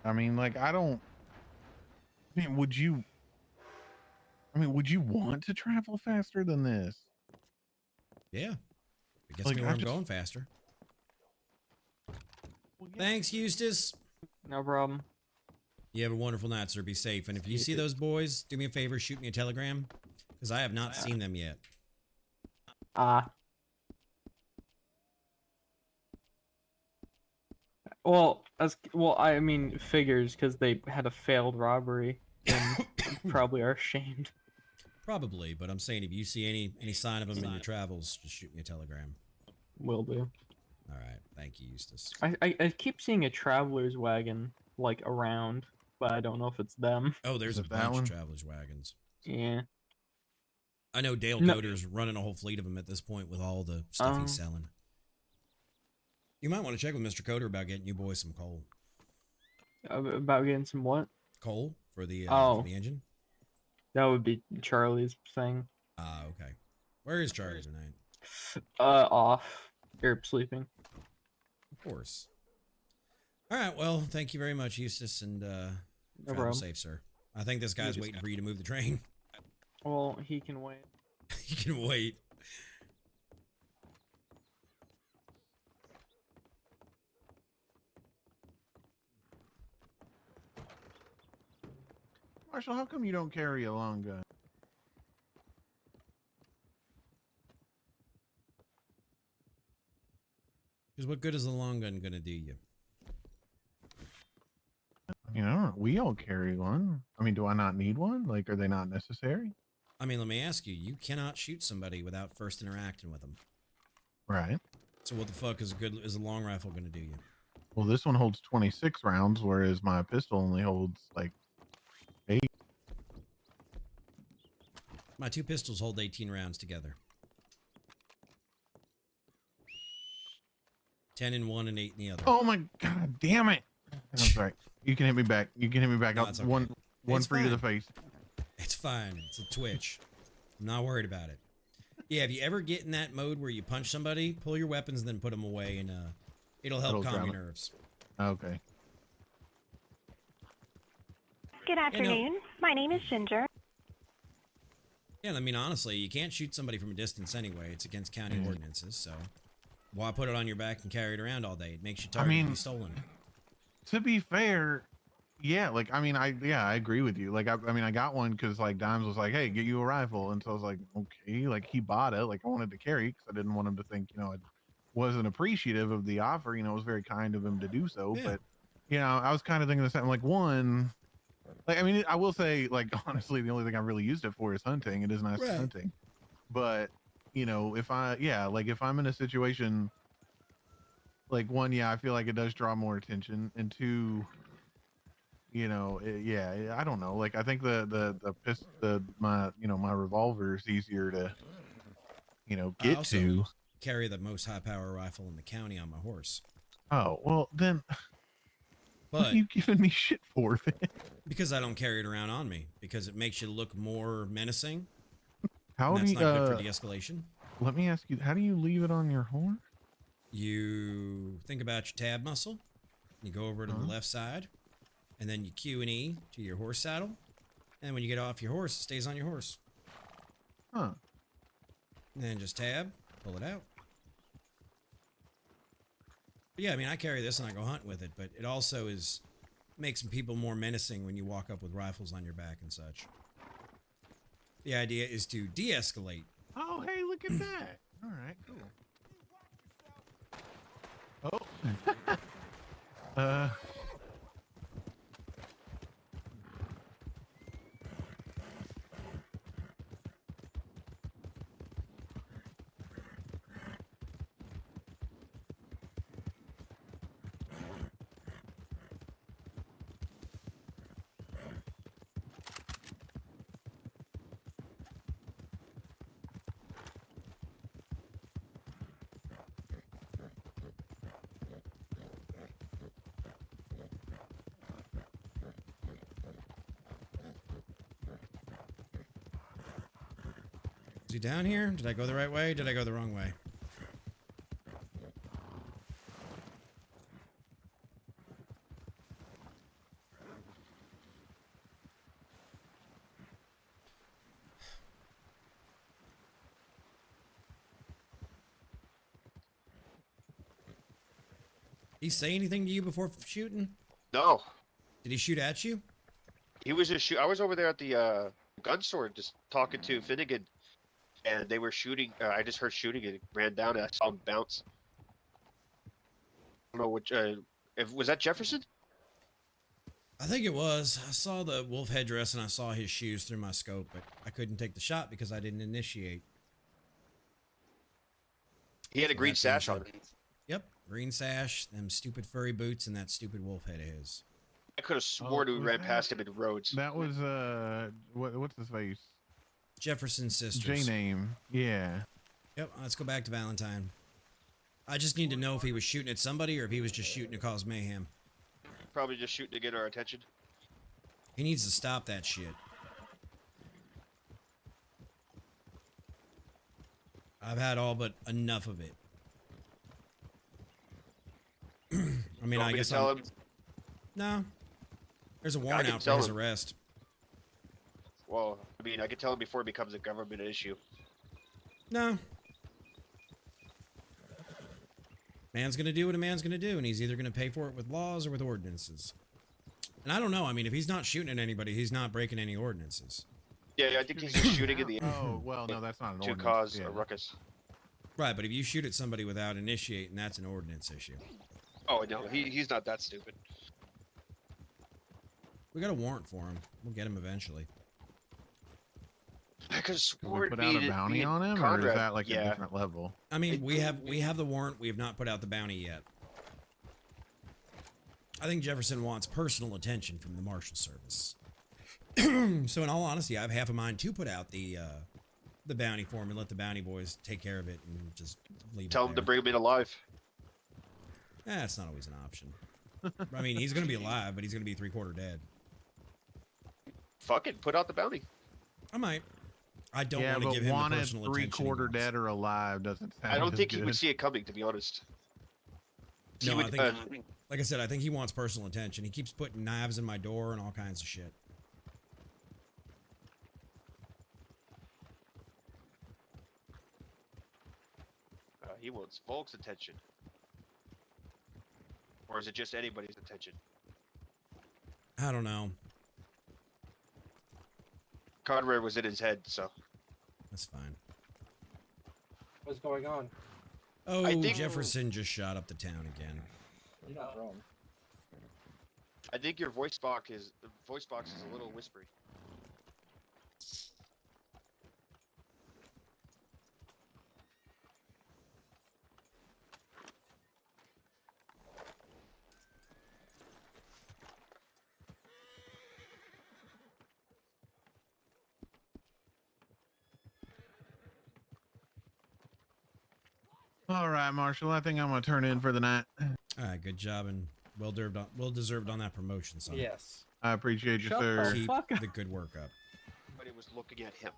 I mean, would you want to travel faster than this? Yeah. It gets me where I'm going faster. Thanks, Eustace. No problem. You have a wonderful night, sir. Be safe. And if you see those boys, do me a favor, shoot me a telegram, because I have not seen them yet. I mean, figures, because they had a failed robbery and probably are ashamed. Probably, but I'm saying if you see any sign of them in your travels, just shoot me a telegram. Will do. All right. Thank you, Eustace. I keep seeing a traveler's wagon, around, but I don't know if it's them. Oh, there's a bunch of traveler's wagons. Yeah. I know Dale Coder's running a whole fleet of them at this point with all the stuff he's selling. You might want to check with Mr. Coder about getting you boys some coal. About getting some what? Coal for the engine? That would be Charlie's thing. Okay. Where is Charlie tonight? Off. Or sleeping. Of course. All right, well, thank you very much, Eustace, and travel safe, sir. I think this guy's waiting for you to move the train. Well, he can wait. He can wait. Marshall, how come you don't carry a long gun? Because what good is a long gun gonna do you? We all carry one. I mean, do I not need one? Are they not necessary? I mean, let me ask you. You cannot shoot somebody without first interacting with them. Right. So what the fuck is a long rifle gonna do you? Well, this one holds 26 rounds, whereas my pistol only holds 8. My two pistols hold 18 rounds together. 10 in one and 8 in the other. Oh my god, damn it! I'm sorry. You can hit me back. You can hit me back. No, it's okay. One It's free to the fine. face. It's fine. It's a twitch. I'm not worried about it. Yeah, if you ever get in that mode where you punch somebody, pull your weapons and then put them away It'll help calm drown your it. nerves. Okay. Good afternoon. My name is Ginger. Yeah, I mean, honestly, you can't shoot somebody from a distance anyway. It's against county Mm. ordinances, so why put it on your back and carry it around all day? It makes you I target to mean, be stolen. To be fair, yeah, like, I mean, I agree with you. Like, I mean, I got one because, like, Dimes was like, hey, get you a rifle. And so I was like, okay, like, he bought it. Like, I wanted to carry because I didn't want him to think, you know, I wasn't appreciative of the offer. You know, it was very kind of him to do so. Yeah. But, you know, I was kind of thinking the same, like, one, like, I mean, I will say, like, honestly, the only thing I really used it for is hunting. It is nice Right. hunting. But, you know, if I'm in a situation, like, one, yeah, I feel like it does draw more attention. And two, you know, I don't know. Like, I think my revolver is easier to, you know, I get also to. carry the most high power rifle in the county on my horse. Oh, well, then what But are you giving me shit for then? because I don't carry it around on me, because it makes you look more menacing. How and do that's you, not good for de-escalation. let me ask you, how do you leave it on your horse? You think about your tab muscle, you go over to the left side, and then you Q and E to your horse saddle, and when you get off your horse, it stays on your horse. Huh. And then just tab, pull it out. But yeah, I mean, I carry this and I go hunting with it, but it also makes people more menacing when you walk up with rifles on your back and such. The idea is to de-escalate. Oh, hey, look at that. All right, cool. Oh. Is he down here? Did I go the right way? Did I go the wrong way? He say anything to you before shooting? No. Did he shoot at you? He was just I was over there at the gun store just talking to Finnegan, and they were shooting. I just heard shooting and ran down, and I saw him bounce. I don't know which. Was that Jefferson? I think it was. I saw the wolf headdress and I saw his shoes through my scope, but I couldn't take the shot because I didn't initiate. He had a So green that being sash on. said- Yep, green sash, them stupid furry boots, and that stupid wolf head of his. I could have sworn we was ran that- past him in Rhodes. That was, what's his face? Jefferson's sisters. J-name. Yeah. Yep, let's go back to Valentine. I just need to know if he was shooting at somebody or if he was just shooting to cause mayhem. Probably just shooting to get our attention. He needs to stop that shit. I've had all but enough of it. I mean, You want I me to guess tell I'm... him? No. There's a warrant can out for tell his him. arrest. Well, I mean, I could tell him before it becomes a government issue. No. Man's gonna do what a man's gonna do, and he's either gonna pay for it with laws or with ordinances. And I don't know. I mean, if he's not shooting at anybody, he's not breaking any ordinances. Yeah, I think he's just shooting in the air. Oh, well, no, that's not an to ordinance. cause Yeah. a ruckus. Right, but if you shoot at somebody without initiating, that's an ordinance issue. Oh no, he's not that stupid. We got a warrant for him. We'll get him eventually. I could have Did we sworn put out a bounty on him, or is that like a different level? I mean, we have the warrant. We have not put out the bounty yet. I think Jefferson wants personal attention from the Marshal Service. So in all honesty, I have half a mind to put out the bounty for him and let the bounty boys take care of it and just leave Tell it him there. to bring him in alive. That's not always an option. I mean, he's going to be alive, but he's going to be 3/4 dead. Fuck it, put out the bounty. I might. I don't Yeah, want to but give him the wanted personal attention. he 3/4 wants. dead or alive doesn't sound I don't as think he would good. see it coming, to be honest. No, I think, like I said, I think he wants personal attention. He keeps putting knives in my door and all kinds of shit. He wants Volk's attention. Or is it just anybody's attention? I don't know. Conrad was in his head, so. That's fine. What's going on? Oh, I think- Jefferson just shot up the town again. You're not wrong. I think your voice box is a little whispery. All right, Marshall. I think I'm gonna turn in for the night. All right, good job and well deserved on that promotion, son. Yes. I appreciate you, Shut sir. the Keep fuck up. the good work up. Everybody was looking at him.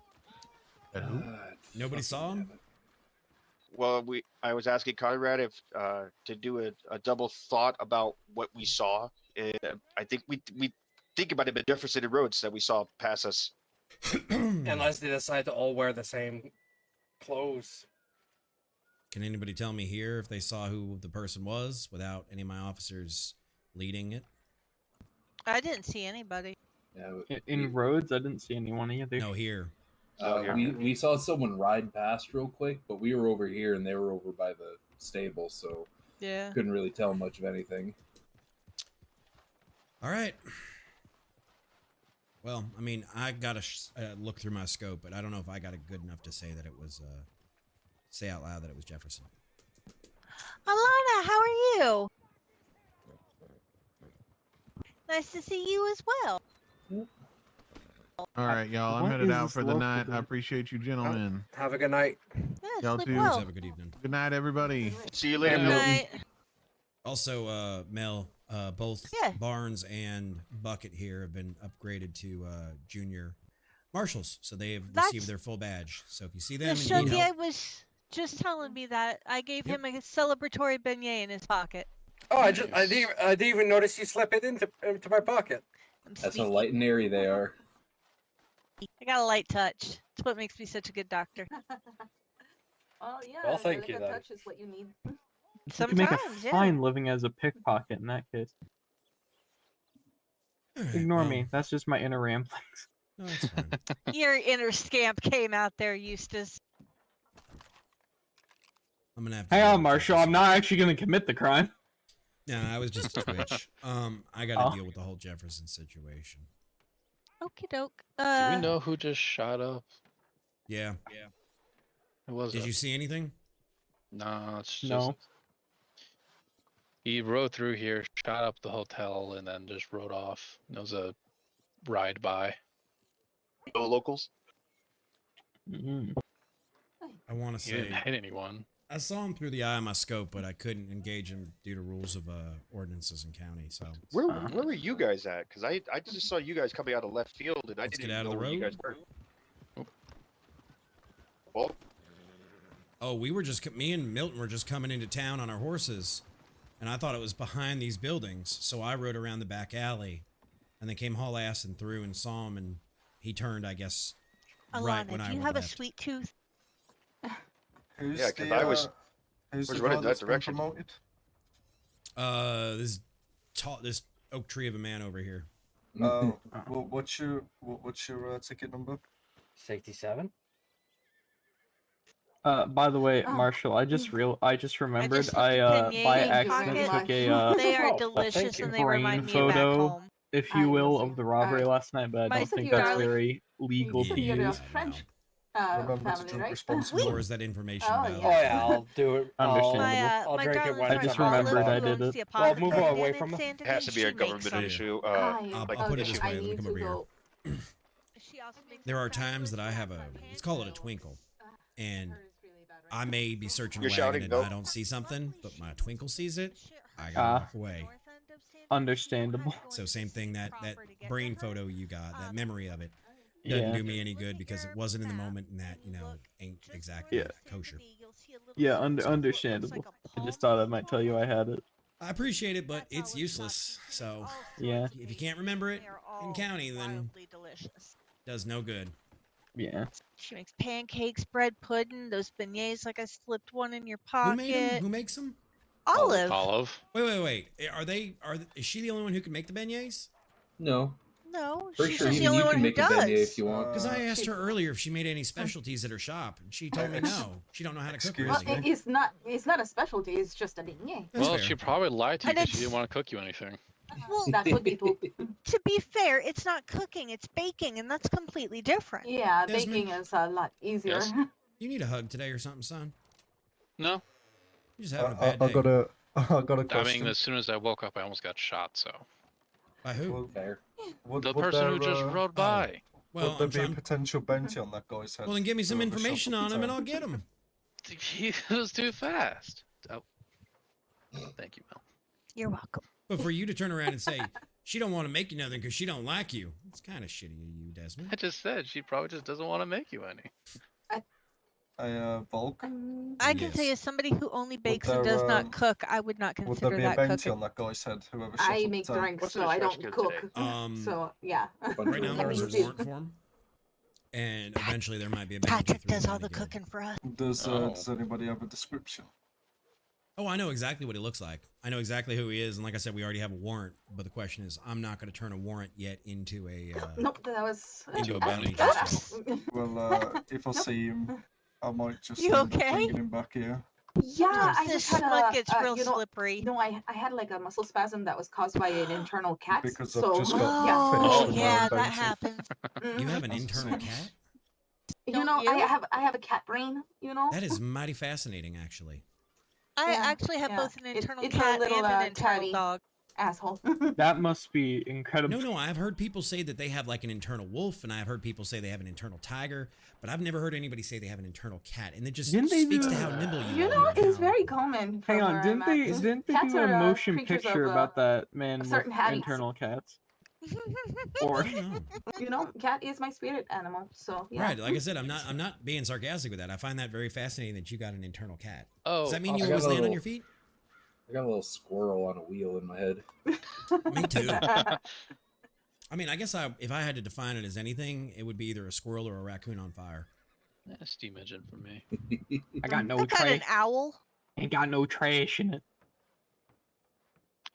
Nobody saw him? Well, I was asking Conrad if to do a double thought about what we saw, and I think we think about it in Jefferson and Rhodes that we saw pass us. Unless they decide to all wear the same clothes. Can anybody tell me here if they saw who the person was without any of my officers leading it? I didn't see anybody. Yeah, in Rhodes, I didn't see anyone either. No, here. We saw someone ride past real quick, but we were over here and they were over by the stable, so Yeah. couldn't really tell much of anything. All right. Well, I mean, I got to look through my scope, but I don't know if I got it good enough to say that it was, say out loud that it was Jefferson. Alana, how are you? Nice to see you as well. All right, y'all. I'm What headed is out this for the local night. I doing? appreciate you, gentlemen. Have a good night. Yeah, Y'all sleep too. well. Have a good evening. Good night, everybody. See you later, Good Milton. night. Also, Mel, both Yeah. Barnes and Bucket here have been upgraded to junior marshals, so they have That's- received their full badge. So if you see The them and you need Shogi help, was just telling me that. I gave Yep. him a celebratory beignet in his pocket. Oh, I didn't even notice you slip it into my pocket. I'm That's how sneaky. light and airy they are. I got a light touch. It's what makes me such a good doctor. Oh yeah. Well, thank really you, good then. touch is what you need. You can make a Sometimes, yeah. fine living as a pickpocket in that case. All right, Ignore well, me. That's just my inner ramblings. No, it's fine. Your inner scamp came out there, Eustace. I'm gonna have to. Hang deal on, with Marshal. Jefferson. I'm not actually going to commit the crime. No, I was just Twitch. I got to Oh. deal with the whole Jefferson situation. Okie doke. Do we know who just shot up? Yeah. It was. Did you see anything? No, it's just. No. He rode through here, shot up the hotel, and then just rode off. It was a ride by. No locals? Mm-hmm. I want to He say didn't hit anyone. I saw him through the eye of my scope, but I couldn't engage him due to rules of ordinances in county. So Where were you guys at? Because I just saw you guys coming out of left field, and I Let's didn't get out even of know the where you road. guys were. Well, Oh, we were just me and Milton were just coming into town on our horses, and I thought it was behind these buildings. So I rode around the back alley, and then came haul ass and through and saw him, and he turned, I guess, right when Alana, I do you went have a left. sweet tooth? Who's yeah, because the, I was who's was the running guy that that's been direction. promoted? This oak tree of a man over here. What's your ticket number? 67. By the way, Oh. Marshall, I just remembered just I put the by beignet in accident your took a pocket. They are Oh, well, delicious thank you. and they brain remind me of back photo, home. if you will, of the robbery Alright. last night, but I My don't think you're that's garlic. very legal You to said you're a use. French Remember to family, drink right? responsibly. Or is that information Oh, valid? Oh yeah, I'll do it. Understandable. I'll My drink it darling when I friend just Olive remembered I who did owns it. the Well, move apothecary away den from in him. Santa It has to Fe, be a she makes government them. issue. I'll put it this I way. Let me need come to over here. go. She also makes There them are from times that I have a, let's call it a twinkle, and I may be searching a You're wagon shouting and no. I don't see something, but my twinkle sees it. I gotta walk away. Understandable. So same thing, that brain photo you got, that memory of it, doesn't Yeah. do me any good because it wasn't in the moment and that, ain't exactly Yeah. kosher. Yeah, understandable. I just thought I might tell you I had it. I appreciate it, but it's useless. So Yeah. if you can't remember it They are in all county, then wildly delicious. does no good. Yeah. She makes pancakes, bread pudding, those beignets like I slipped one in your Who made them? pocket. Who makes them? Olive. Olive. Wait. Is she the only one who can make the beignets? No. No, Pretty she's sure just the even only you one can who make a beignet if does. you want. Because I asked her earlier if she made any specialties at her shop, and she told me no. She don't know how to cook. Excuse Well, really. it's not a specialty. It's just a beignet. That's Well, fair. she probably lied to you And because she it's- didn't want to cook you anything. Well, That would be poop. to be fair, it's not cooking, it's baking, and that's completely different. Yeah, Desmond? baking is a lot easier. Yes. You need a hug today or something, son? No. You're just having a I bad day. got a I question. mean, as soon as I woke up, I almost got shot. So By who? Well, Fair. the person who just rode by. Well, would there I'm be a potential bounty on that guy's head? Well, then give me some Whoever shot information up on the him, and town? I'll get him. He was too fast. Oh. Thank you, Mel. You're welcome. But for you to turn around and say she don't want to make you nothing because she don't like you, it's kind of shitty of you, Desmond. I just said she probably just doesn't want to make you any. Volk? I can tell you, somebody who only bakes and there, does not cook, I would not Would there consider be a that bounty cooking. on that guy's head? Whoever shot I up make the town? drinks, so I don't cook. So yeah. Right now there is a Still. warrant form, and eventually there might be a bounty. Patrick through does the all the Guild. cooking for us. Does anybody have a description? Oh, I know exactly what he looks like. I know exactly who he is, and like I said, we already have a warrant. But the question is, I'm not going to turn a warrant yet into a Nope, that was into a bounty. That's- just yet. Well, if I see him, I might just You end up okay? bringing him back here. Yeah, I This just had mud a gets real slippery. No, I had like a muscle spasm that was caused by an internal cat. Because I've so just got yeah. finished with my yeah, own that bounty. happens. You have an internal cat? You know, I have a cat brain. You know. That is mighty fascinating, actually. I Yeah, actually have yeah. both an internal it's a cat little, and an internal catty dog. Asshole. That must be incredible. No, I've heard people say that they have like an internal wolf, and I've heard people say they have an internal tiger, but I've never heard anybody say they have an internal cat, and it just Didn't they speaks do- to how nimble you You are. know, and it's how- very common. Hang from on, where didn't I'm they at. didn't they Cats do a are, motion creatures picture of, about that man with certain hatties. internal cats? I Or don't know. You know, cat is my spirit animal. So yeah. Right, like I said, I'm not being sarcastic with that. I find that very fascinating that you got an internal cat. Oh, Does that mean I you got a always land on little- your feet? I got a little squirrel on a wheel in my head. Me too. I mean, I guess if I had to define it as anything, it would be either a squirrel or a raccoon on fire. Steam engine for me. I got no I got an trash. owl. Ain't got no trash in it.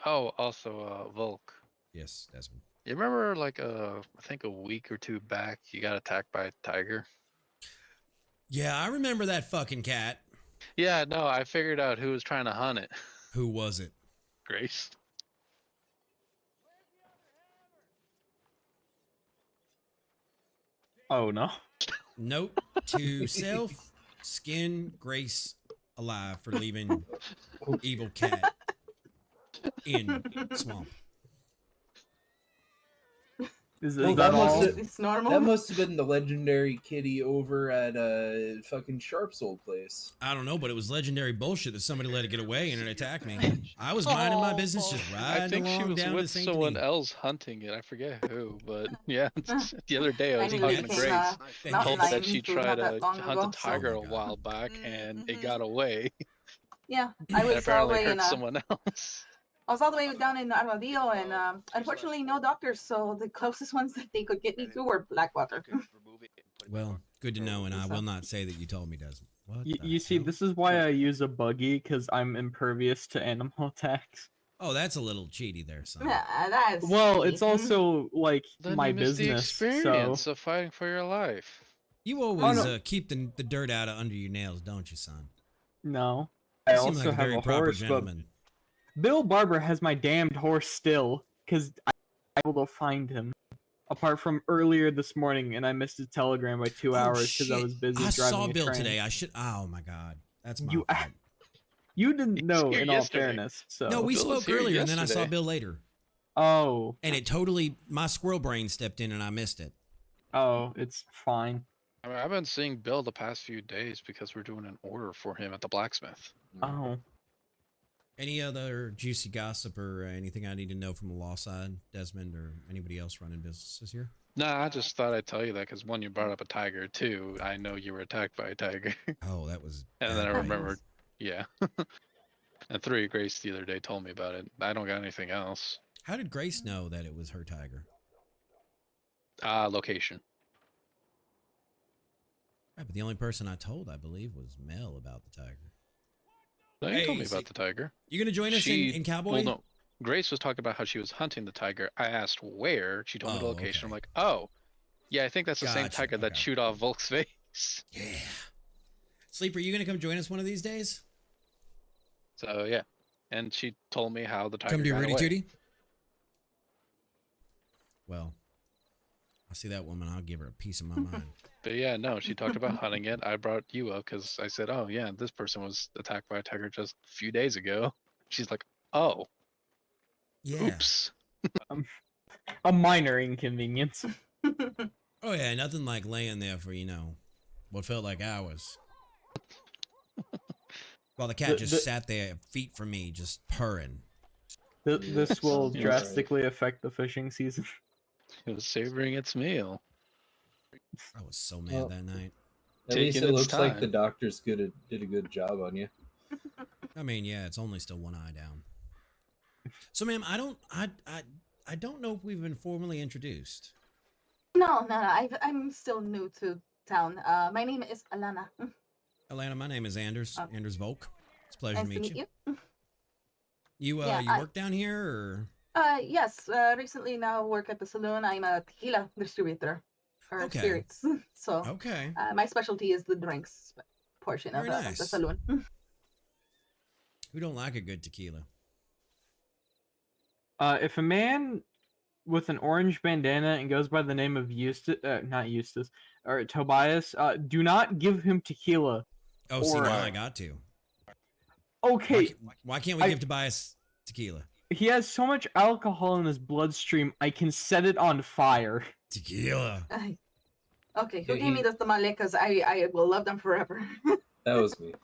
Oh, also, Volk. Yes, Desmond. You remember, like, I think a week or two back, you got attacked by a tiger? Yeah, I remember that fucking cat. Yeah, no, I figured out who was trying to hunt it. Who was it? Grace. Oh no. Note to self: skin Grace alive for leaving evil cat in swamp. Is Well, that that all? It's normal. That must have been the legendary kitty over at fucking Sharp's old place. I don't know, but it was legendary bullshit that somebody let it get away and it attacked me. I was minding my business, just I riding think she along was down to with St. someone Denis. else hunting it. I forget who, but yeah, the other day I was Anyway, talking to came, Grace. mountain Told her that lion she food tried not to that long hunt ago, a so- tiger a while back, and it got away. Yeah, I And was all the apparently way hurt in. someone else. I was all the way down in Armadillo, and unfortunately, no doctors. So the closest ones that they could get me to were Blackwater. Well, good to know, and I will not say that you told me, Desmond. What the You see, hell? this is why I use a buggy, because I'm impervious to animal attacks. Oh, that's a little cheaty there, son. Yeah, that's. Well, it's sweet. also like Then my you miss the business. So experience of fighting for your life. You always no. keep the dirt out of under your nails, don't you, son? no, You I seem also like a have very a proper horse, gentleman. but Bill Barber has my damned horse still, because I was able to find him. Apart from earlier this morning, and I missed his telegram by 2 hours because I was busy I driving saw a Bill train. today. I should. Oh my God, that's my You- fault. You didn't know, here in all yesterday. fairness. So No, we Bill was spoke here earlier, and then I saw yesterday. Bill later, Oh, and it totally my squirrel brain stepped in, and I missed it. oh, it's fine. I mean, I've been seeing Bill the past few days because we're doing an order for him at the blacksmith. Oh, Any other juicy gossip or anything I need to know from the law side, Desmond, or anybody else running businesses here? No, I just thought I'd tell you that because one, you brought up a tiger. Two, I know you were attacked by a tiger. Oh, that was. And then I bad, right? remembered, yeah. And 3, Grace the other day told me about it. I don't got anything else. How did Grace know that it was her tiger? Location. Right, but the only person I told, I believe, was Mel about the tiger. No, you told me about the tiger. You gonna join us in Cowboy? Well, no. Grace was talking about how she was hunting the tiger. I asked where. She told me the location. I'm like, oh, yeah, I think that's the same Gotcha, tiger that chewed off Volk's face. Yeah. Sleeper, you gonna come join us one of these days? So yeah, and she told me how the tiger Come do got Rudy away. Tooty? Well, I see that woman, I'll give her a piece of my mind. But yeah, no, she talked about hunting it. I brought you up because I said, oh yeah, this person was attacked by a tiger just a few days ago. She's like, oh. Yeah. Oops. A minor inconvenience. Oh yeah, nothing like laying there for, what felt like hours. While the cat just sat there feet from me, just purring. This will drastically affect the fishing season. It was savoring its meal. I was so mad that night. At least it looks like the doctors did a good job on you. I mean, yeah, it's only still one eye down. So, ma'am, I don't know if we've been formally introduced. No. I'm still new to town. My name is Alana. Alana, my name is Anders. Anders Volk. It's a pleasure Nice to meet you. You Yeah, you work down here, or? Yes. Recently now work at the saloon. I'm a tequila distributor. Or spirits. So okay. My specialty is the drinks portion Very of the nice. saloon. Who don't like a good tequila? If a man with an orange bandana and goes by the name of not Eustace, or Tobias, do not give him tequila. Oh, see, now I got to. Okay. Why can't we give Tobias tequila? He has so much alcohol in his bloodstream, I can set it on fire. Tequila. Okay, who gave me the tamale? Because I will love them forever. That was me.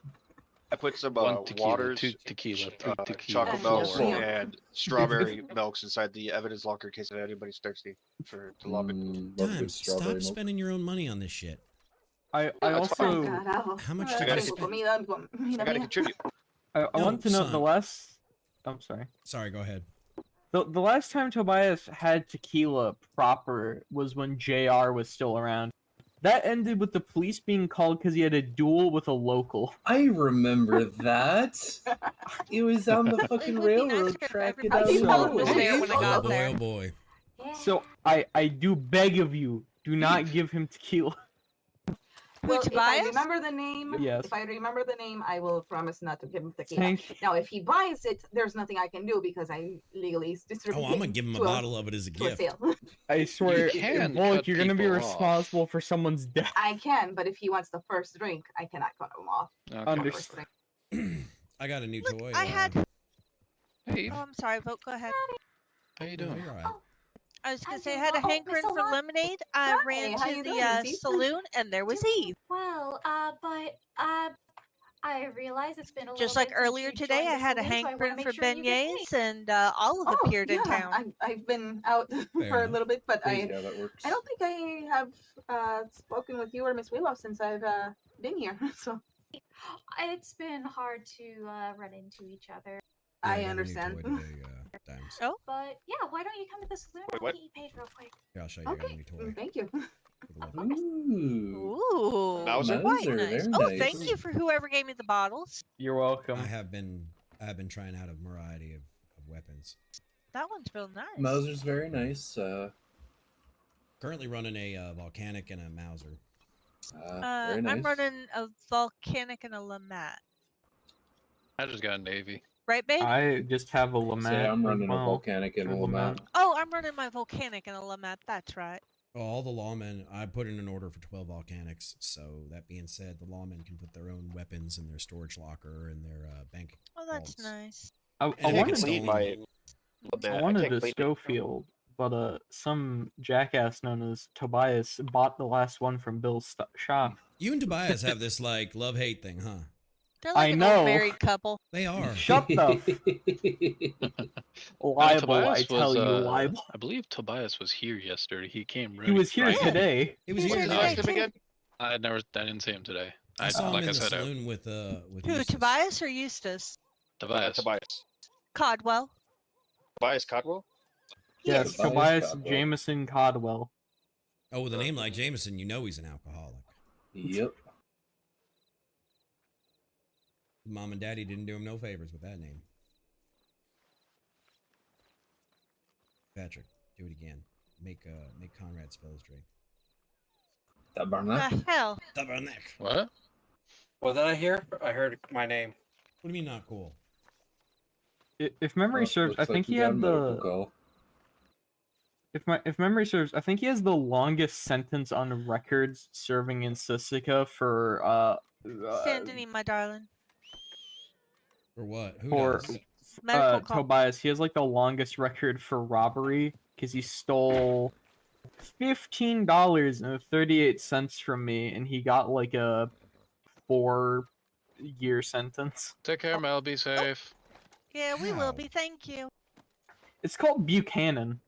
I put some One tequila, waters, 2 tequila, 3 tequila, chocolate 4. milks, and strawberry milks inside the evidence locker in case anybody's thirsty for the lobby. Damn, stop spending your own money on this shit. I also how much I did you spend? I gotta contribute. I want to know son. the last. I'm sorry. Sorry, go ahead. The last time Tobias had tequila proper was when JR was still around. That ended with the police being called because he had a duel with a local. I remember that. It was on the fucking railroad track. Oh boy, oh boy. So I do beg of you, do not give him tequila. Well, if I remember the name, Yes. if I remember the name, I will promise not to give him tequila. Thank you. Now, if he buys it, there's nothing I can do because I legally distribute. Oh, I'm gonna give him a bottle of it as a gift. I swear, can Volk, cut you're gonna be people off. responsible for someone's death. I can, but if he wants the first drink, I cannot cut him off. Understood. I got a new toy. I had. Hey. Oh, I'm sorry, Vote. Go ahead. How you doing? You're all right. I was gonna say I had a hankering for lemonade. I ran how to you the doing, Izzy? saloon and there was Eve. Well, but I realize it's been a little Just like bit since earlier you today, joined I the had a saloon, so I wanna hankering make for sure you get paid. beignets, and Olive appeared in town. I've been out for a little bit, but Crazy how that works. I don't think I have spoken with you or Miss Willow since I've been here. So It's been hard to run into each other. I understand. Oh, but yeah, why don't you come to the saloon? Wait, I'll what? get you paid real quick. Here, I'll show you. I got a Okay, new toy. thank you. Ooh. Ooh, Mauser? quite Mauser, nice. very Oh, nice. thank you for whoever gave me the bottles. You're welcome. I have been trying out a variety of weapons. That one's real nice. Mauser's very nice. Currently running a volcanic and a Mauser. Very nice. I'm running a volcanic and a Lamat. I just got a Navy. Right, babe? I just have a Lamat. Say I'm running as well. a volcanic and a Lamat. Oh, I'm running my volcanic and a Lamat. That's right. All the lawmen, I put in an order for 12 volcanics. So that being said, the lawmen can put their own weapons in their storage locker and their bank. Oh, that's vaults. nice. I And if it wanted gets to stolen- I wanted a Schofield, but some jackass known as Tobias bought the last one from Bill's shop. You and Tobias have this like love-hate thing, huh? They're like I an know. old married couple. They are. Shut the libel, I tell you, libel. I believe Tobias was here yesterday. He came. He was here today. He was He's here here today. today, too. I didn't see him today. I saw him like in I the said, saloon with Who, Eustace. Tobias or Eustace? Tobias. Tobias. Codwell. Tobias Codwell? Yes, Tobias Tobias Codwell. Jameson Codwell. Oh, with a name like Jameson, you know he's an alcoholic. Yep. Mom and Daddy didn't do him no favors with that name. Patrick, do it again. Make Conrad spell his drink. The hell? Tabernacle. What? What did I hear? I heard my name. What do you mean not cool? If memory serves, I Looks like think we he got a had medical the. call. If memory serves, I think he has the longest sentence on records serving in Sisika for Sandini, my darling. For what? Who for does? Medical call. Tobias. He has like the longest record for robbery because he stole $15.38 from me, and he got like a 4-year sentence. Take care, Mel. Be safe. Yeah, we will be. Thank you. It's called Buchanan.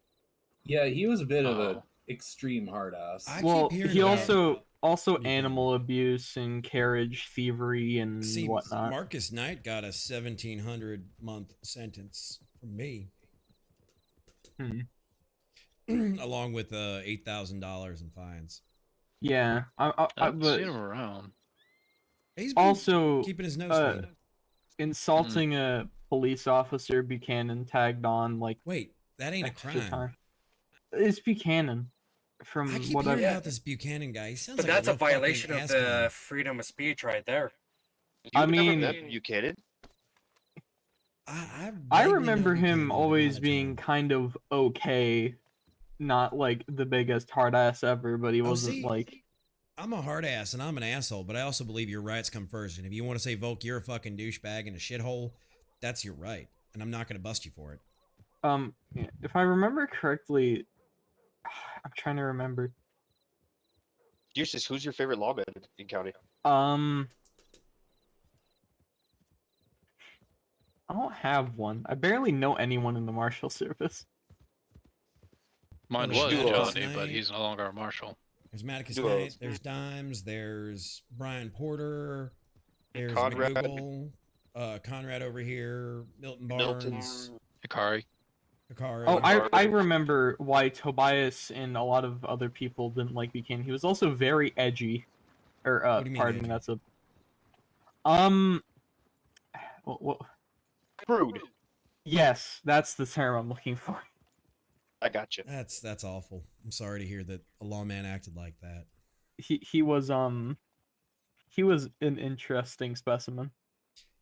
Yeah, he was a bit of a extreme hard ass. Well, he also animal abuse and carriage thievery and See, whatnot. Marcus Knight got a 1,700 month sentence from me, along with $8,000 in fines. Yeah, I've but seen him around. He's been also keeping his nose clean. insulting a police officer. Buchanan tagged on like. Wait, that ain't a extra crime. time. It's Buchanan. From I keep what hearing I've about this Buchanan guy. He sounds But like that's a real fucking violation of ass the clown. freedom of speech right there. I mean, Buchanan. I remember him always being kind of okay, not like the biggest hard ass ever, but he wasn't see, like. I'm a hard ass and I'm an asshole, but I also believe your rights come first. And if you want to say, Volk, you're a fucking douchebag and a shithole, that's your right. And I'm not going to bust you for it. If I remember correctly, I'm trying to remember. Eustace, who's your favorite lawman in county? I don't have one. I barely know anyone in the Marshal Service. Mine Well, was there's Johnny, Knight. but he's no longer a marshal. There's Maticus Duos. Knight, there's Dimes, there's Brian Porter, there's Conrad. McGoogle, Conrad over here, Milton Barnes, Hikari. Hikari. Oh, I remember why Tobias and a lot of other people didn't like Buchanan. He was also very edgy. Or What do you mean pardon edgy? me, that's a what? Crude. Yes, that's the term I'm looking for. I got you. That's awful. I'm sorry to hear that a lawman acted like that. He was an interesting specimen.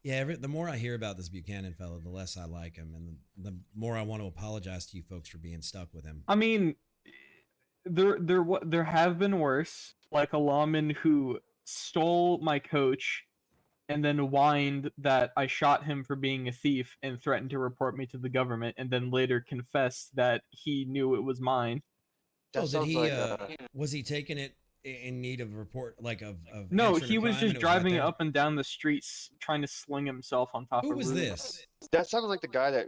Yeah, the more I hear about this Buchanan fellow, the less I like him, and the more I want to apologize to you folks for being stuck with him. I mean, there have been worse, like a lawman who stole my coach and then whined that I shot him for being a thief and threatened to report me to the government, and then later confessed that he knew it was mine. Oh, did he? Was he taking it in need of report, like of? No, answering he a was crime and just it right driving there? up and down the streets trying to sling himself on top Who of was roofs. this? That sounded like the guy that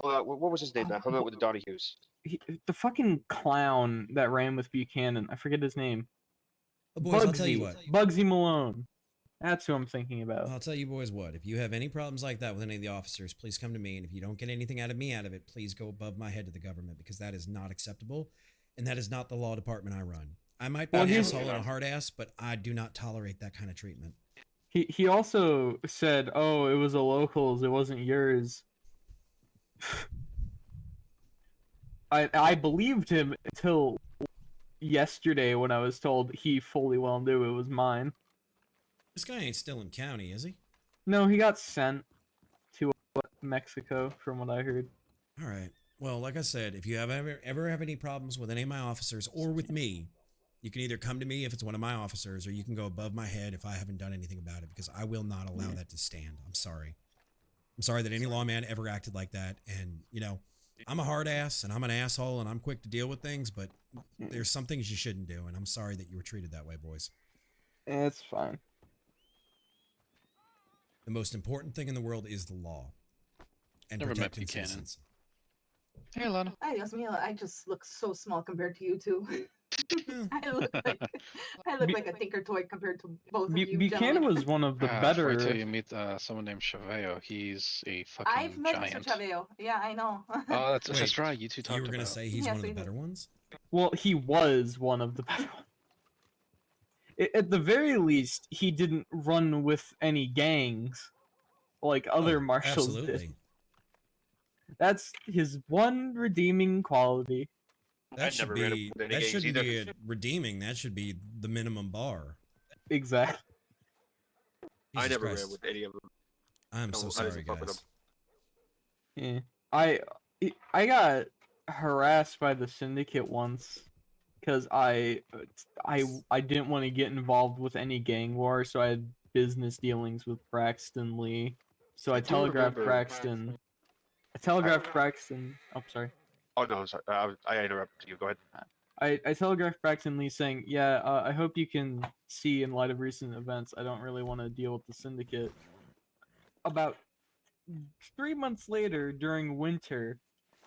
hung out. What was his name? That hung out with the Donahues. The fucking clown that ran with Buchanan. I forget his name. Boys, I'll tell you what. Bugsy Malone. That's who I'm thinking about. I'll tell you boys what. If you have any problems like that with any of the officers, please come to me. And if you don't get anything out of it, please go above my head to the government, because that is not acceptable, and that is not the law department I run. I might be an asshole and a hard ass, but I do not tolerate that kind of treatment. He also said, "Oh, it was a locals. It wasn't yours." I believed him until yesterday when I was told he fully well knew it was mine. This guy ain't still in county, is he? No, he got sent to Mexico, from what I heard. All right. Well, like I said, if you ever have any problems with any of my officers or with me, you can either come to me if it's one of my officers, or you can go above my head if I haven't done anything about it, because I will not allow that to stand. I'm sorry. I'm sorry that any lawman ever acted like that. And, you know, I'm a hard ass and I'm an asshole and I'm quick to deal with things, but there's some things you shouldn't do. And I'm sorry that you were treated that way, boys. It's fine. The most important thing in the world is the law and Never met protecting Buchanan. citizens. Hey, Lana. Ay, Dios mío, I just look so small compared to you two. I look like a tinker toy compared to both of you Buchanan gentlemen. was one of the Wait better. till you meet someone named Chaveo. He's a I've fucking met Mr. giant. Chaveo. Yeah, I know. Oh, that's Wait, right. You two talked you were gonna about. say he's Yes, one of the we did. better ones? Well, he was one of the better ones. At the very least, he didn't run with any gangs like other marshals did. Absolutely. That's his one redeeming quality. That should be redeeming. That should be the minimum bar. Exactly. I Jesus never Christ. ran with any of them. I'm so I sorry, didn't fuck with guys. Yeah. I got harassed by the syndicate once because I didn't want to get involved with any gang war, so I had business dealings with Braxton Lee. So I do telegraphed remember- Braxton. I telegraphed Braxton. Oh, sorry. Oh no, sorry. I interrupted you. Go ahead. I telegraphed Braxton Lee saying, yeah, I hope you can see in light of recent events, I don't really want to deal with the syndicate. About 3 months later, during winter,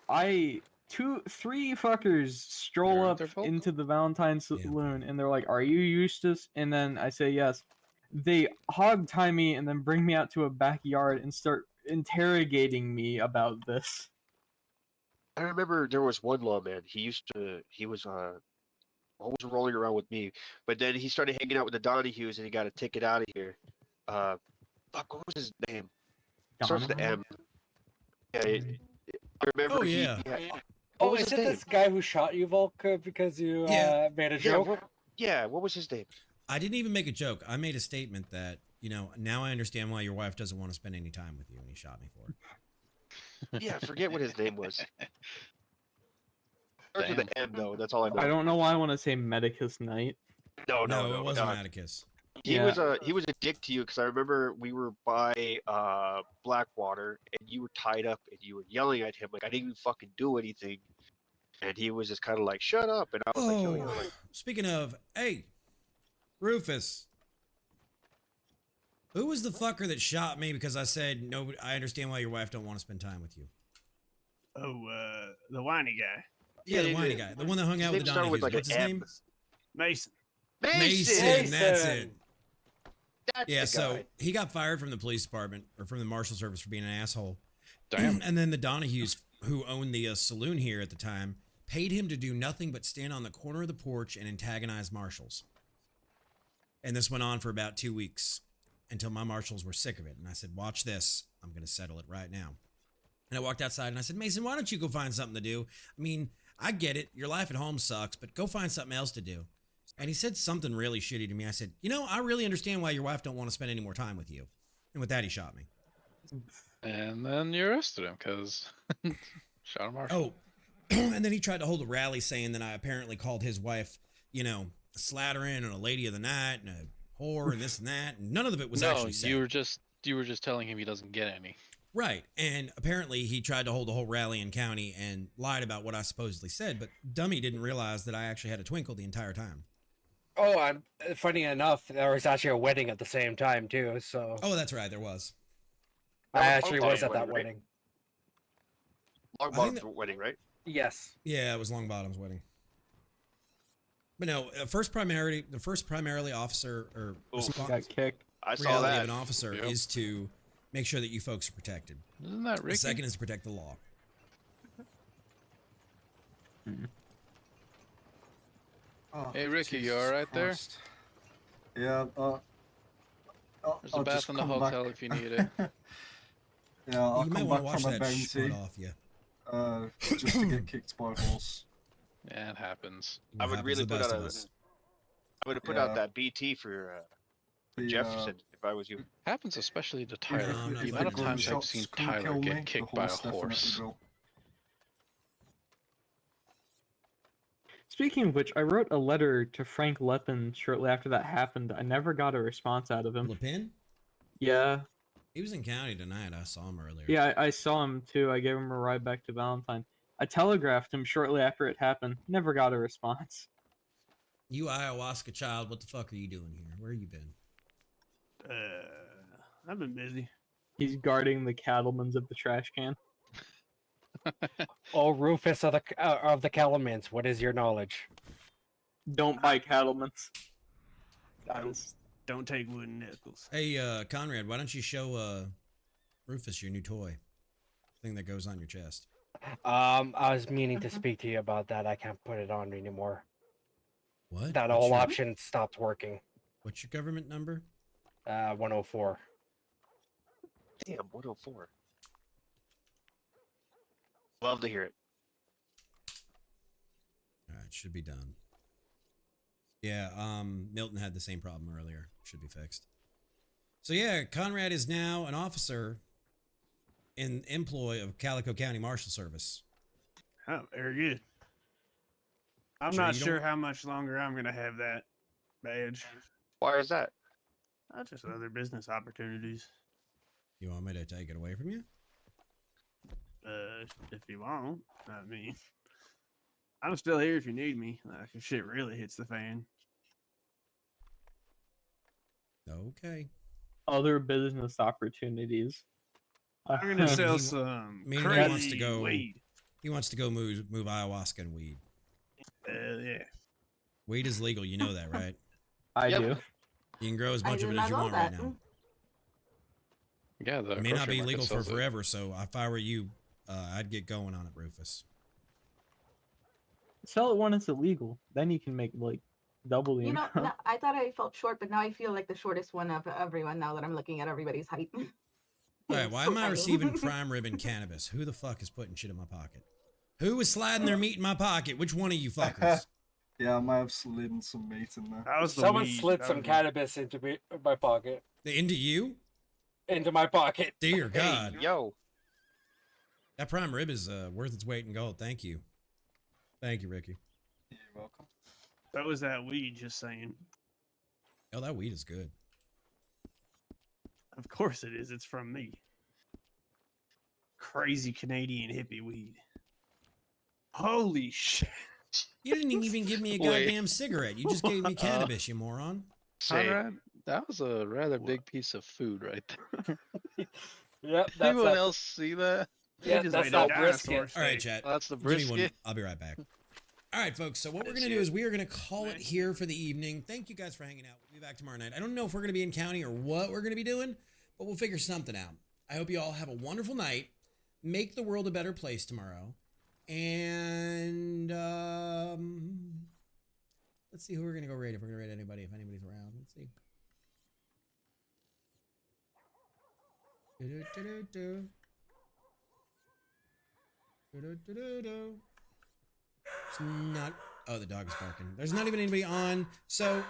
three fuckers stroll up into the Valentine Saloon, and they're like, "Are you Eustace?" And then I say yes. They hog tie me and then bring me out to a backyard and start interrogating me about this. I remember there was one lawman. He was always rolling around with me, but then he started hanging out with the Donahues and he got a ticket out of here. Fuck, what was his name? Starts with the M. Yeah, I remember. Oh, yeah. Oh, What was is his it name? this guy who shot you, Volk, because you made a joke? What was his name? I didn't even make a joke. I made a statement that, now I understand why your wife doesn't want to spend any time with you, and he shot me for it. Yeah, I forget what his name was. Starts with an M though. That's all I know. I don't know why I want to say Medicus Knight. No, it wasn't Atticus. He was a dick to you because I remember we were by Blackwater and you were tied up and you were yelling at him like I didn't even fucking do anything, and he was just kind of like shut up, and I was like, yo, Speaking of, hey, Rufus, who was the fucker that shot me because I said no? I understand why your wife don't want to spend time with you. Oh, the whiny guy. Yeah, the whiny guy, the one that hung out with the Donahues. What's his name? Mason. Mason, that's it. That's yeah, the so guy. he got fired from the police department or from the Marshal Service for being an asshole. Damn. And then the Donahues, who owned the saloon here at the time, paid him to do nothing but stand on the corner of the porch and antagonize marshals. And this went on for about 2 weeks until my marshals were sick of it. And I said, watch this. I'm going to settle it right now. And I walked outside and I said, Mason, why don't you go find something to do? I mean, I get it. Your life at home sucks, but go find something else to do. And he said something really shitty to me. I said, I really understand why your wife don't want to spend any more time with you. And with that, he shot me. And then you arrested him because shot a marshal. Oh, and then he tried to hold a rally saying that I apparently called his wife, a slattering and a lady of the night and a whore and this and that. And none of it was actually said. you were just telling him he doesn't get any. Right. And apparently he tried to hold a whole rally in county and lied about what I supposedly said. But Dummy didn't realize that I actually had a twinkle the entire time. Oh, funny enough, there was actually a wedding at the same time too. So. Oh, that's right. There was. I actually was at that wedding. Longbottom's wedding, right? Yes. Yeah, it was Longbottom's wedding. But no, the first primarily officer or got kicked. I saw reality that. of an officer is to make sure that you folks are protected. Isn't that Ricky? The second is to protect the law. Oh, Hey Ricky, you Jesus alright there? Christ. Yeah, There's a bath in the hotel if you need it. Yeah, I'll You might come want back to wash from a that shit bounty off you. just to get kicked by a horse. Yeah, it happens. I would really put out I would have put out Yeah. that BT for Jefferson if I was you. Happens especially to Tyler. If The the amount of times I've gunshots seen couldn't Tyler kill me, get the kicked by a definitely horse. will. Speaking of which, I wrote a letter to Frank Lepin shortly after that happened. I never got a response out of him. Lepin? Yeah. He was in county tonight. I saw him earlier. Yeah, I saw him too. I gave him a ride back to Valentine. I telegraphed him shortly after it happened. Never got a response. You ayahuasca child, what the fuck are you doing here? Where you been? I've been busy. He's guarding the cattlemen's of the trash can. Oh, Rufus of the Cattlemen's, what is your knowledge? Don't buy cattlemans. That is Don't take wooden nickels. Hey, Conrad, why don't you show Rufus your new toy? Thing that goes on your chest. I was meaning to speak to you about that. I can't put it on anymore. What? That What's whole your- option stopped working. What's your government number? 104. Damn, 104. Love to hear it. All right, should be done. Yeah, Milton had the same problem earlier. Should be fixed. So yeah, Conrad is now an officer in employ of Calico County Marshal Service. Oh, very good. I'm Sure not you sure don't- how much longer I'm gonna have that badge. Why is that? Just other business opportunities. You want me to take it away from you? If you want. I mean, I'm still here if you need me. Like, if shit really hits the fan. Okay. other business opportunities. I'm gonna sell He- some Meaning crazy he wants to go. weed. He wants to go move ayahuasca and weed. Yeah. Weed is legal. You know that, right? I do. You can grow as I much of did it as not you know want right that. now. Yeah, the It may not grocery be market legal for sells it. forever, so if I were you, I'd get going on it, Rufus. Sell it when it's illegal. Then you can make like double the You know, amount. no, I thought I felt short, but now I feel like the shortest one of everyone now that I'm looking at everybody's height. All right, why So am I funny. receiving prime ribbon cannabis? Who the fuck is putting shit in my pocket? Who is sliding their meat in my pocket? Which one of you fuckers? Yeah, I might have slid some meat in there. That was the Someone weed. slid That some was the- cannabis into my pocket. Into you? Into my pocket. Dear God. Hey, yo. That prime rib is worth its weight in gold. Thank you. Thank you, Ricky. You're welcome. That was that weed, just saying. Oh, that weed is good. Of course it is. It's from me. Crazy Canadian hippie weed. Holy shit. You didn't even give me a Wait. goddamn cigarette. You just gave me cannabis, you moron. Conrad, that was a rather big piece of food right there. Yep, that's Anyone that. else see that? Yeah, just that's made not a brisket. dinosaur All right, steak. chat. That's the Give me one. brisket. I'll be right back. All right, folks. So what we're Didn't going to see do it. is we are going to call it here for the evening. Thank you guys for hanging out. We'll be back tomorrow night. I don't know if we're going to be in county or what we're going to be doing, but we'll figure something out. I hope you all have a wonderful night. Make the world a better place tomorrow. And let's see who we're going to go raid. If we're going to raid anybody, if anybody's around. Let's see. Do-do-do-do-do. Do-do-do-do-do. It's not. Oh, the dog is barking. There's not even anybody on. So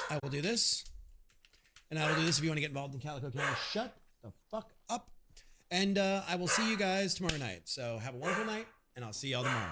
I will do this. And I will do this if you want to get involved in Calico County. Shut the fuck up. And I will see you guys tomorrow night. So have a wonderful night, and I'll see y'all tomorrow.